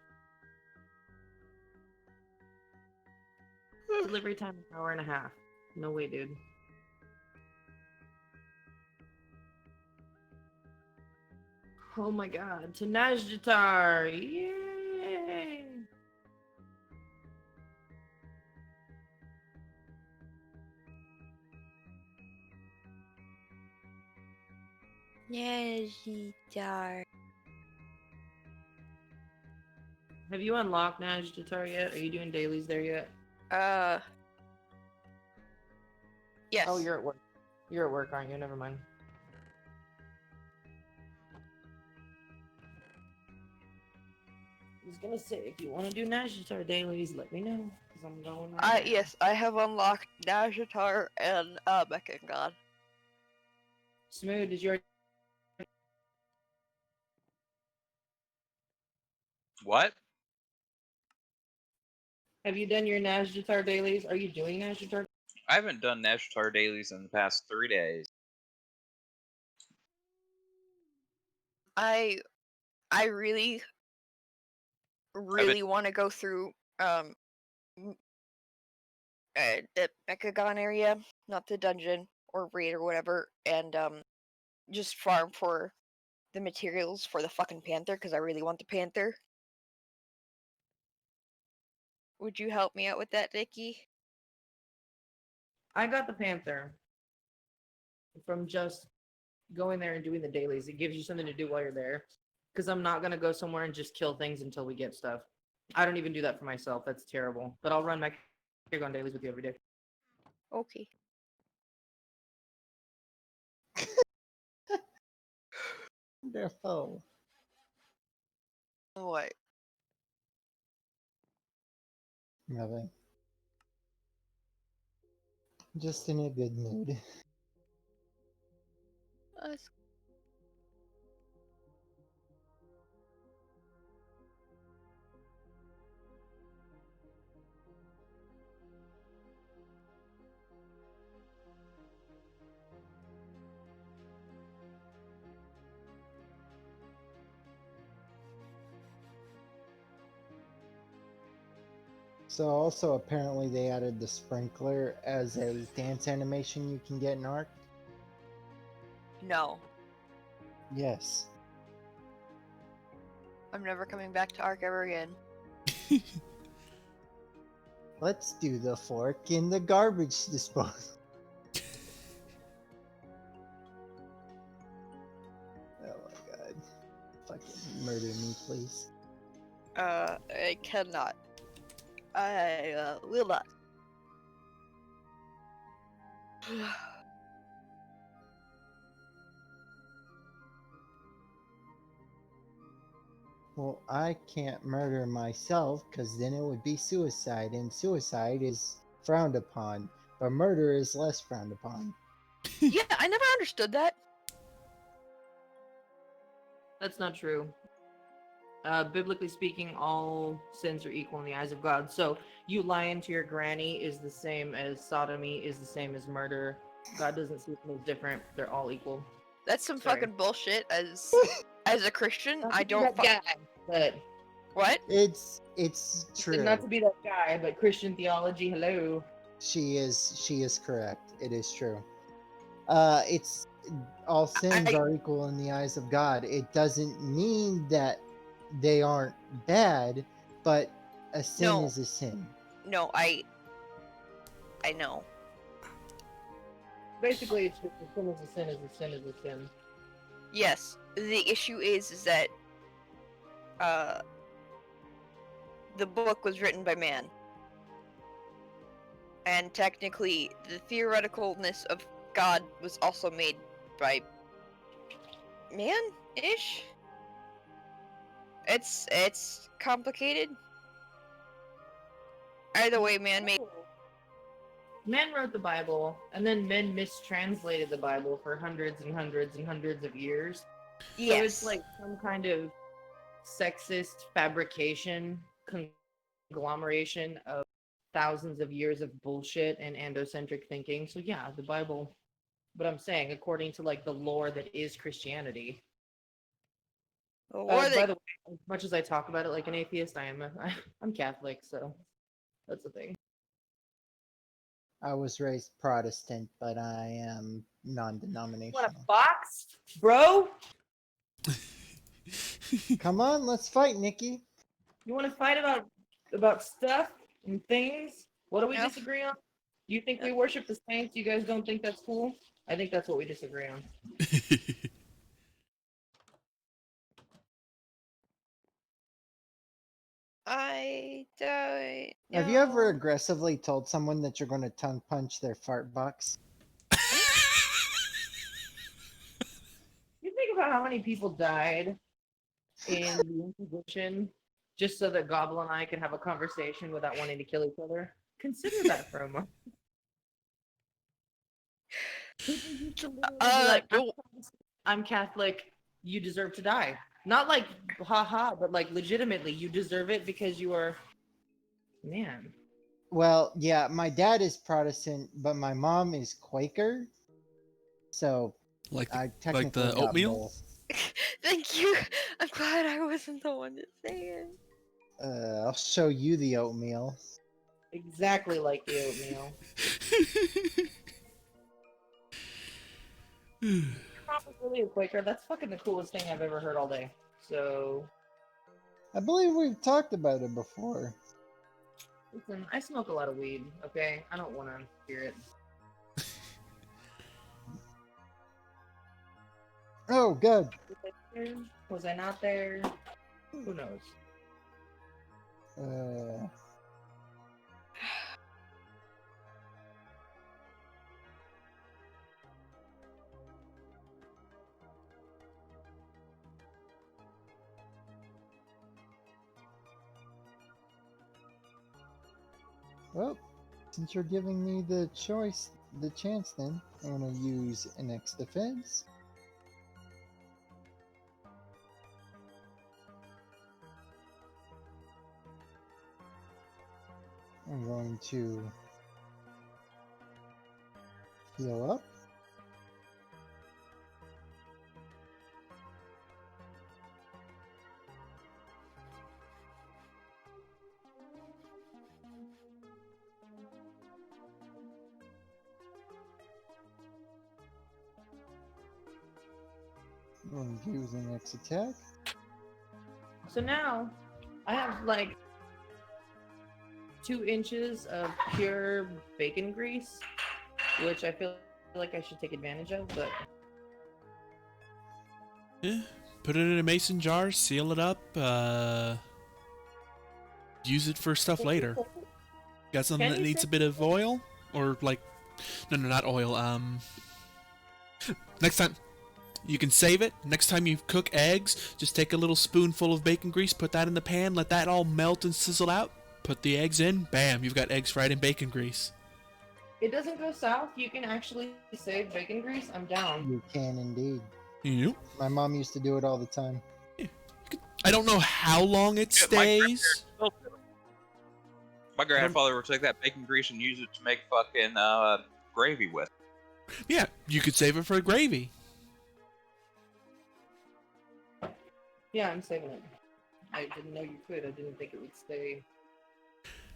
Delivery time an hour and a half. No way, dude. Oh my god, Tanajjatar! Yay! Yes, dark. Have you unlocked Najjatar yet? Are you doing dailies there yet? Yes. Oh, you're at work. You're at work, aren't you? Never mind. I was gonna say, if you want to do Najjatar dailies, let me know. Because I'm going right now. Yes, I have unlocked Najatar and Mecha God. Smooth, did you already... What? Have you done your Najjatar dailies? Are you doing Najjatar? I haven't done Nashtar dailies in the past 3 days. I really want to go through the Mechagon area, not the dungeon or raid or whatever, and just farm for the materials for the fucking panther because I really want the panther. Would you help me out with that, Nikki? I got the Panther from just going there and doing the dailies. It gives you something to do while you're there. Because I'm not going to go somewhere and just kill things until we get stuff. I don't even do that for myself. That's terrible. But I'll run my Mechagon dailies with you every day. Okay. Wonderful. What? Nothing. Just in a good mood. Us. So also apparently they added the sprinkler as a dance animation you can get in Ark. No. Yes. I'm never coming back to Ark ever again. Let's do the fork in the garbage disposal. Oh my god. Fucking murder me, please. I cannot. I will not. Well, I can't murder myself because then it would be suicide, and suicide is frowned upon, but murder is less frowned upon. Yeah, I never understood that. That's not true. Biblically speaking, all sins are equal in the eyes of God. So you lying to your granny is the same as sodomy, is the same as murder. God doesn't see them as different. They're all equal. That's some Sorry. fucking bullshit. As a Christian, Not I to be don't. that guy, but What? It's true. not to be that guy, but Christian theology. Hello. She is correct. It is true. It's all sins I are equal in the eyes of God. It doesn't mean that they aren't bad, but a sin No. is a sin. no, I know. Basically, it's just a sin is a sin is a sin is a sin. Yes. The issue is that the book was written by man. And technically the theoreticalness of God was also made by man-ish. It's complicated. Either way, man made Men wrote the Bible, and then men mistranslated the Bible for hundreds and hundreds and hundreds of years. yes. So it's like some kind of sexist fabrication, conglomeration of thousands of years of bullshit and androcentric thinking. So yeah, the Bible. But I'm saying, according to like the lore that is Christianity. Or By the way, as much as I talk about it like an atheist, I'm Catholic, so that's the thing. I was raised Protestant, but I am Want a non-denominational. box, bro? Come on, let's fight, Nikki. You want to fight about stuff and things? What do we Yep. disagree on? Do you think we worship the saints? You guys don't think that's cool? I think that's what we disagree on. I don't Have you ever know. aggressively told someone that you're going to tongue punch their fart box? You think about how many people died in the Inquisition just so that Gobble and I could have a conversation without wanting to kill each other? Consider that for a moment. People used to literally be like, I'm Catholic, you deserve to die. Not like haha, but like legitimately, you deserve it because you are man. Well, yeah, my dad is Protestant, but my mom is Quaker. So like I the technically got oatmeal. both. Thank you. I'm glad I wasn't the one to say it. I'll show you the oatmeal. Exactly like the oatmeal. Your mom was really a Quaker. That's fucking the coolest thing I've ever heard all day. So I believe we've talked about it before. listen, I smoke a lot of weed, okay? I don't want to hear it. Oh, good. Was I there? Was I not there? Who knows? Well, since you're giving me the chance, then I'm gonna use an X defense. I'm going to heal up. I'm going to use an X attack. So now I have like 2 inches of pure bacon grease, which I feel like I should take advantage of, but Yeah, put it in a mason jar, seal it up. Use it for stuff later. Got something Can that you needs say- a bit of oil, or like, no, not oil. Next time. You can save it. Next time you cook eggs, just take a little spoonful of bacon grease, put that in the pan, let that all melt and sizzle out. Put the eggs in, bam, you've got eggs fried in bacon grease. it doesn't go south. You can actually save bacon grease. I'm down. You can indeed. Yep. My mom used to do it all the time. I don't know how long it Yeah, my stays. My grandfather would take that bacon grease and use it to make fucking gravy with. Yeah, you could save it for gravy. Yeah, I'm saving it. I didn't know you could. I didn't think it would stay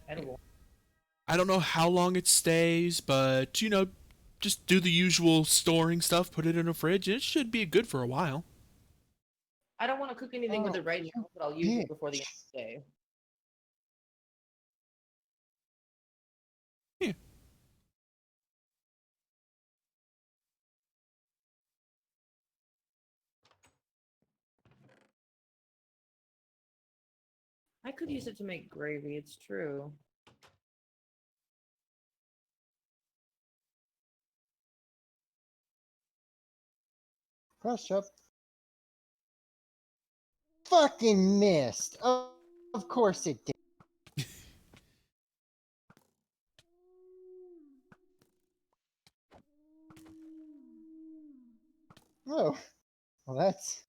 edible. I don't know how long it stays, but just do the usual storing stuff, put it in a fridge, and it should be good for a while. I don't want to cook anything with Oh, it right you now, but I'll use it before the end bitch. of the day. Yeah. I could use it to make gravy, it's true. Crush up. Fucking missed. Of course it did. Oh, well that's...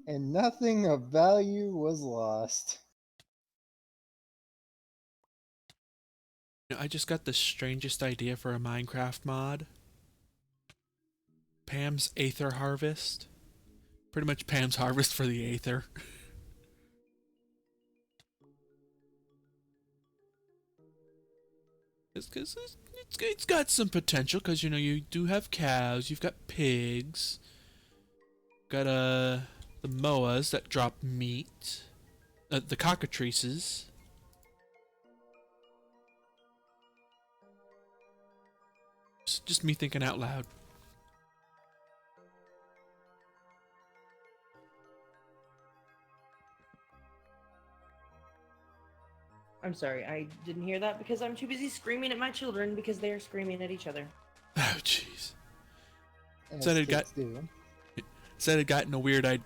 And nothing of value was lost. I just got the strangest idea for a Minecraft mod. Pam's Aether Harvest. Pretty much Pam's harvest for the Aether. It's got some potential because you do have cows, you've got pigs, got the moas that drop meat, the cockatrices. Just me thinking out loud. I'm sorry, I didn't hear that because I'm too busy screaming at my children because they are screaming at each other. Oh jeez. As Said kids do. I'd gotten a weird a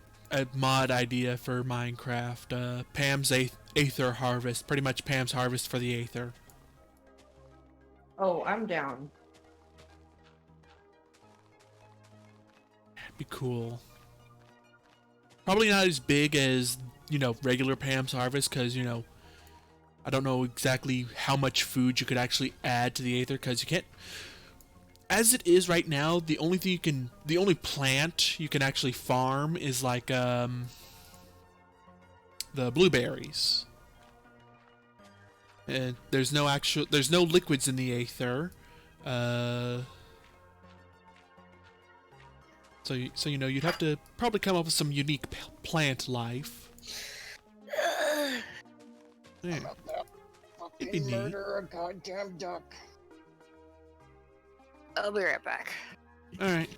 mod idea for Minecraft. Pam's Aether Harvest. Pretty much Pam's harvest for the Aether. Oh, I'm down. That'd be cool. Probably not as big as, regular Pam's harvest, because, I don't know exactly how much food you could actually add to the Aether, because you can't. As it is right now, the only plant you can actually farm is like the blueberries. And there's no liquids in the Aether. So you'd have to probably come up with some unique plant life. Yeah. It'd be neat. Murder a goddamn duck. I'll be right back. All right.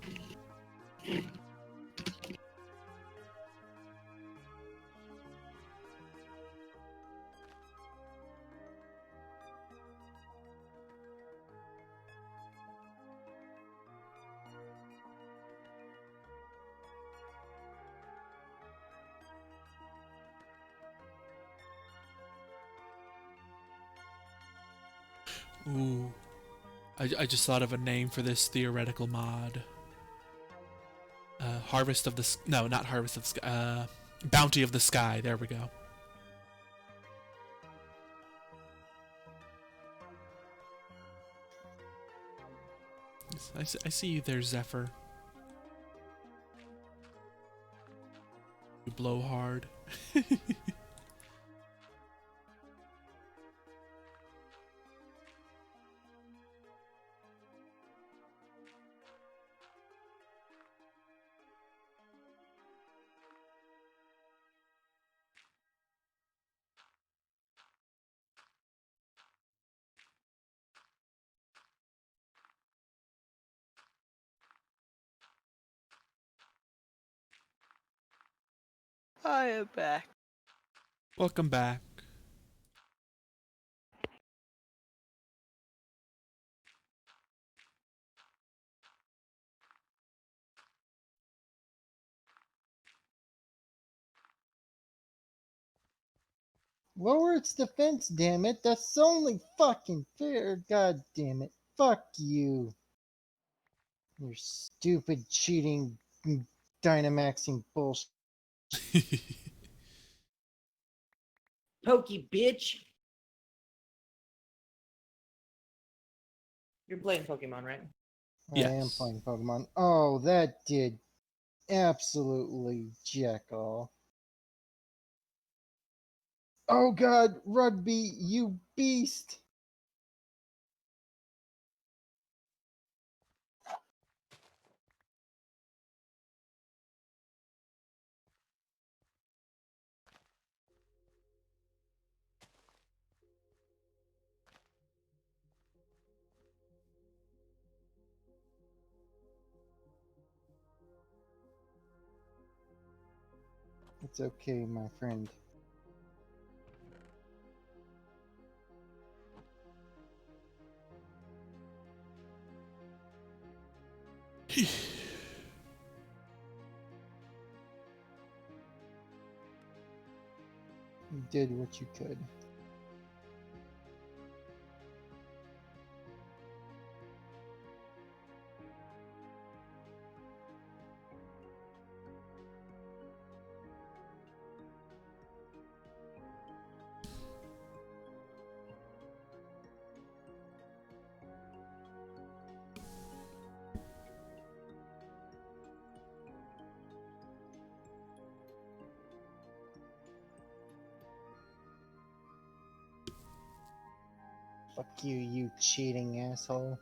Ooh. I just thought of a name for this theoretical mod. Harvest of the... No, not Harvest of the Sky. Bounty of the Sky. There we go. I see you there, Zephyr. You blow hard. I am back. Welcome back. Lower its defense, damn it. That's only fucking fair. God damn it. Fuck you. Your stupid cheating Dynamaxing bullshit. Pokey bitch! You're playing Pokemon, right? I am Yes. playing Pokemon. Oh, that did absolutely jack all. Oh god, Rugby, you beast. It's okay, my friend. You did what you could. Fuck you, you cheating asshole.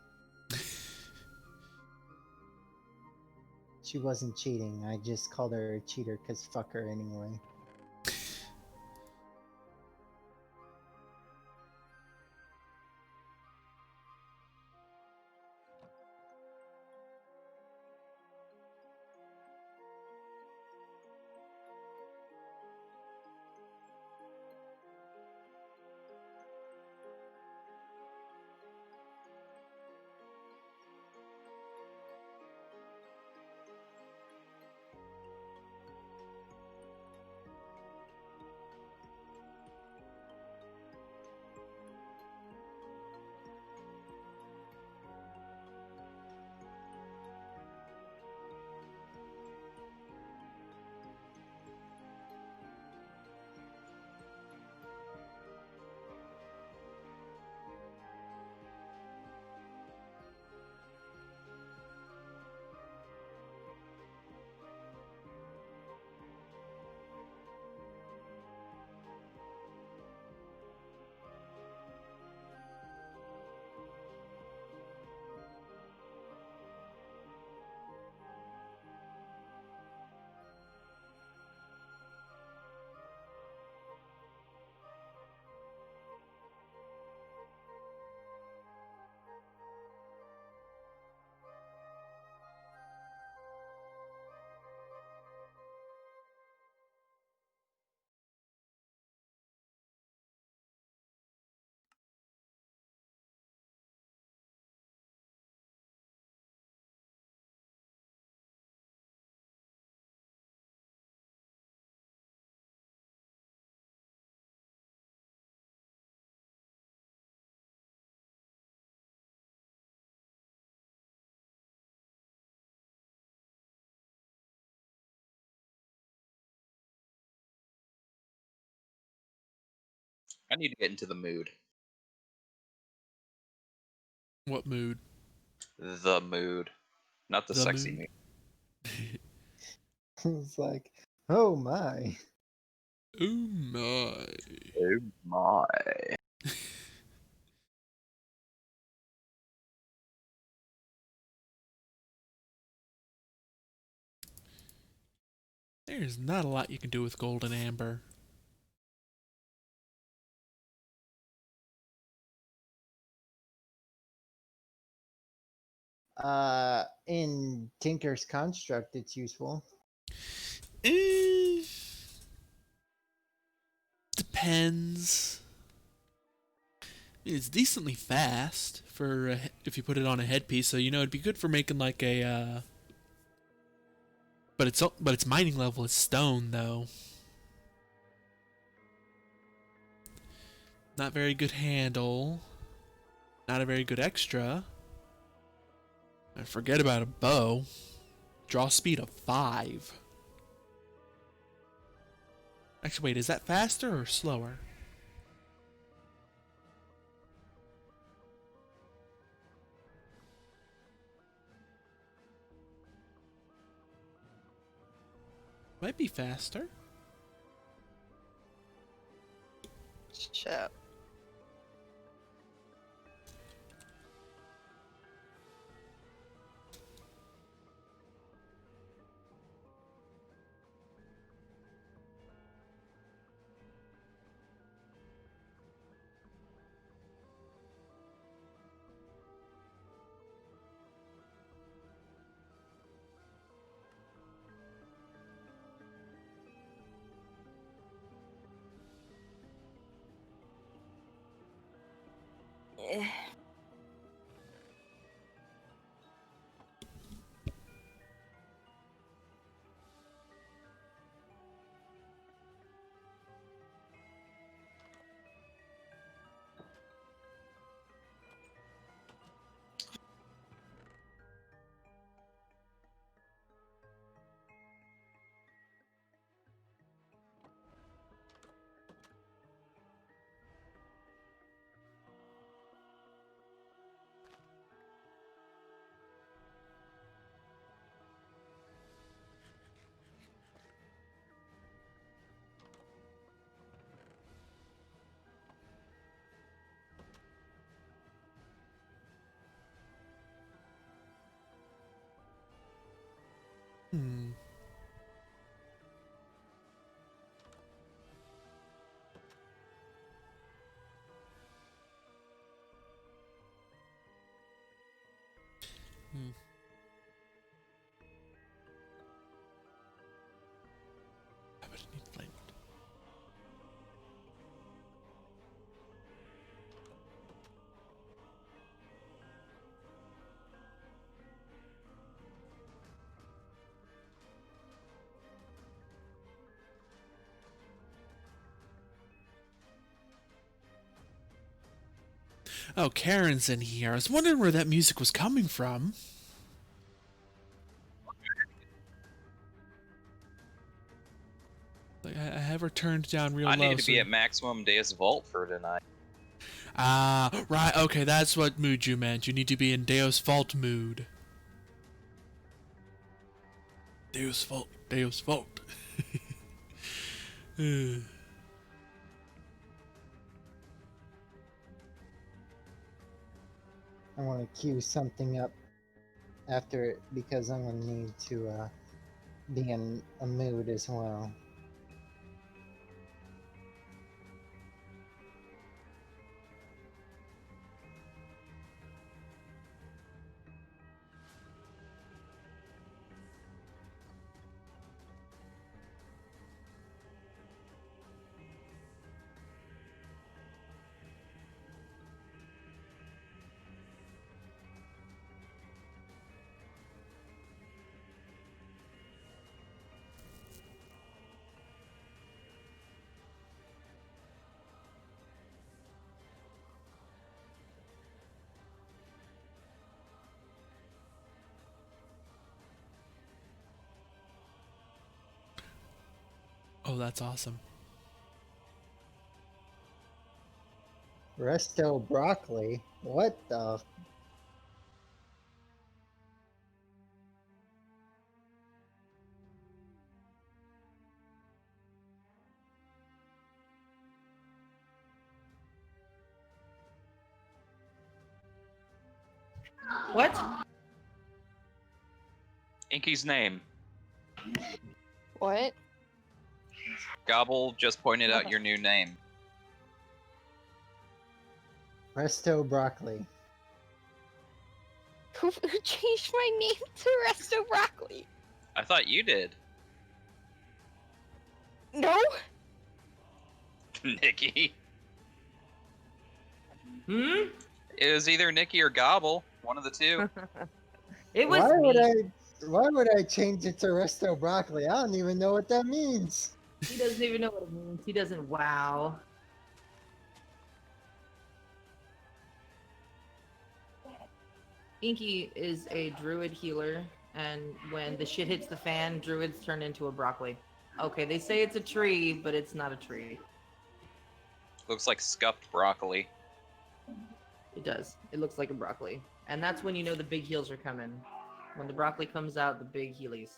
She wasn't cheating. I just called her a cheater because fuck her anyway. I need to get into the mood. What mood? The mood. Not the The sexy mood? mood. It's like, oh my. Oh my. Oh my. There's not a lot you can do with gold and amber. In Tinker's Construct, it's useful. Eh, depends. It's decently fast for if you put it on a headpiece, so you know it'd be good for making like a. But its mining level is stone though. Not very good handle. Not a very good extra. And forget about a bow. Draw speed of 5. Actually, wait, is that faster or slower? Might be faster. Shut up. Eh. Hmm. Hmm. I would need flame. Oh, Karen's in here. I was wondering where that music was coming from. Like, I have her turned down real I low. need to be at maximum Deus Vault for tonight. Ah, right. Okay, that's what mood you meant. You need to be in Deus Vault mood. Deus Vault. Deus Vault. I want to queue something up after it because I'm gonna need to be in a mood as well. Oh, that's awesome. Resto broccoli? What the? What? Inky's name. What? Gobble just pointed out your new name. Resto broccoli. Who changed my name to Resto Broccoli? I thought you did. No? Nikki. Hmm? It was either Nikki or Gobble. One of the two. It was Why would me. Why would I change it to resto broccoli? I don't even know what that means. He doesn't even know what it means. He doesn't wow. Inky is a druid healer, and when the shit hits the fan, druids turn into a broccoli. Okay, they say it's a tree, but it's not a tree. Looks like scuffed broccoli. It does. It looks like a broccoli. And that's when you know the big heals are coming. When the broccoli comes out, the big healies.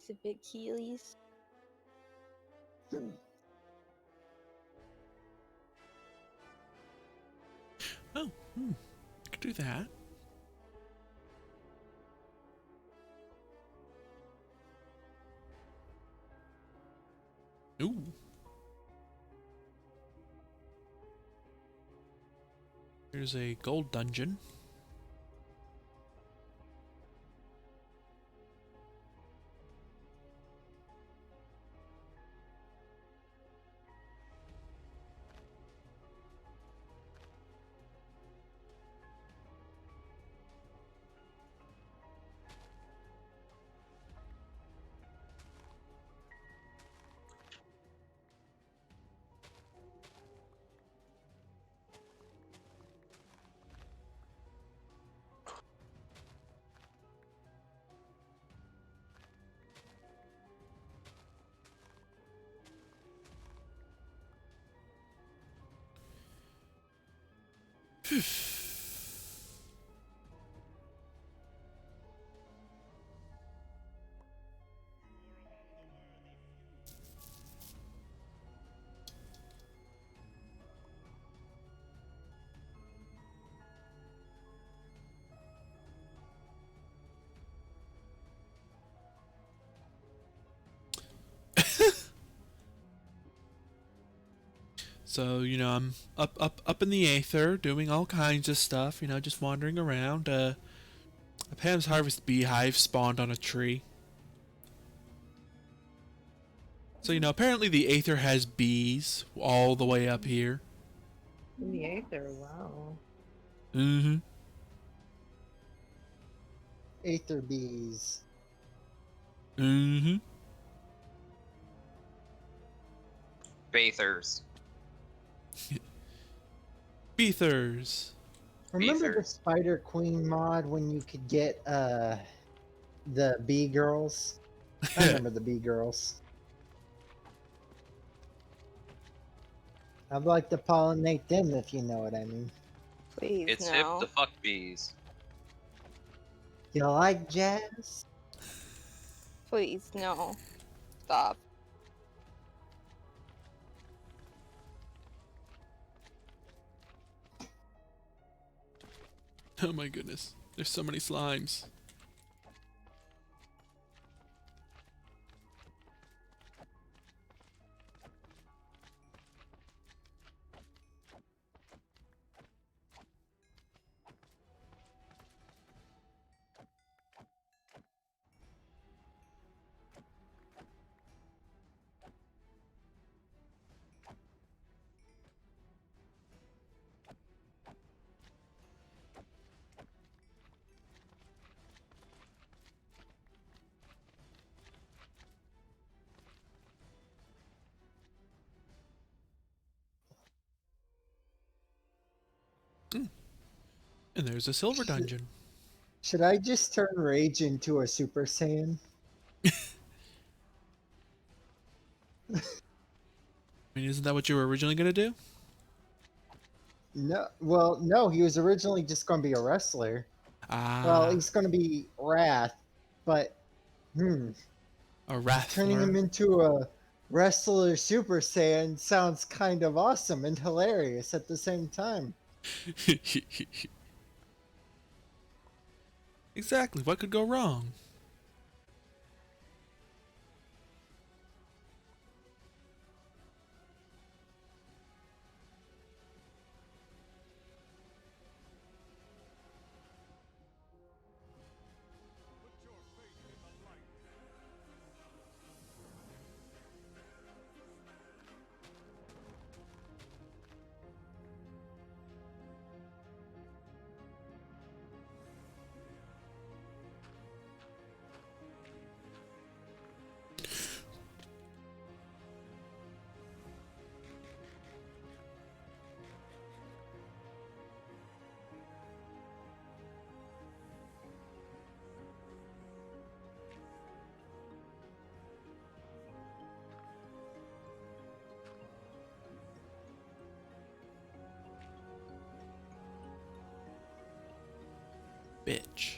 It's a big Heelys. Oh, I could do that. Ooh. Here's a gold dungeon. So, I'm up in the aether doing all kinds of stuff, just wandering around. A Pam's Harvest beehive spawned on a tree. So, apparently the aether has bees all the way up here. In the aether, wow. Mm-hmm. Aether bees. Mm-hmm. Bathers. Beethers. Remember the Beethers. Spider Queen mod when you could get the bee girls? I remember the bee girls. I'd like to pollinate them if you know what I mean. Please, It's hip no. to fuck bees. You like jazz? Please, no. Stop. Oh my goodness. There's so many slimes. And there's a silver dungeon. Should I just turn Rage into a Super Saiyan? I mean, isn't that what you were originally going to do? No, well, no, he was originally just going to be a wrestler. Well, Ah, he's going to be Wrath, but a turning him Wrathler. into a wrestler Super Saiyan sounds kind of awesome and hilarious at the same time. Exactly. What could go wrong? Bitch.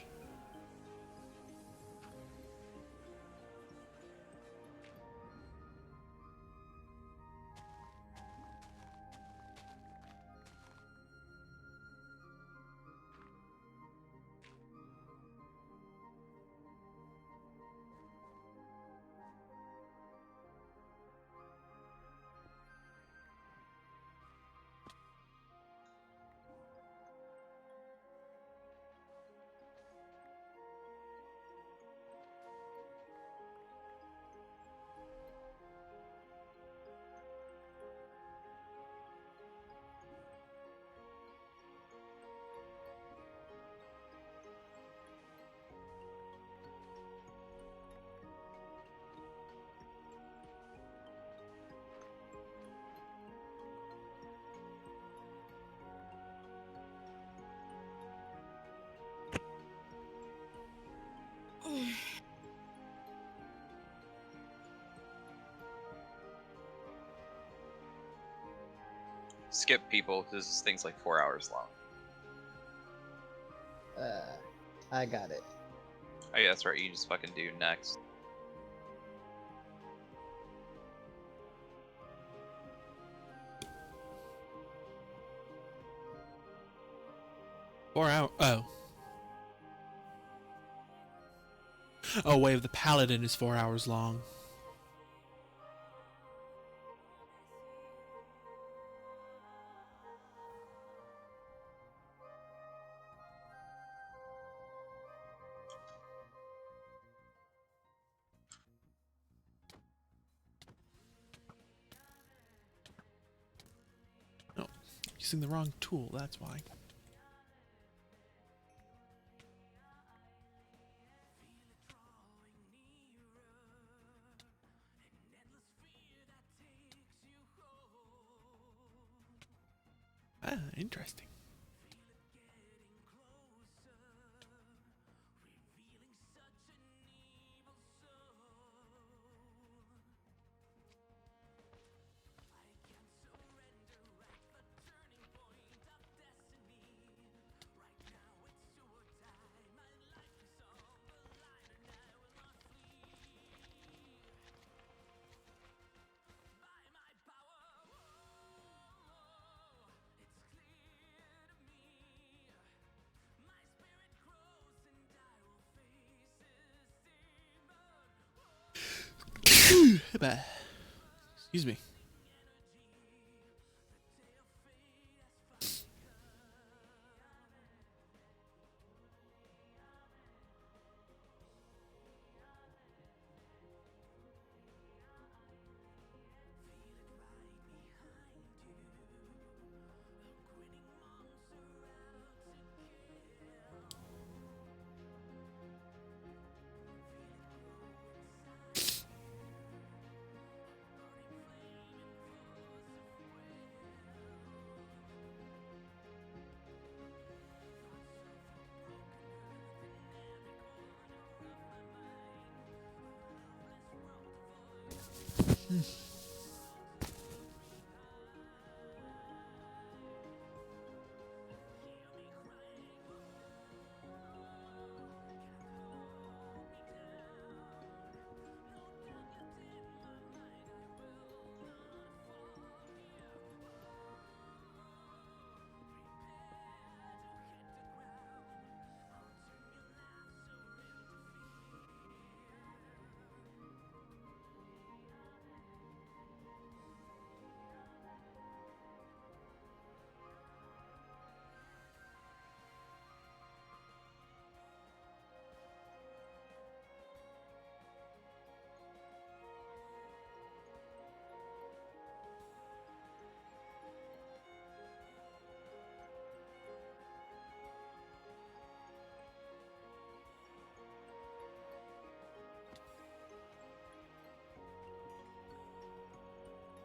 Skip people because this thing's like 4 hours long. I got it. Oh yeah, that's right. You just fucking do next. Oh. Oh, Way of the Paladin is 4 hours long. No, using the wrong tool, that's why. Ah, interesting. Excuse me.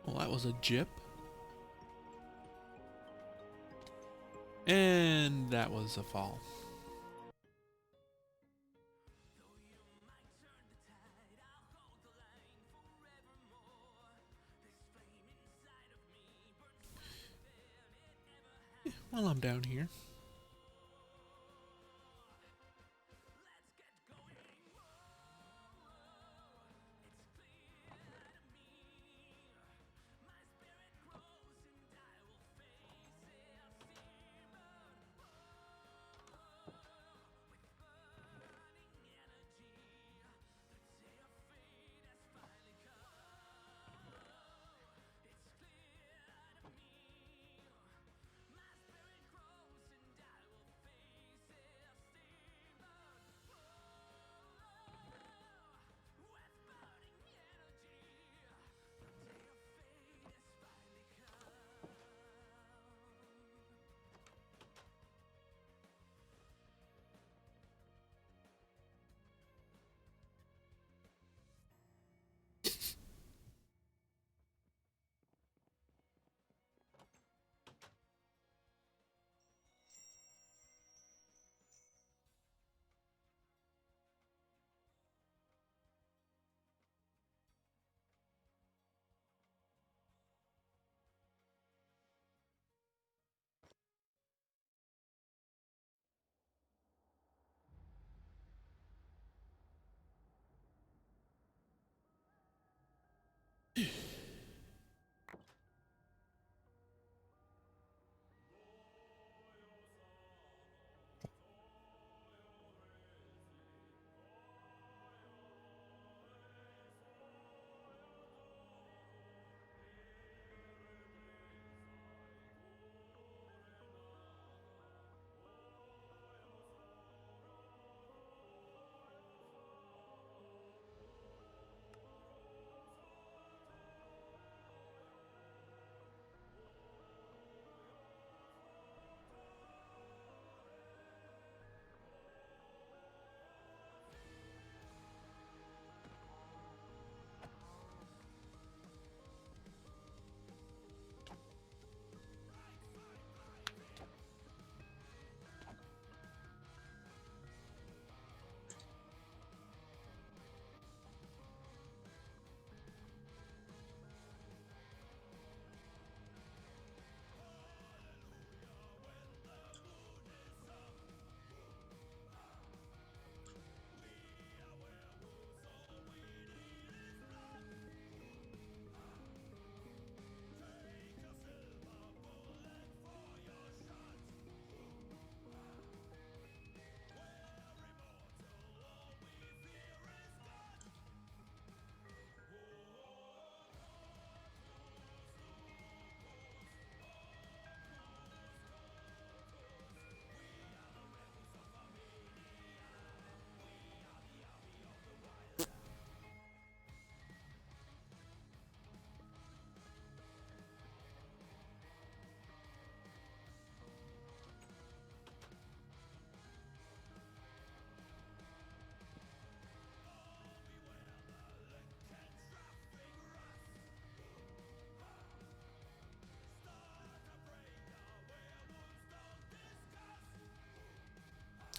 Well, that was a jip. And that was a fall. While I'm down here.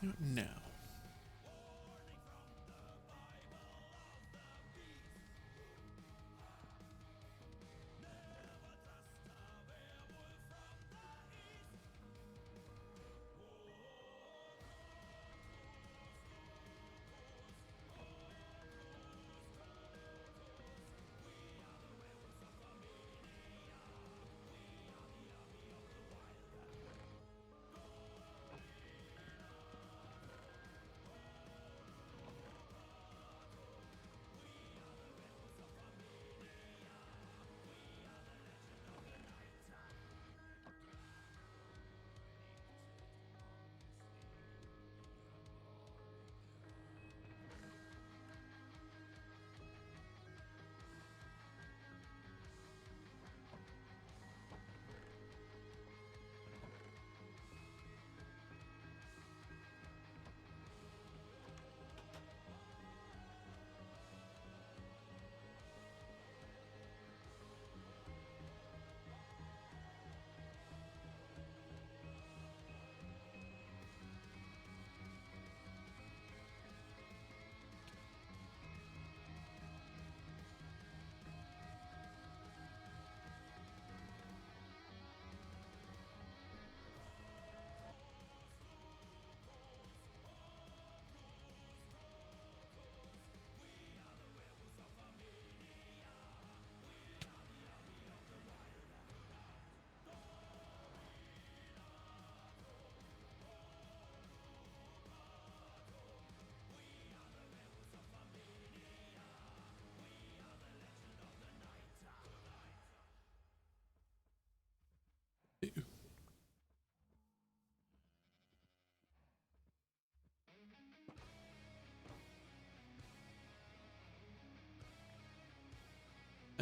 No.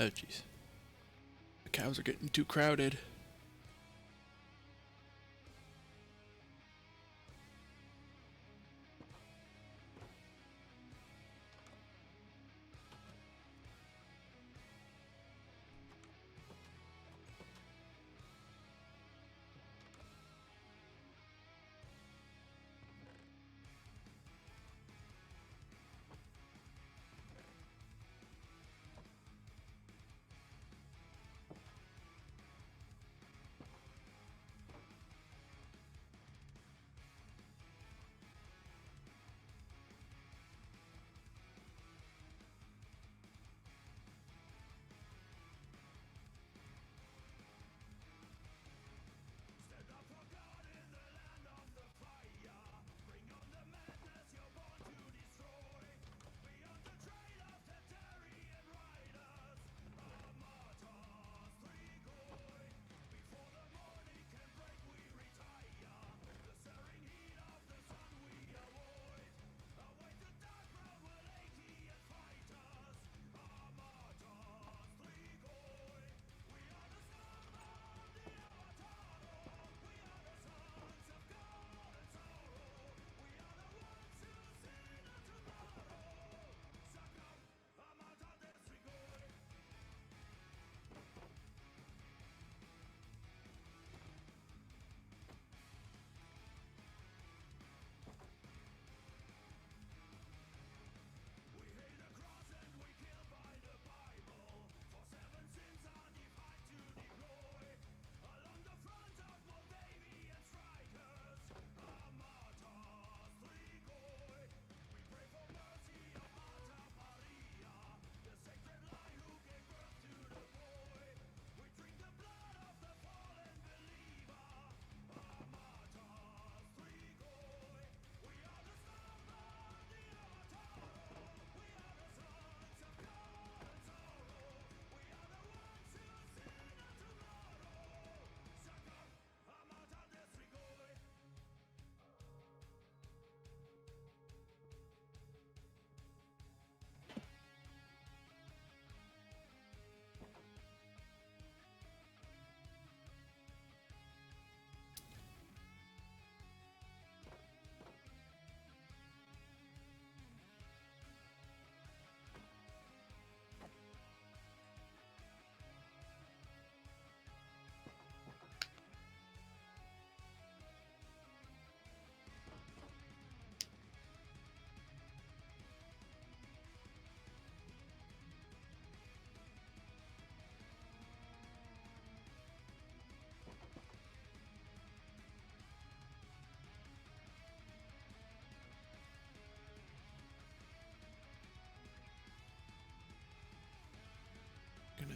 Oh, jeez. The cows are getting too crowded.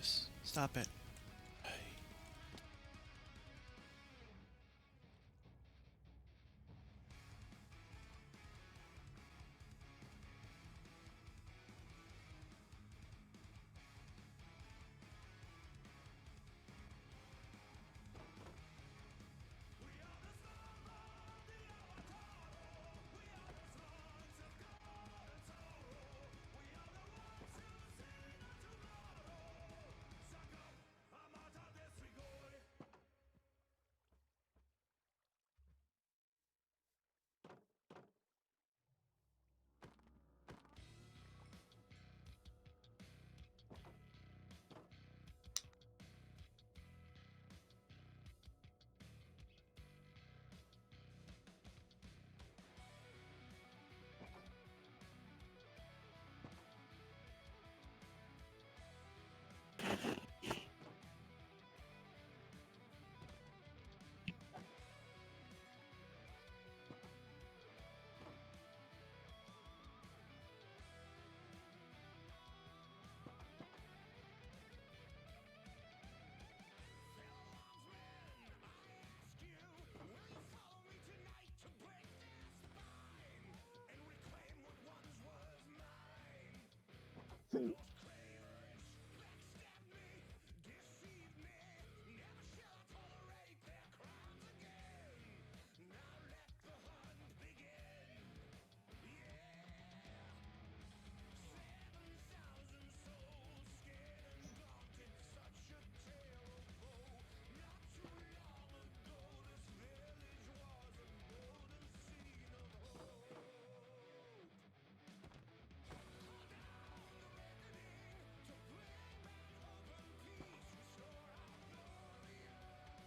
this. Stop it.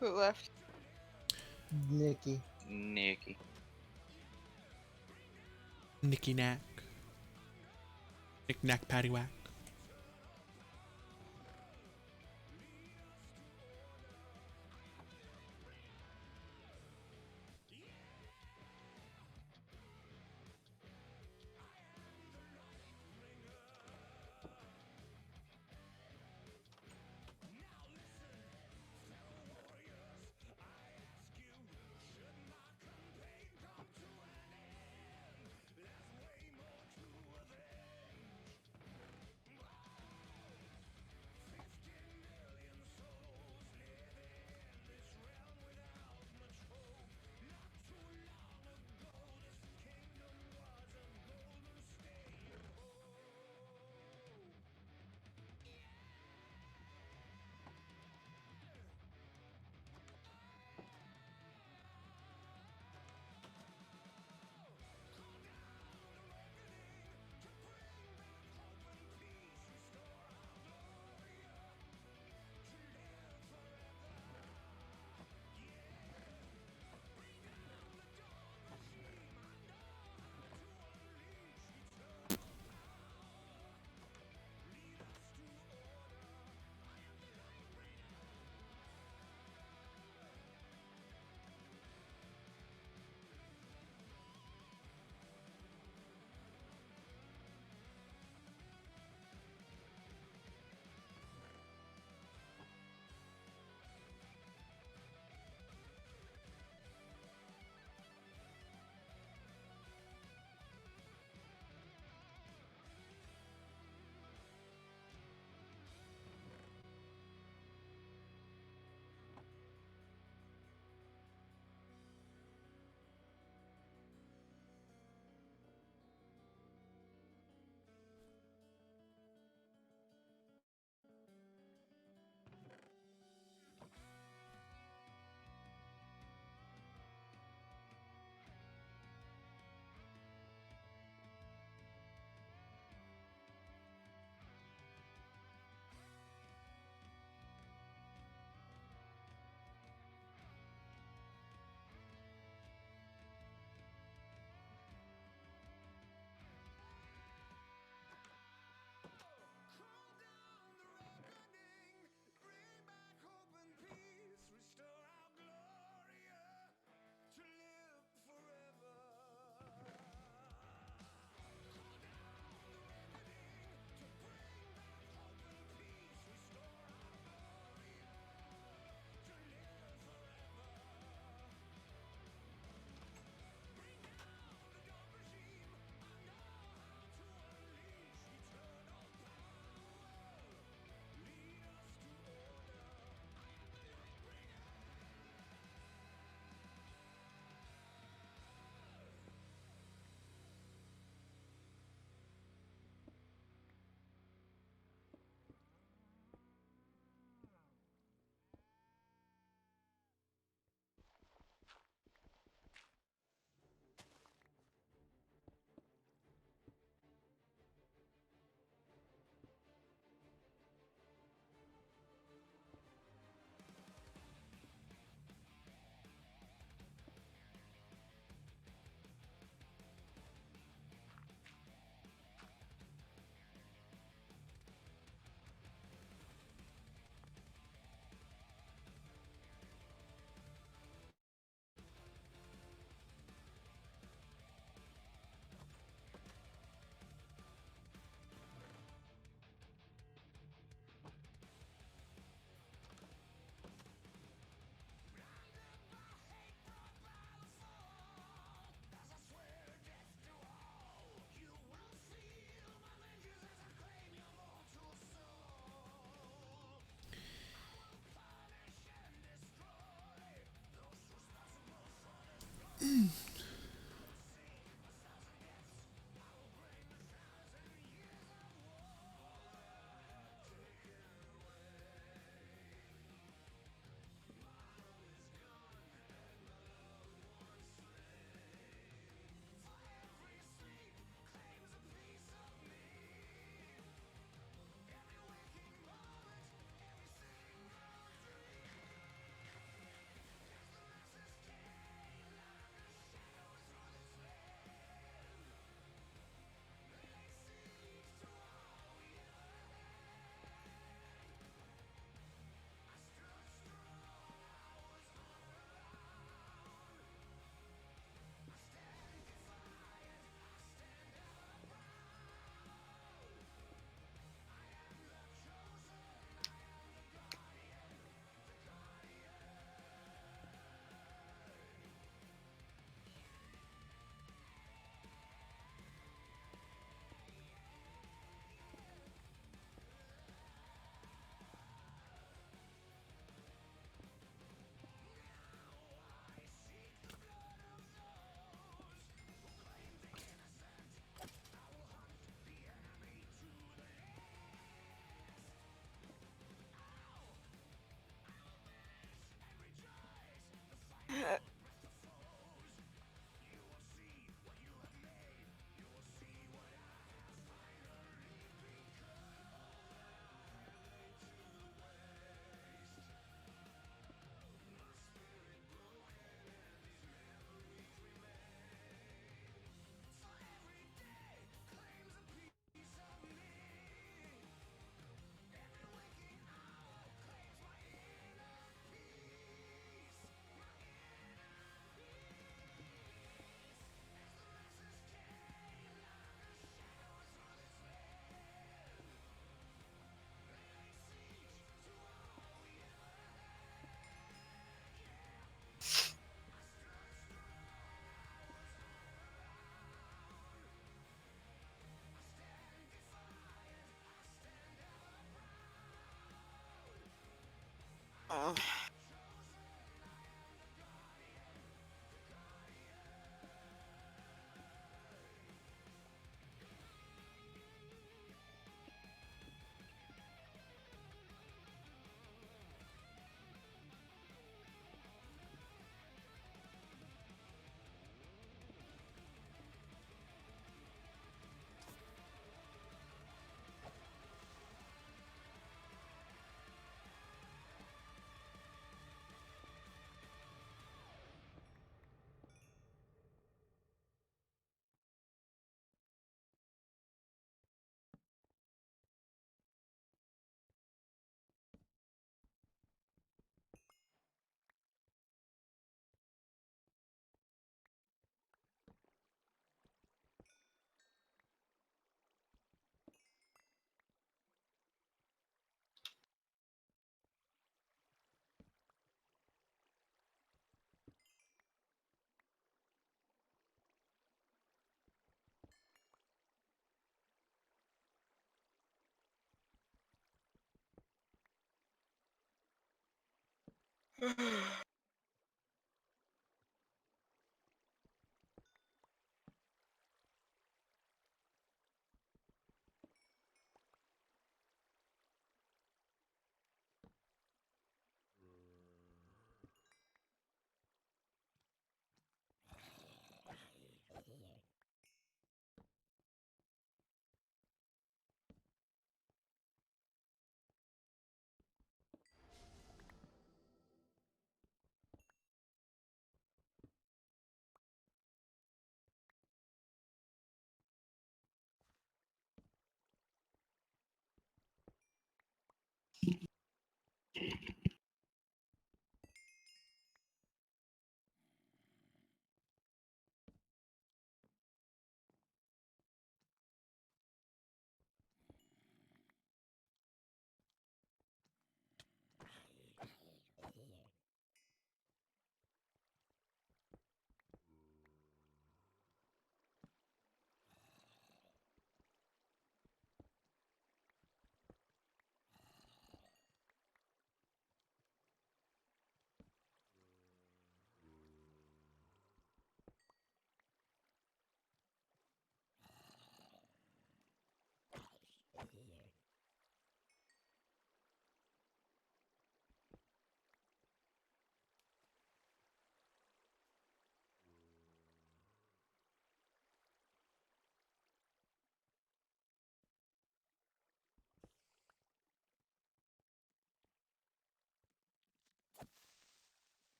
Who left? Nikki. Nikki. Nicky knack. Knick knack paddywhack.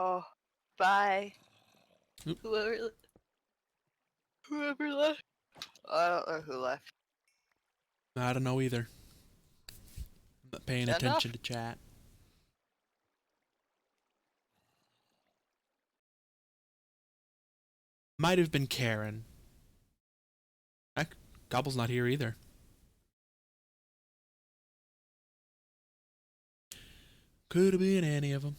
Oh, bye. Oop. Whoever left. I don't know who left. I don't know either. I'm not paying Stand attention off. to chat. Might have been Karen. Heck, Gobble's not here either. Could have been any of them.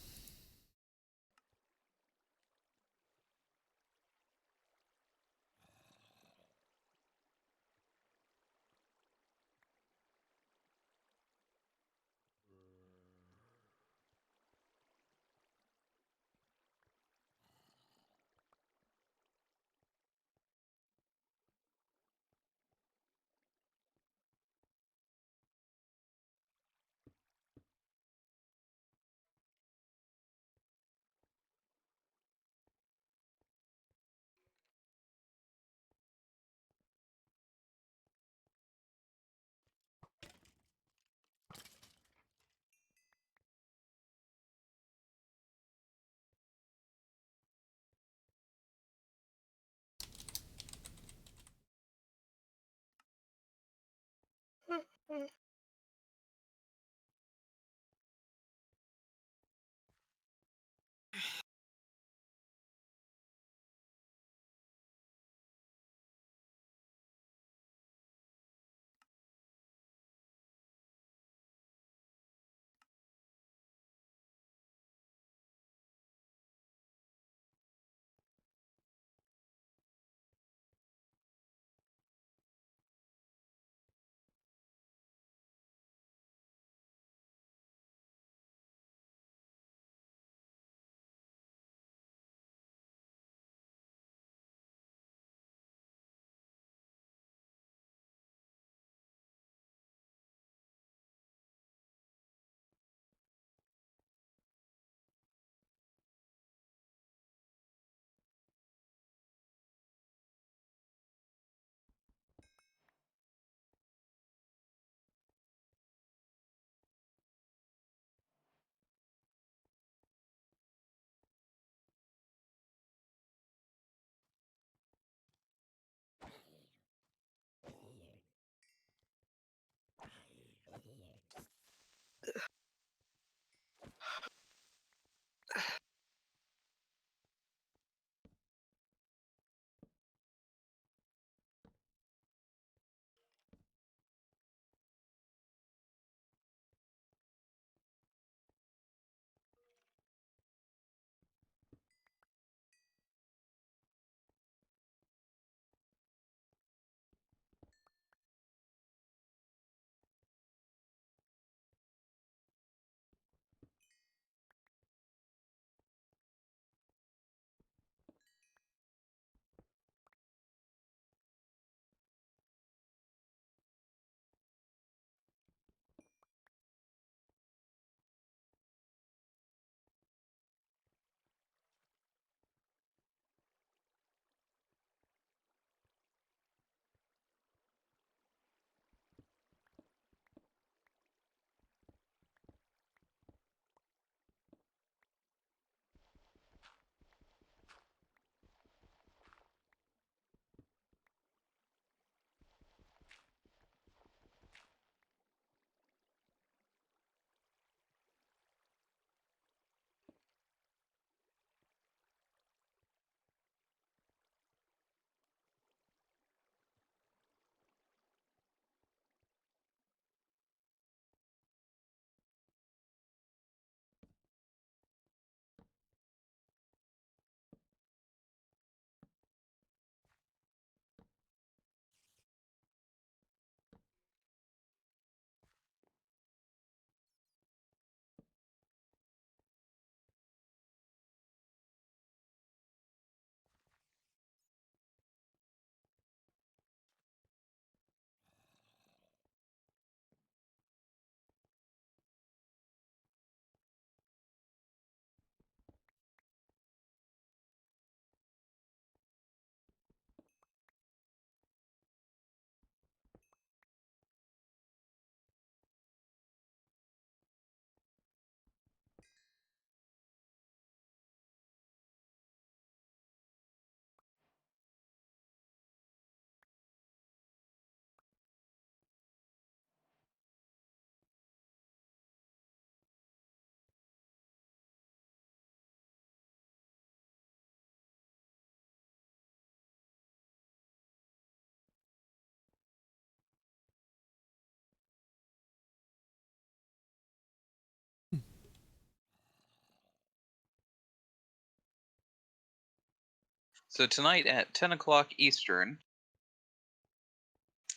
So tonight at 10 o'clock Eastern,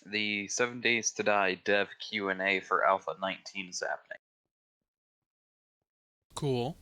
the 7 Days to Die Dev Q&A for Alpha 19 is happening. Cool.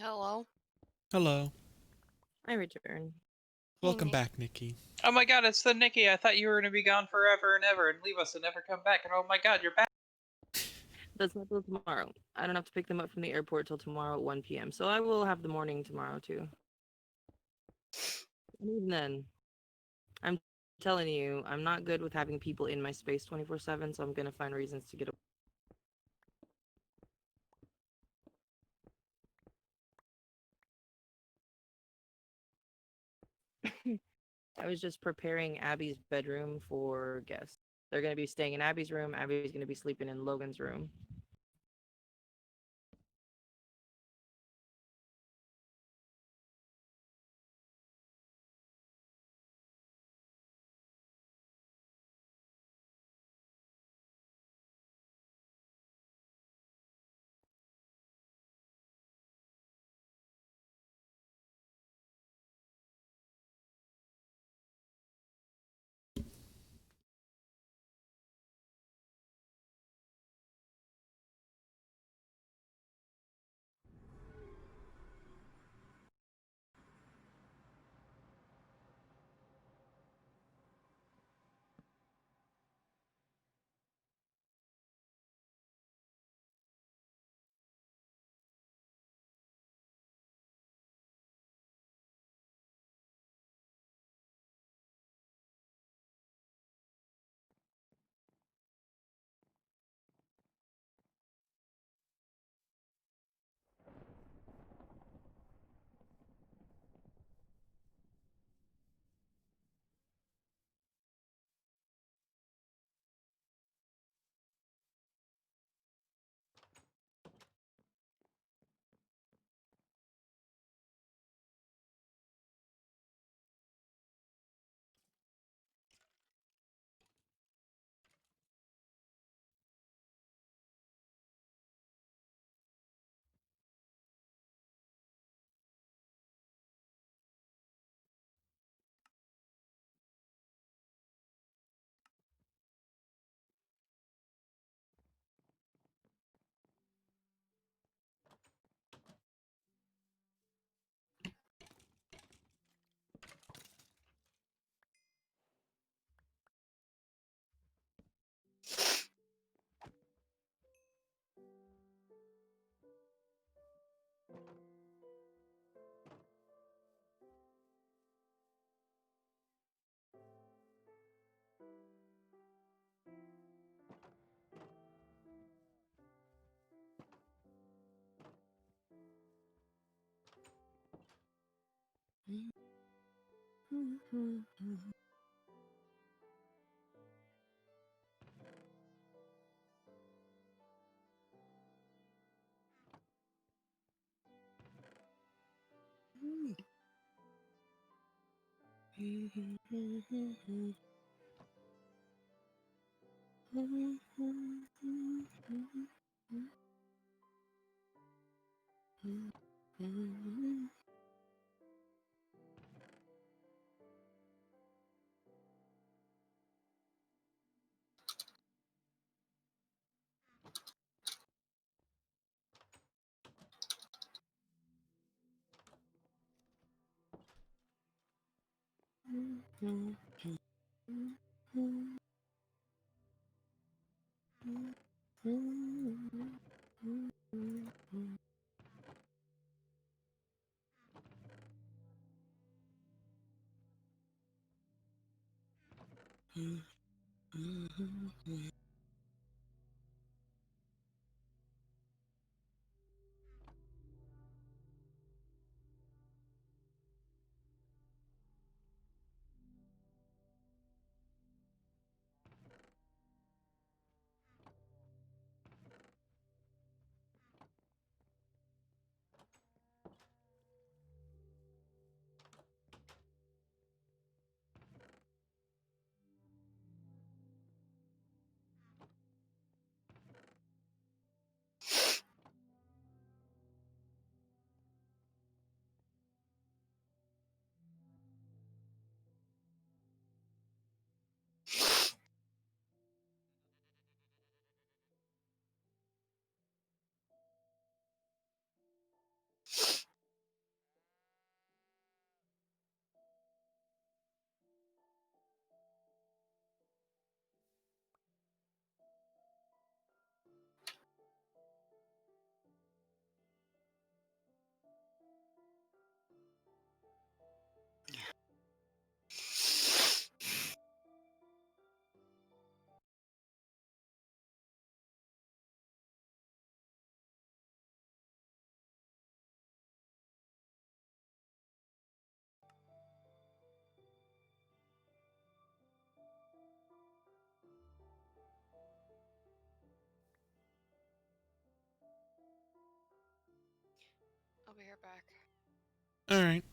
Hello. Hello. I return. Welcome Nick. back, Nikki. Oh my god, it's the Nikki. I thought you were gonna be gone forever and ever and leave us and never come back. And oh my god, you're back. That's not till tomorrow. I don't have to pick them up from the airport till tomorrow at 1 p.m. So I will have the morning tomorrow too. And even then, I'm telling you, I'm not good with having people in my space 24/7. So I'm gonna find reasons to get away. I was just preparing Abby's bedroom for guests. They're going to be staying in Abby's room. Abby's going to be sleeping in Logan's room. back. All right.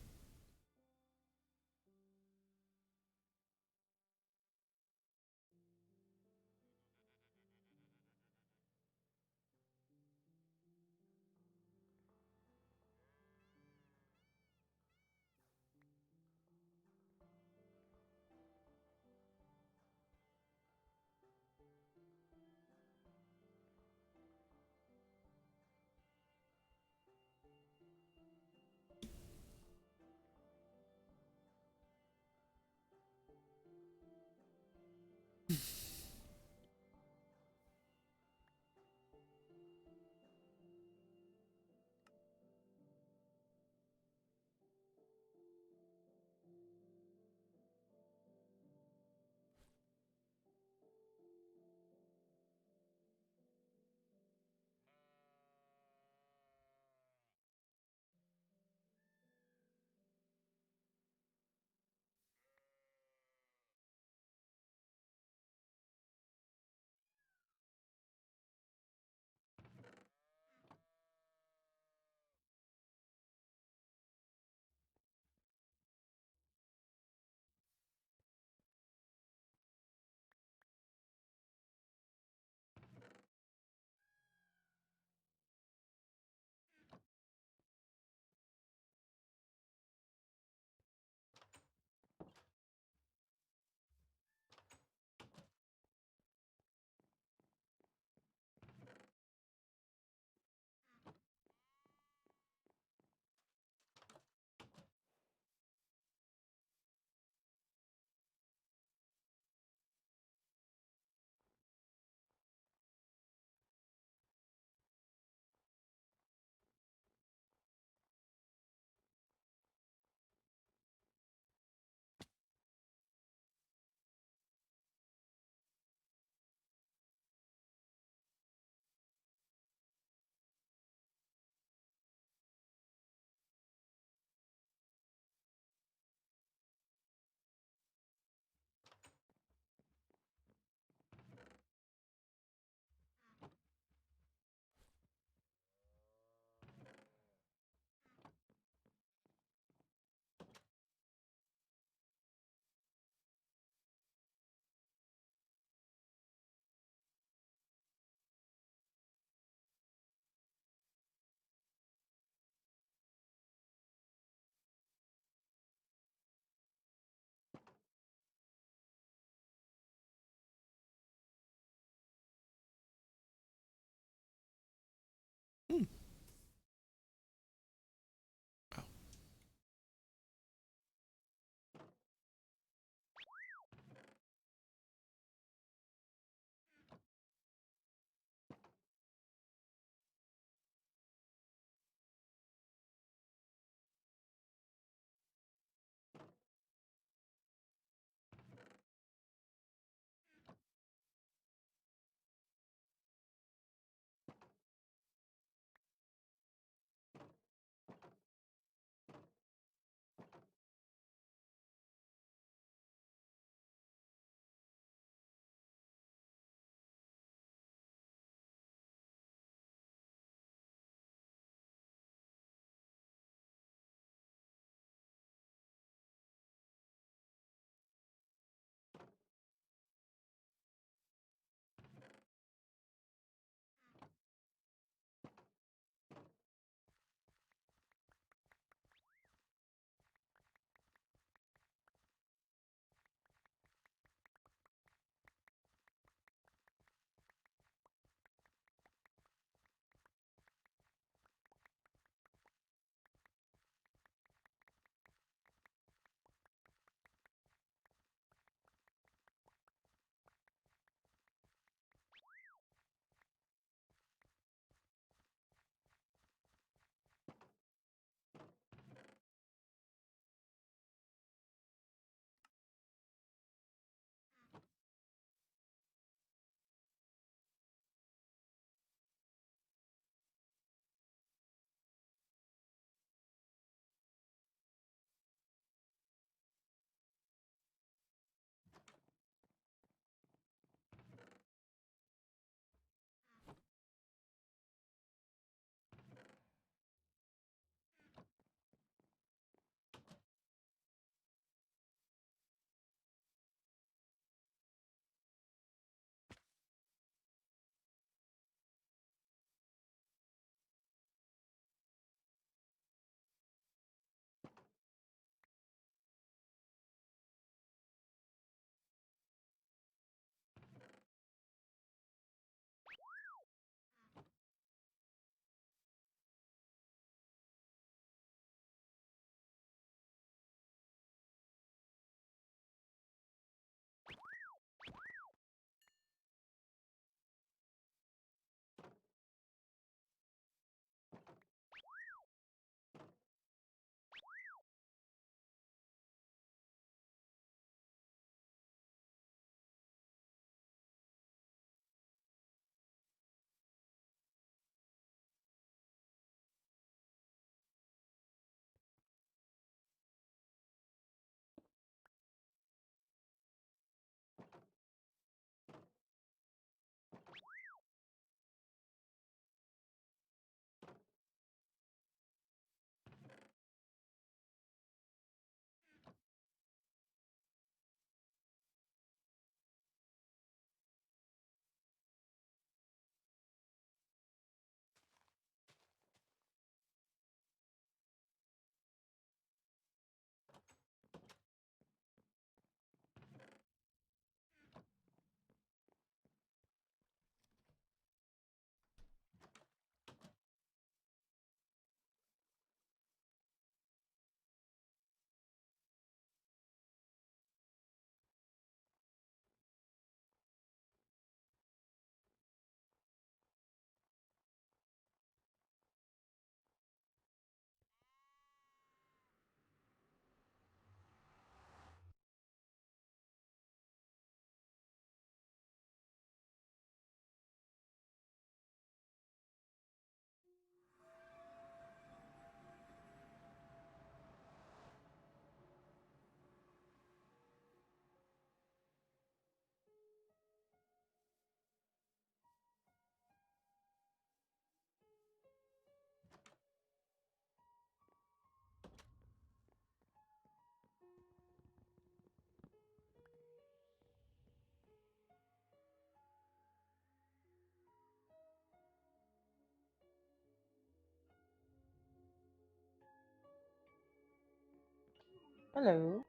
Hello.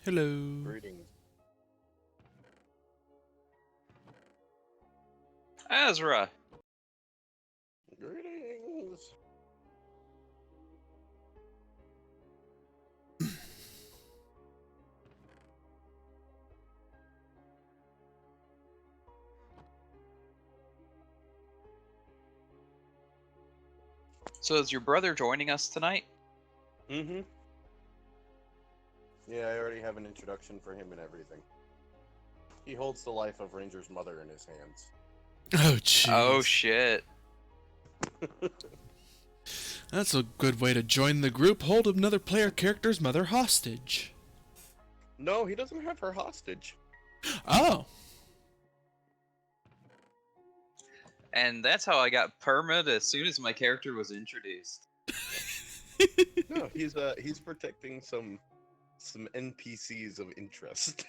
Hello. Greetings. Azra. Greetings. So is your brother joining us tonight? Mm-hmm. Yeah, I already have an introduction for him and everything. He holds the life of Ranger's mother in his hands. Oh, jeez. Oh shit. That's a good way to join the group. Hold another player character's mother hostage. No, he doesn't have her hostage. Oh. And that's how I got permit as soon as my character was introduced. No, he's protecting some NPCs of interest.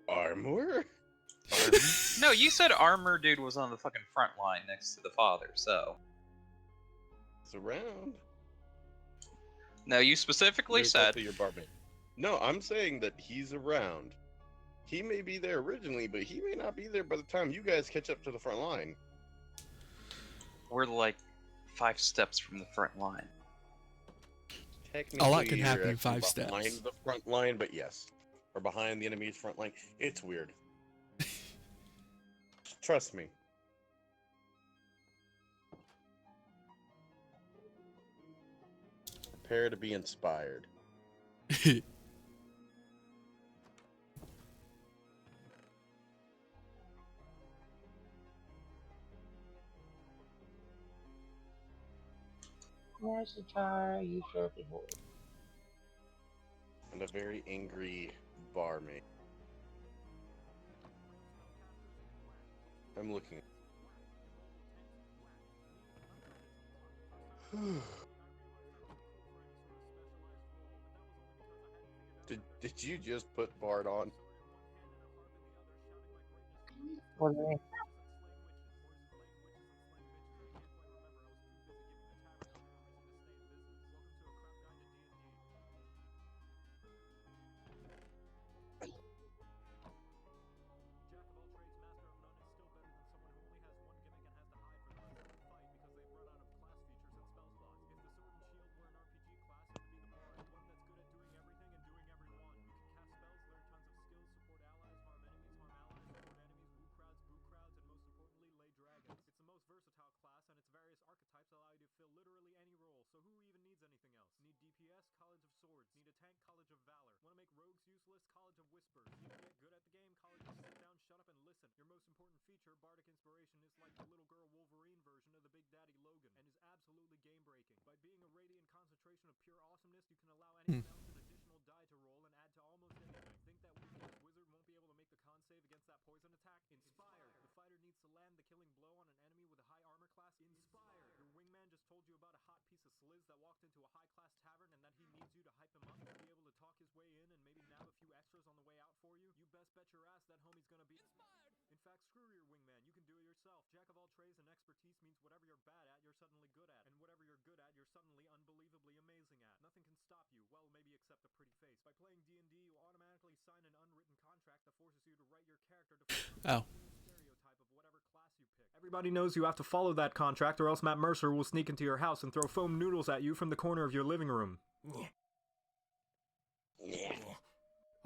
Armor? No, you said Armor Dude was on the fucking front line next to the father, so. It's around. No, you specifically There's said. also your barman. No, I'm saying that he's around. He may be there originally, but he may not be there by the time you guys catch up to the front line. We're like 5 steps from the front line. Technically, A lot can you're happen in actually 5 steps. behind the front line, but yes, or behind the enemy's front line. It's weird. Trust me. Prepare to be inspired. Where's the jar? You filthy whore. And a very angry barmaid. I'm looking. Did you just put Bard on? What do you mean? Hmm. Oh. Everybody knows you have to follow that contract, or else Matt Mercer will sneak into your house and throw foam noodles at you from the corner of your living room.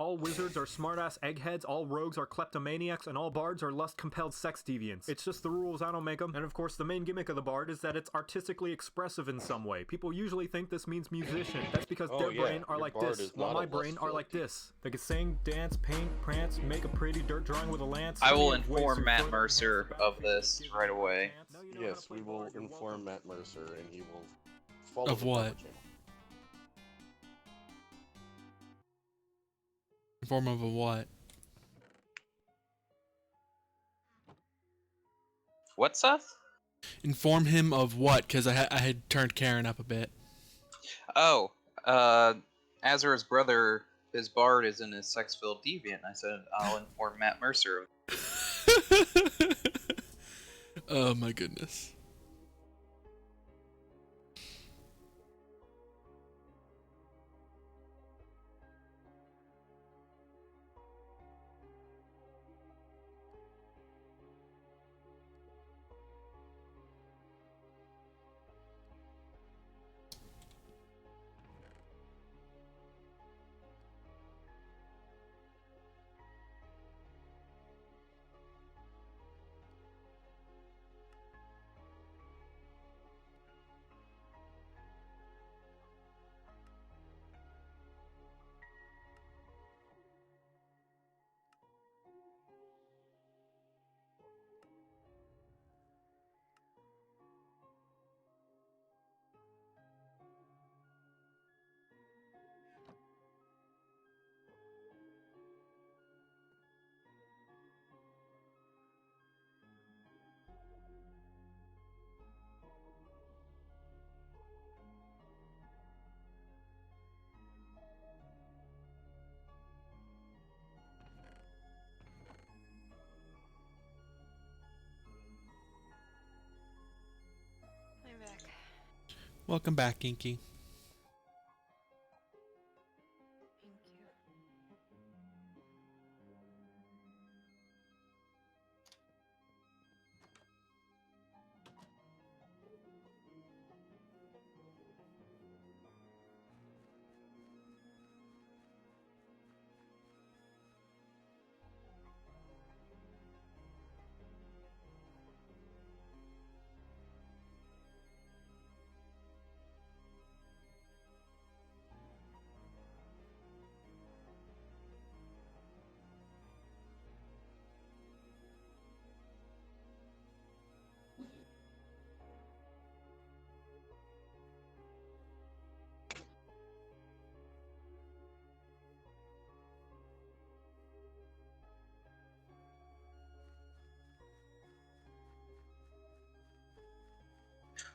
All wizards are smartass eggheads, all rogues are kleptomaniacs, and all bards are lust-compelled sex deviants. It's just the rules, I don't make them. And of course, the main gimmick of the bard is that it's artistically expressive in some way. People usually think this means musician. That's because their brain are your like bard this, is while not a my brain are lustful like deed. this. They can sing, dance, paint, prance, make a pretty dirt drawing with a lance. I will plenty of ways inform to Matt further Mercer enhance the of battlefield this and give right you a away. chance. Now you know how to Yes, play we will bard, you're inform welcome. Matt Mercer, and he will follow Of the what? proper channel. In form of a what? What, Seth? Inform him of what? Because I had turned Karen up a bit. Oh, Azra's brother, his bard, is in his sex-filled deviant. I said, I'll inform Matt Mercer. Oh my goodness. Welcome back, Inky. Thank you.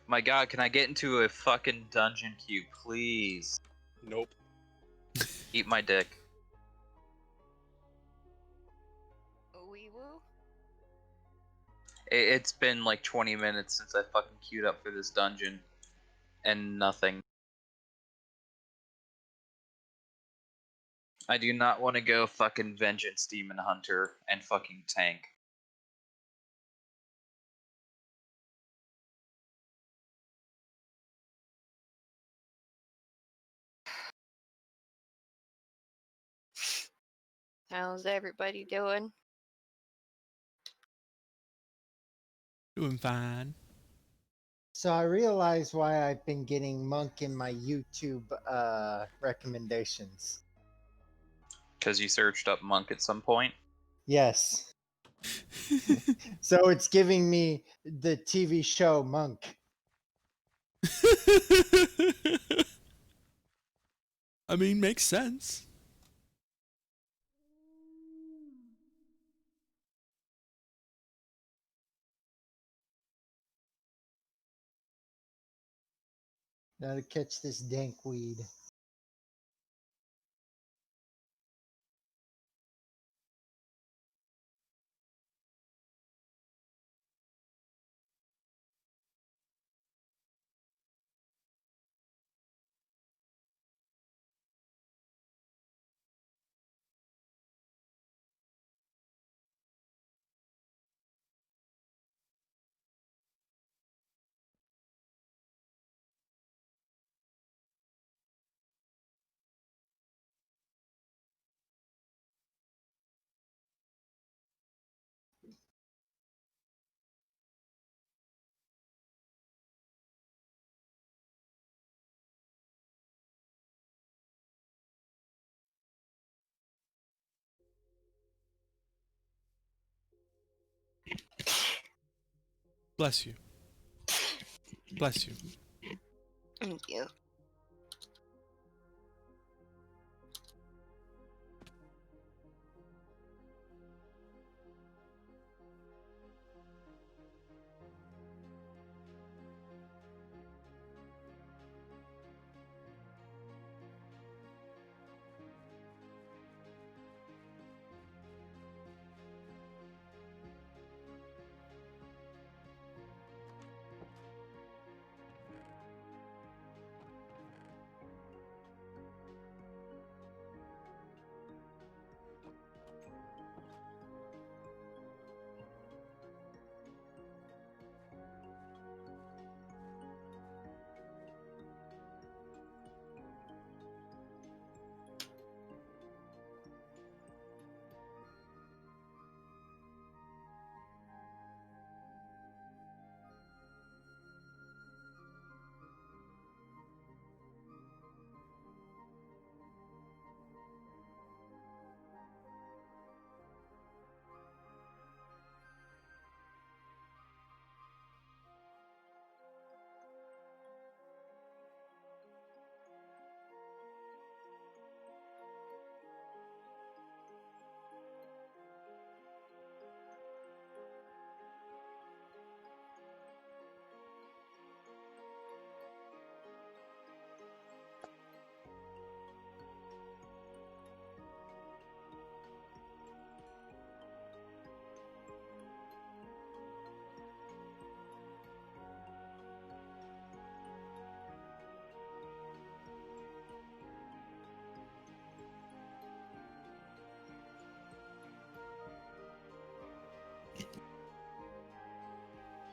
My god, can I get into a fucking dungeon queue, please? Nope. Eat my dick. Wee woo. It's been like 20 minutes since I fucking queued up for this dungeon. And nothing. I do not want to go fucking Vengeance Demon Hunter and fucking tank. How's everybody doing? Doing fine. So I realize why I've been getting Monk in my YouTube recommendations. Because you searched up Monk at some point. Yes. So it's giving me the TV show Monk. I mean, makes sense. Now to catch this dank weed. Bless you. Bless you. Thank you.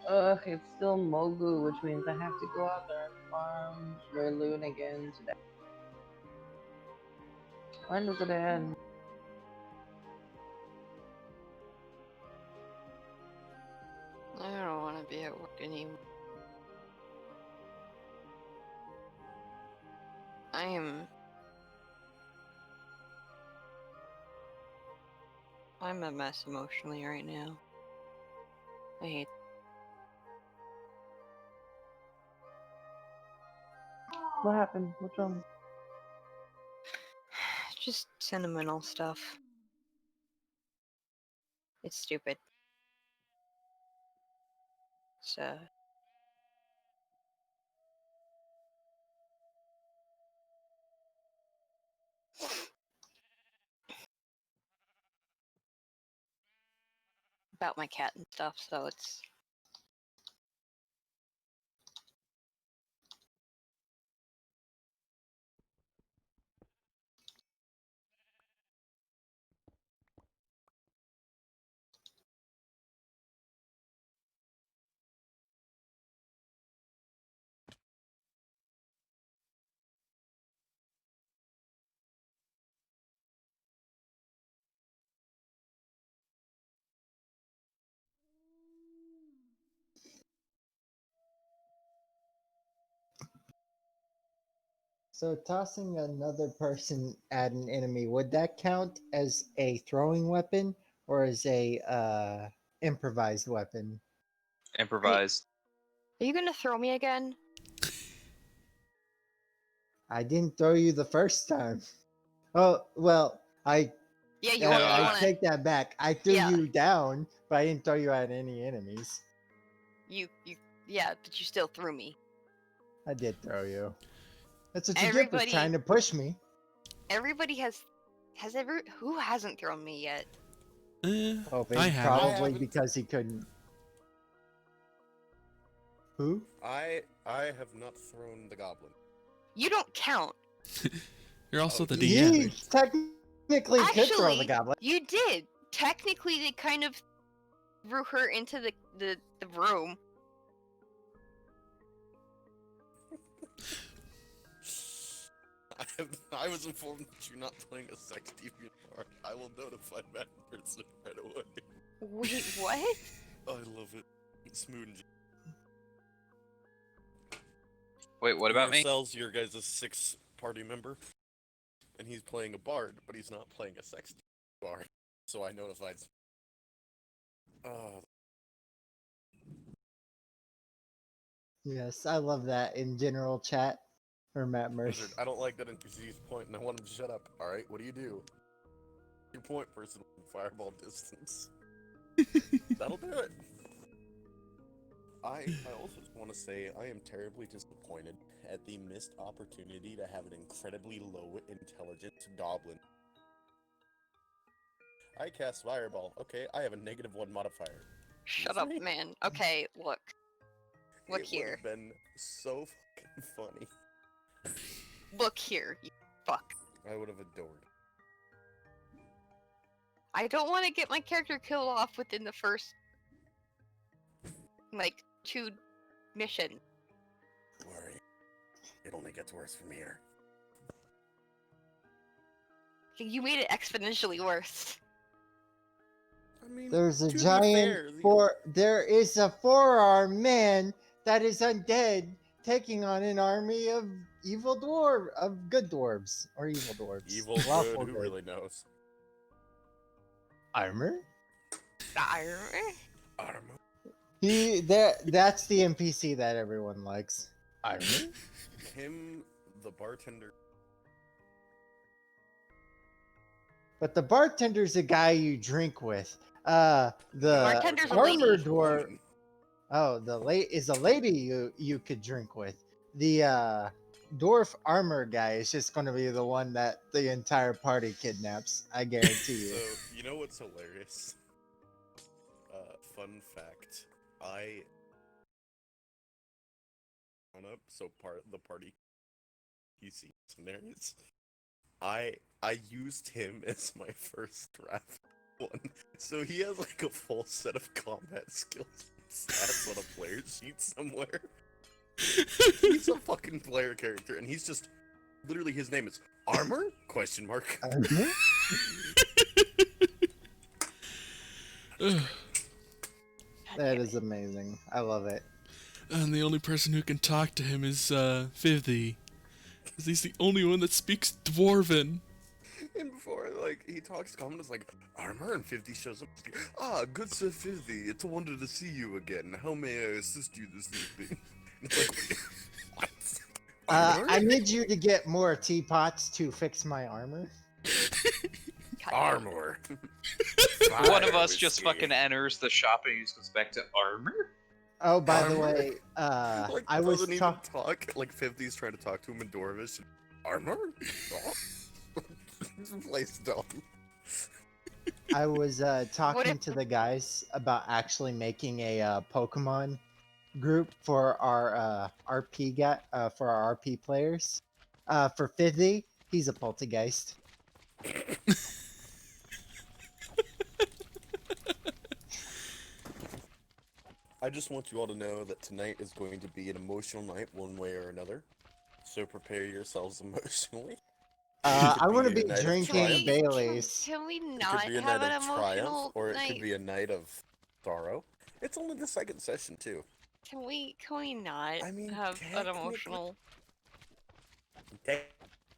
Ugh, it's still Mogu, which means I have to go out there and farm Verloon again today. When does it end? I don't want to be at work anymore. I'm a mess emotionally right now. I hate. What happened? What's wrong? Just sentimental stuff. It's stupid. So. About my cat and stuff, so it's. So tossing another person at an enemy, would that count as a throwing weapon or as a improvised weapon? Improvised. Are you gonna throw me again? I didn't throw you the first time. Oh well, Yeah, you No, want. You I want to. take that back. I threw Yeah. you down, but I didn't throw you at any enemies. You. Yeah, but you still threw me. I did throw you. That's what you get for Everybody. trying to push me. Everybody has. Who hasn't thrown me yet? Oh, I maybe haven't. probably haven't. because he couldn't. Who? I have not thrown the goblin. You don't count. You're also the He DM. technically could throw the Actually, goblin. you did. Technically, they kind of threw her into the room. I was informed that you're not playing a sex deviant card. I will notify that person right away. Wait, what? I love it. It's smooth and Wait, what about me? Marcel's your guys' 6-party member, and he's playing a bard, but he's not playing a sex bard. So I notified. Yes, I love that in general chat. Or Matt Mercy. Wizard, I don't like that NPC's point, and I want him to shut up. All right, what do? Your point person, fireball distance. That'll do it. I also want to say I am terribly disappointed at the missed opportunity to have an incredibly low intelligence goblin. I cast fireball. Okay, I have a -1 modifier. Shut up, man. Okay, look. Look It would here. have been so fucking funny. Look here, you fuck. I would have adored. I don't want to get my character killed off within the first, like, 2 missions. Don't worry. It only gets worse from here. You made it exponentially worse. I mean, There's a to be giant fair, there is a 4-armed man that is undead taking on an army of good dwarves or evil dwarves. evil, good, Lawful who really knows? Armor? Armor. That's the NPC that everyone likes. Armor? Him, the bartender. But the bartender's a guy you drink with. The bartender's a lady. armor dwarf. Oh, is a lady you could drink with. The dwarf armor guy is just going to be the one that the entire party kidnaps. I guarantee you. So, you know what's hilarious? Fun fact. The party PC scenarios. I used him as my first draft. one. So he has like a full set of combat skills and stats on a player sheet somewhere. He's a fucking player character, and he's just literally his name is Armor? Question mark. That is amazing. I love it. And the only person who can talk to him is Fivthy. Because he's the only one that speaks Dwarven. And before, like, he talks common, it's like, Armor, and 50 shows up. Ah, good Sir 50, it's a wonder to see you again. How may I assist you this evening? It's like, what? Armor? I need you to get more teapots to fix my armor. Armor. One of Fire us just whiskey. fucking enters the shop and he just goes back to armor? Oh, by the Armor? way, Like, I was doesn't even talk. Like, 50's trying to talk to him in Dwarvish. Armor? Oh. Place dumb. I was talking to the guys about actually making a Pokemon group for our RP for our RP players. For Fivvy, he's a poltergeist. I just want you all to know that tonight is going to be an emotional night one way or another. So prepare yourselves emotionally. I want to be be a night of drinking triumph. Baileys. Can we It not could be a have night an of triumph, emotional or it night? could be a night of sorrow. It's only the second session, too. Can we not I mean, have an technically- emotional?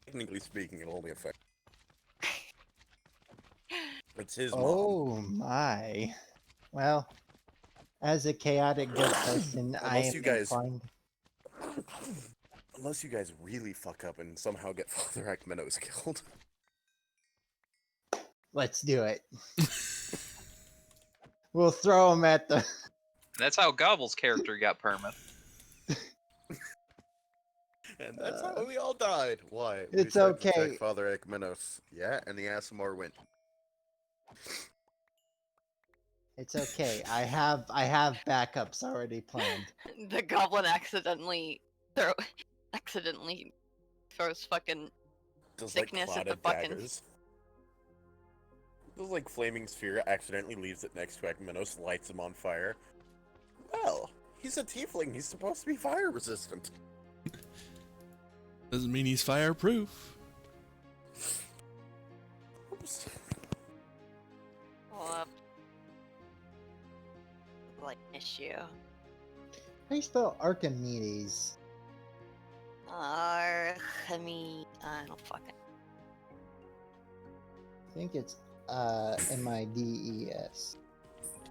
Technically speaking, it'll only affect. It's his mom. Oh my. Well, as a chaotic good person, I Unless am you guys- inclined. Unless you guys really fuck up and somehow get Father Akmenos killed. Let's do it. We'll throw him at the. That's how Gobble's character got perma. And that's how we all died. Why? It's we tried to okay. protect Father Akmenos. Yeah, and the Asimar went. It's okay. I have backups already planned. The goblin accidentally throws fucking Just like Sickness at clouded the fucking- daggers. This like flaming sphere accidentally leaves it next to Akmenos, lights him on fire. Well, he's a tiefling. He's supposed to be fire resistant. Doesn't mean he's fireproof. Oops. well, like issue. How do you spell Archimedes? I don't fucking. I think it's Mides.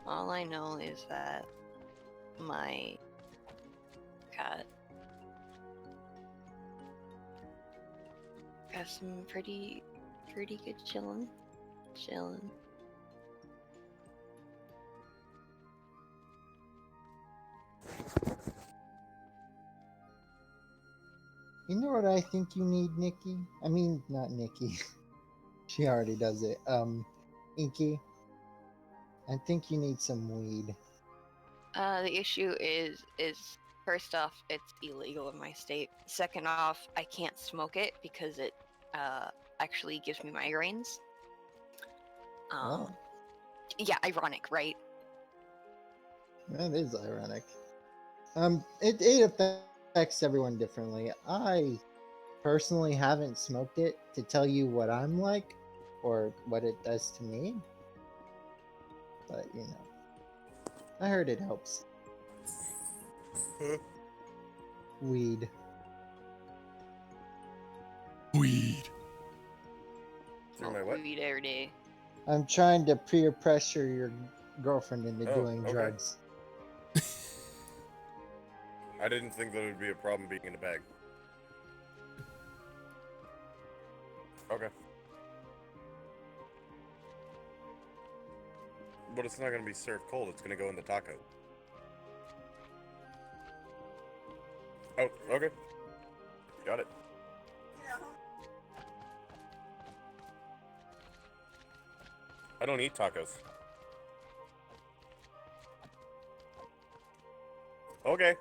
All I know is that my cat got some pretty good chillin'. You know what I think you need, Nikki? I mean, not Nikki. She already does it. Inky. I think you need some weed. The issue is first off, it's illegal in my state. Second off, I can't smoke it because it actually gives me migraines. Oh. Yeah, ironic, right? That is ironic. It affects everyone differently. I personally haven't smoked it to tell you what I'm like or what it does to me. But, you know, I heard it helps. Weed. Weed. Through my what? Weed every day. I'm trying to peer pressure your girlfriend into Oh, doing okay. drugs. I didn't think that would be a problem being in a bag. Okay. But it's not going to be served cold, it's going to go in the taco. Oh, okay. Got it. I don't eat tacos. Okay.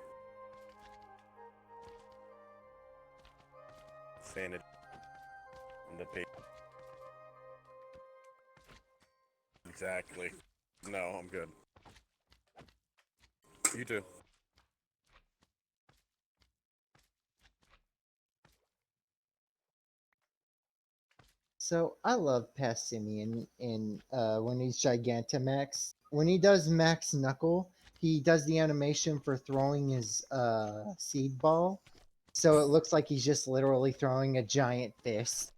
Sanity. And the page. Exactly. No, I'm good. You too. So I love Passimian in when he's Gigantamax. When he does Max Knuckle, he does the animation for throwing his seed ball. So it looks like he's just literally throwing a giant fist.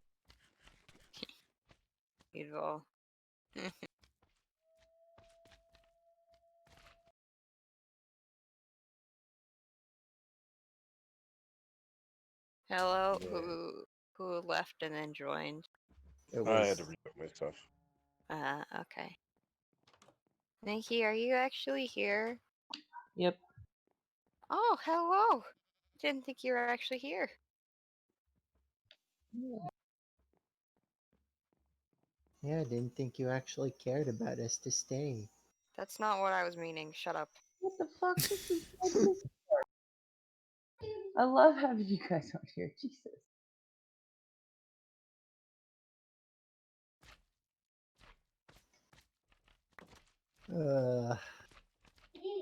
Evil. Hello, Yeah. who left and then joined? It I had was to rebuild my stuff. Okay. Nikki, are you actually here? Yep. Oh, hello. Didn't think you were actually here. yeah. I didn't think you actually cared about us to stay. That's not what I was meaning. Shut up. What the fuck? This is I love having you guys on here. Jesus. Uh,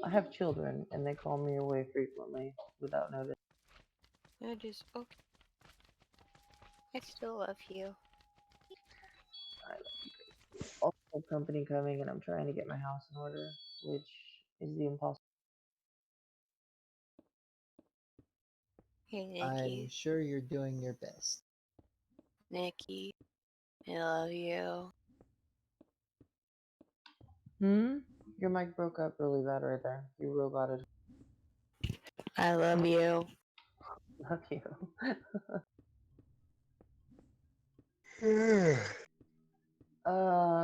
I have children, and they call me away frequently without notice. It is okay. I still love you. I love you guys. Also, company coming, and I'm trying to get my house in order, which is the impossible. Hey, I'm Nikki. sure you're doing your best. Nikki, I love you. Your mic broke up really bad right there. You roboted. I love you. Love you.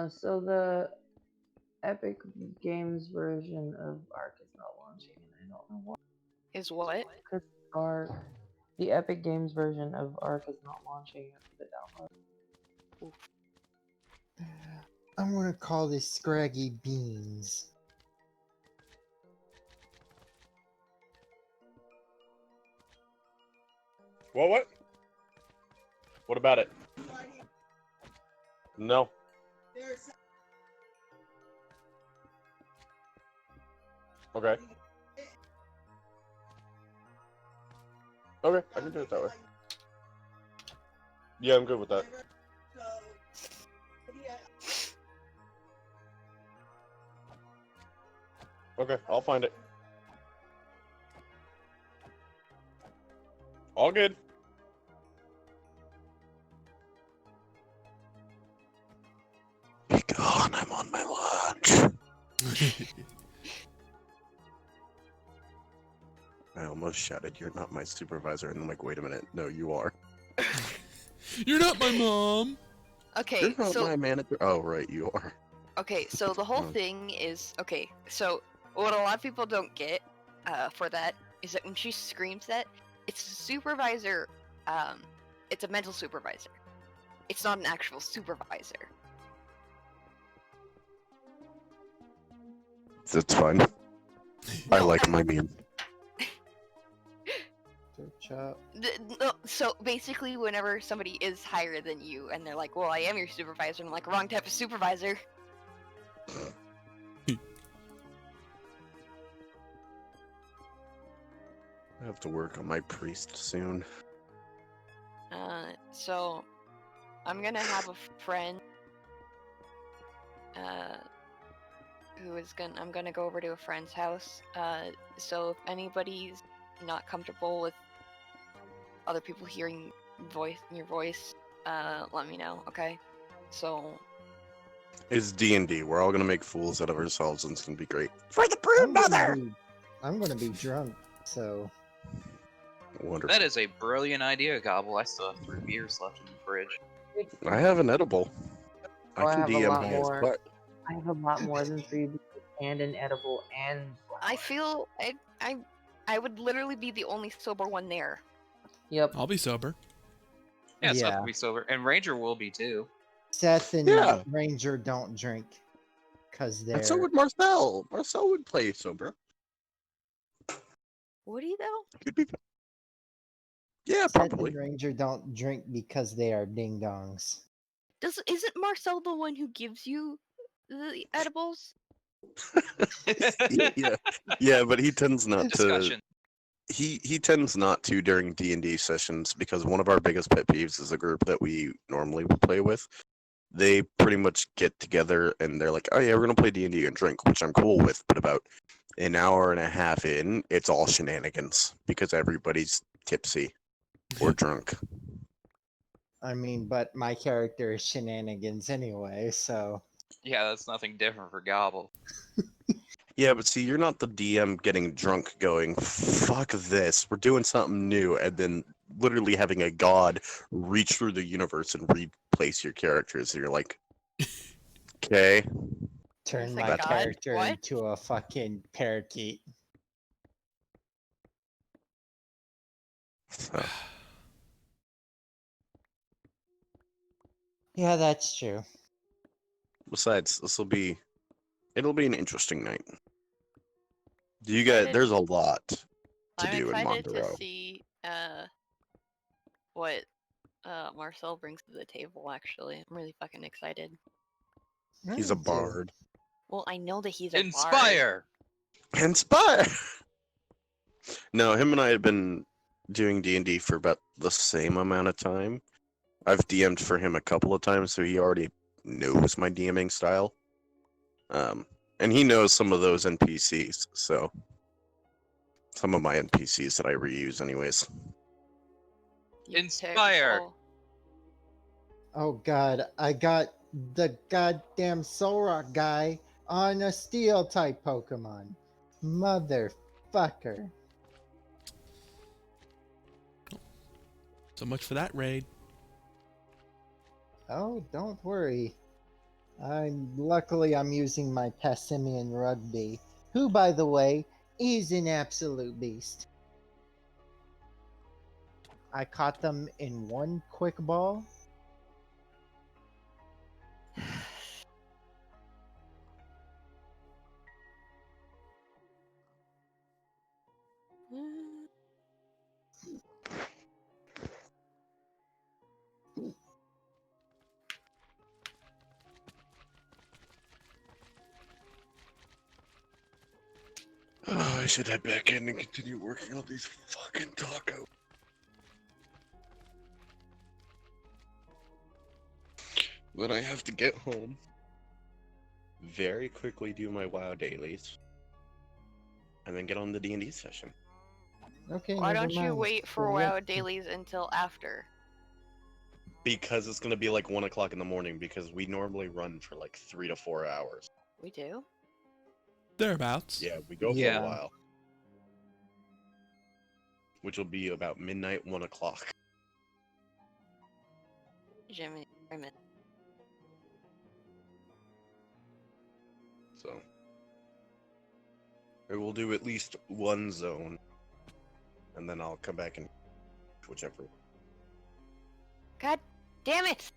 So the Epic Games version of Ark is not launching, and I don't know why. Is what? Because Ark, the Epic Games version of Ark is not launching after the download. I'm gonna call this Scraggy Beans. What? What about it? No. Okay. Okay, I can do it that way. Yeah, I'm good with that. Okay, I'll find it. All good. Be gone, I'm on my lunch. I almost shouted, "You're not my supervisor," and I'm like, wait a minute, no, you are. You're not my mom. Okay, You're not so my manager. Oh, right, you are. okay, so the whole Oh. thing is okay. So what a lot of people don't get for that is that when she screams that, it's a supervisor. It's a mental supervisor. It's not an actual supervisor. It's fine. I No, like my memes. Chop. No, so basically, whenever somebody is higher than you and they're like, "Well, I am your supervisor," and I'm like, "Wrong type of supervisor." I have to work on my priest soon. So I'm gonna have a friend. I'm gonna go over to a friend's house. So if anybody's not comfortable with other people hearing your voice, let me know, okay? So It's D&D. We're all gonna make fools out of ourselves, and it's gonna be great. I'm gonna be drunk, so Wonderful. That is a brilliant idea, Gobble. I still have 3 beers left in the fridge. I have an edible. Oh, I I can have a DM lot guys, more. but I have a lot more than 3 beers and an edible and I feel I would literally be the only sober one there. Yep. I'll be sober. Yeah, Seth Yeah. will be sober, and Ranger will be too. Seth and Yeah. Ranger don't drink because they're and so would Marcel. Marcel would play sober. Would he though? He'd be. Yeah, Seth probably. and Ranger don't drink because they are ding dongs. Isn't Marcel the one who gives you the edibles? Yeah, but he tends not to. Discussion. He tends not to during D&D sessions because one of our biggest pet peeves is a group that we normally play with. They pretty much get together and they're like, "Oh yeah, we're gonna play D&D and drink," which I'm cool with. But about an hour and a half in, it's all shenanigans because everybody's tipsy or drunk. I mean, but my character is shenanigans anyway, so Yeah, that's nothing different for Gobble. Yeah, but see, you're not the DM getting drunk going, "Fuck this, we're doing something new," and then literally having a god reach through the universe and replace your characters. And you're like, okay. turn It's my like, God, character what? into a fucking parakeet. So, Yeah, that's true. besides, it'll be an interesting night. Do you guys? There's a lot to I'm do in excited to Mondero. see what Marcel brings to the table. Actually, I'm really fucking excited. He's a Me too. bard. Well, I know that he's a bard. Inspire! Inspire. No, him and I have been doing D&D for about the same amount of time. I've DM'd for him a couple of times, so he already knows my DMing style. And he knows some of those NPCs, so some of my NPCs that I reuse anyways. You Inspire. careful. Oh god, I got the goddamn Solrock guy on a steel type Pokemon. Motherfucker. So much for that raid. Oh, don't worry. Luckily I'm using my Passimian Rugby, who by the way is an absolute beast. I caught them in one quick ball. Oh, I should head back in and continue working on these fucking tacos. Then I have to get home, very quickly do my WoW dailies, and then get on the D&D session. Okay, Why never don't you mind. wait for Hurry up. WoW dailies until after? Because it's gonna be like 1 o'clock in the morning, because we normally run for like 3 to 4 hours. We do. Thereabouts. Yeah, we go for Yeah. a while. Which will be about midnight, 1 o'clock. Jimmy. So we will do at least one zone, and then I'll come back and whichever. God damn it!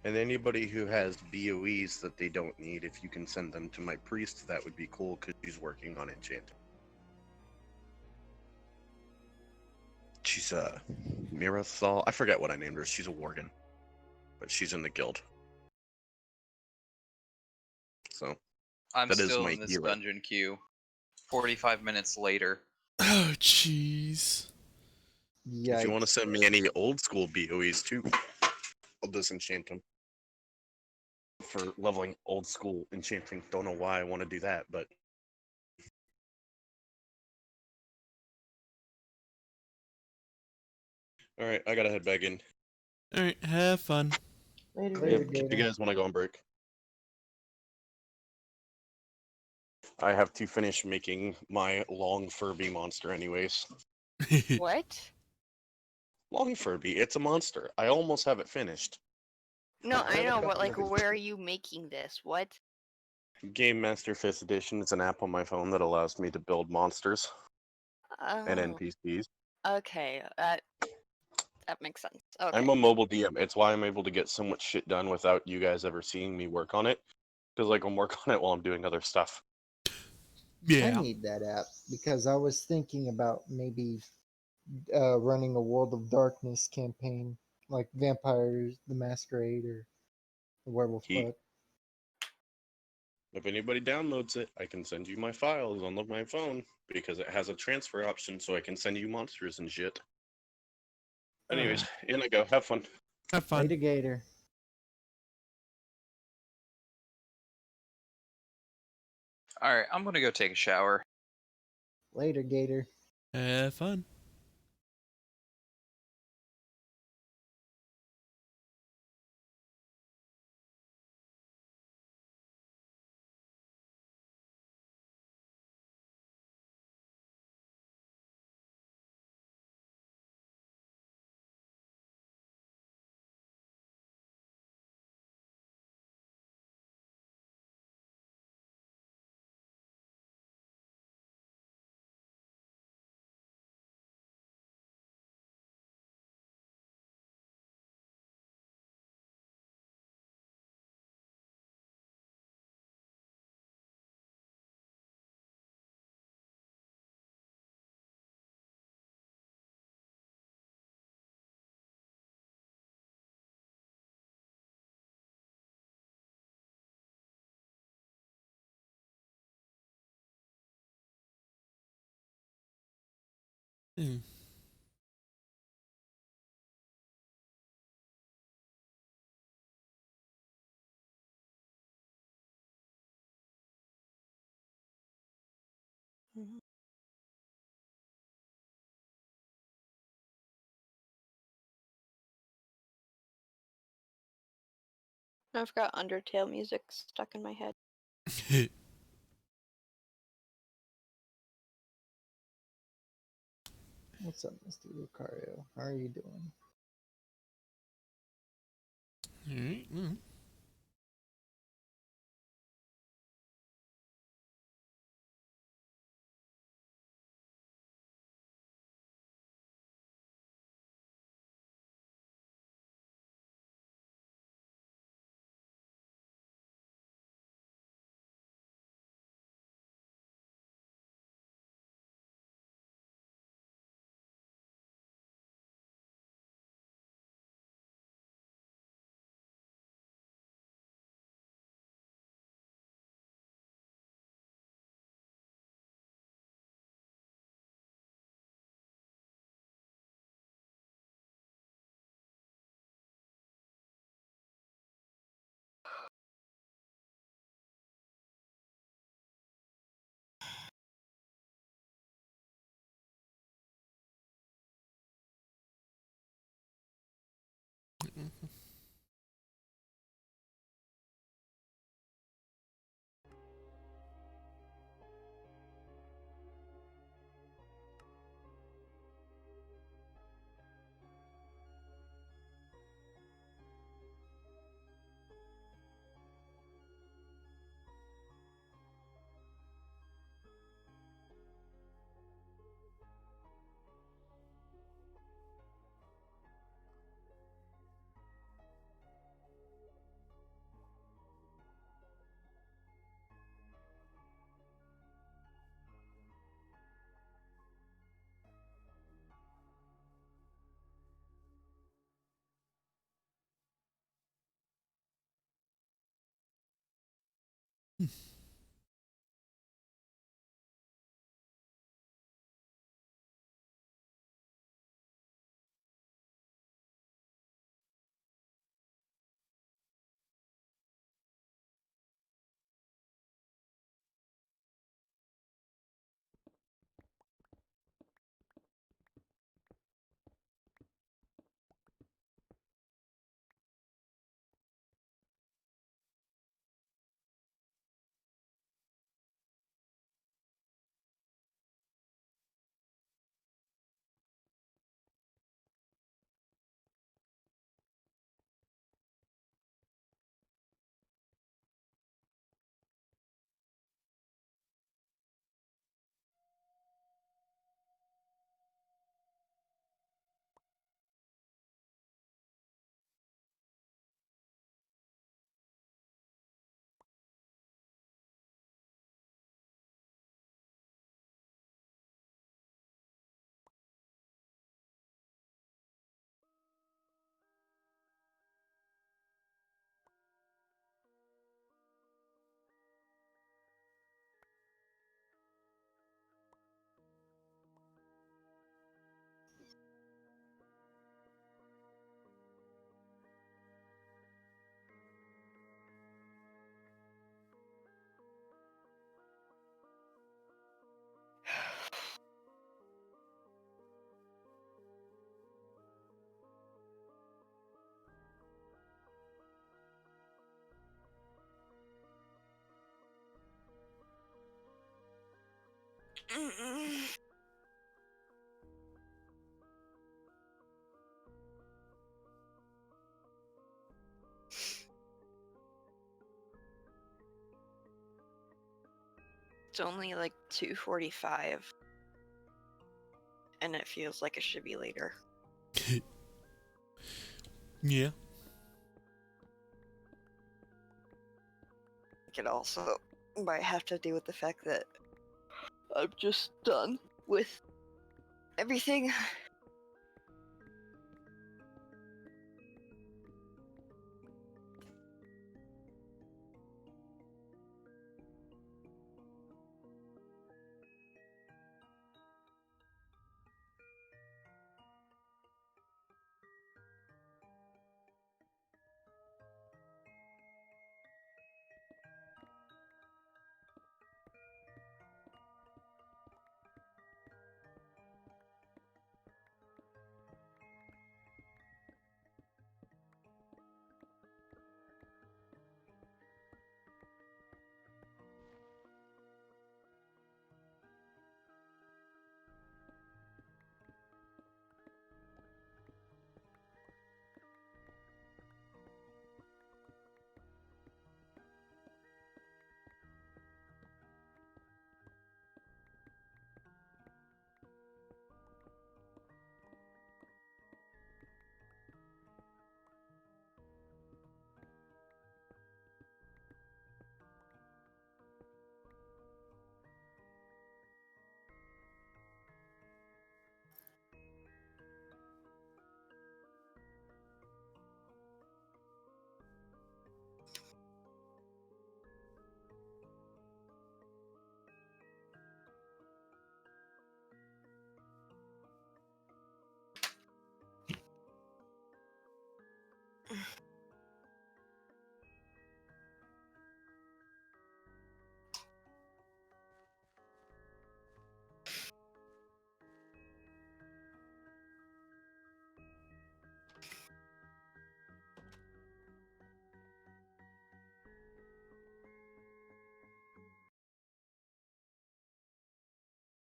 And anybody who has BOEs that they don't need, if you can send them to my priest, that would be cool, because she's working on enchanting. She's Mirathal. I forget what I named her. She's a worgen, but she's in the guild. So I'm that is still my in this hero. dungeon queue. 45 minutes later. Oh, jeez. If you want to Yikes. send me any old school BOEs too, I'll disenchant them. For leveling old school enchanting. Don't know why I want to do that, but alright, I gotta head back in. Alright, have fun. Later, Yep, you guys want to go on break? I have to finish making my long Furby monster anyways. What? Long Furby, it's a monster. I almost have it finished. No, I I have a know, but couple like, of it. where are you making this? What? Game Master 5th Edition is an app on my phone that allows me to build monsters and Oh, NPCs. okay. That makes sense. Okay. I'm a mobile DM. It's why I'm able to get so much shit done without you guys ever seeing me work on it. Because like I'm working on it while I'm doing other stuff. I Yeah. need that app because I was thinking about maybe running a World of Darkness campaign, like Vampires the Masquerade or the Werewolf He- Club. If anybody downloads it, I can send you my files on my phone because it has a transfer option, so I can send you monsters and shit. Anyways, in I go. Have fun. Have fun. Later, Gator. All right, I'm gonna go take a shower. Later, Gator. Have fun. Hmm. I've got Undertale music stuck in my head. What's up, Mr. Lucario? How are you doing? Alright, well. It's only like 2:45, and it feels like it should be later. Yeah. It could also might have to do with the fact that I'm just done with everything.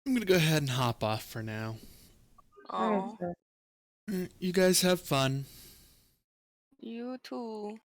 I'm gonna go ahead and hop off for now. Oh, You guys have fun. you too.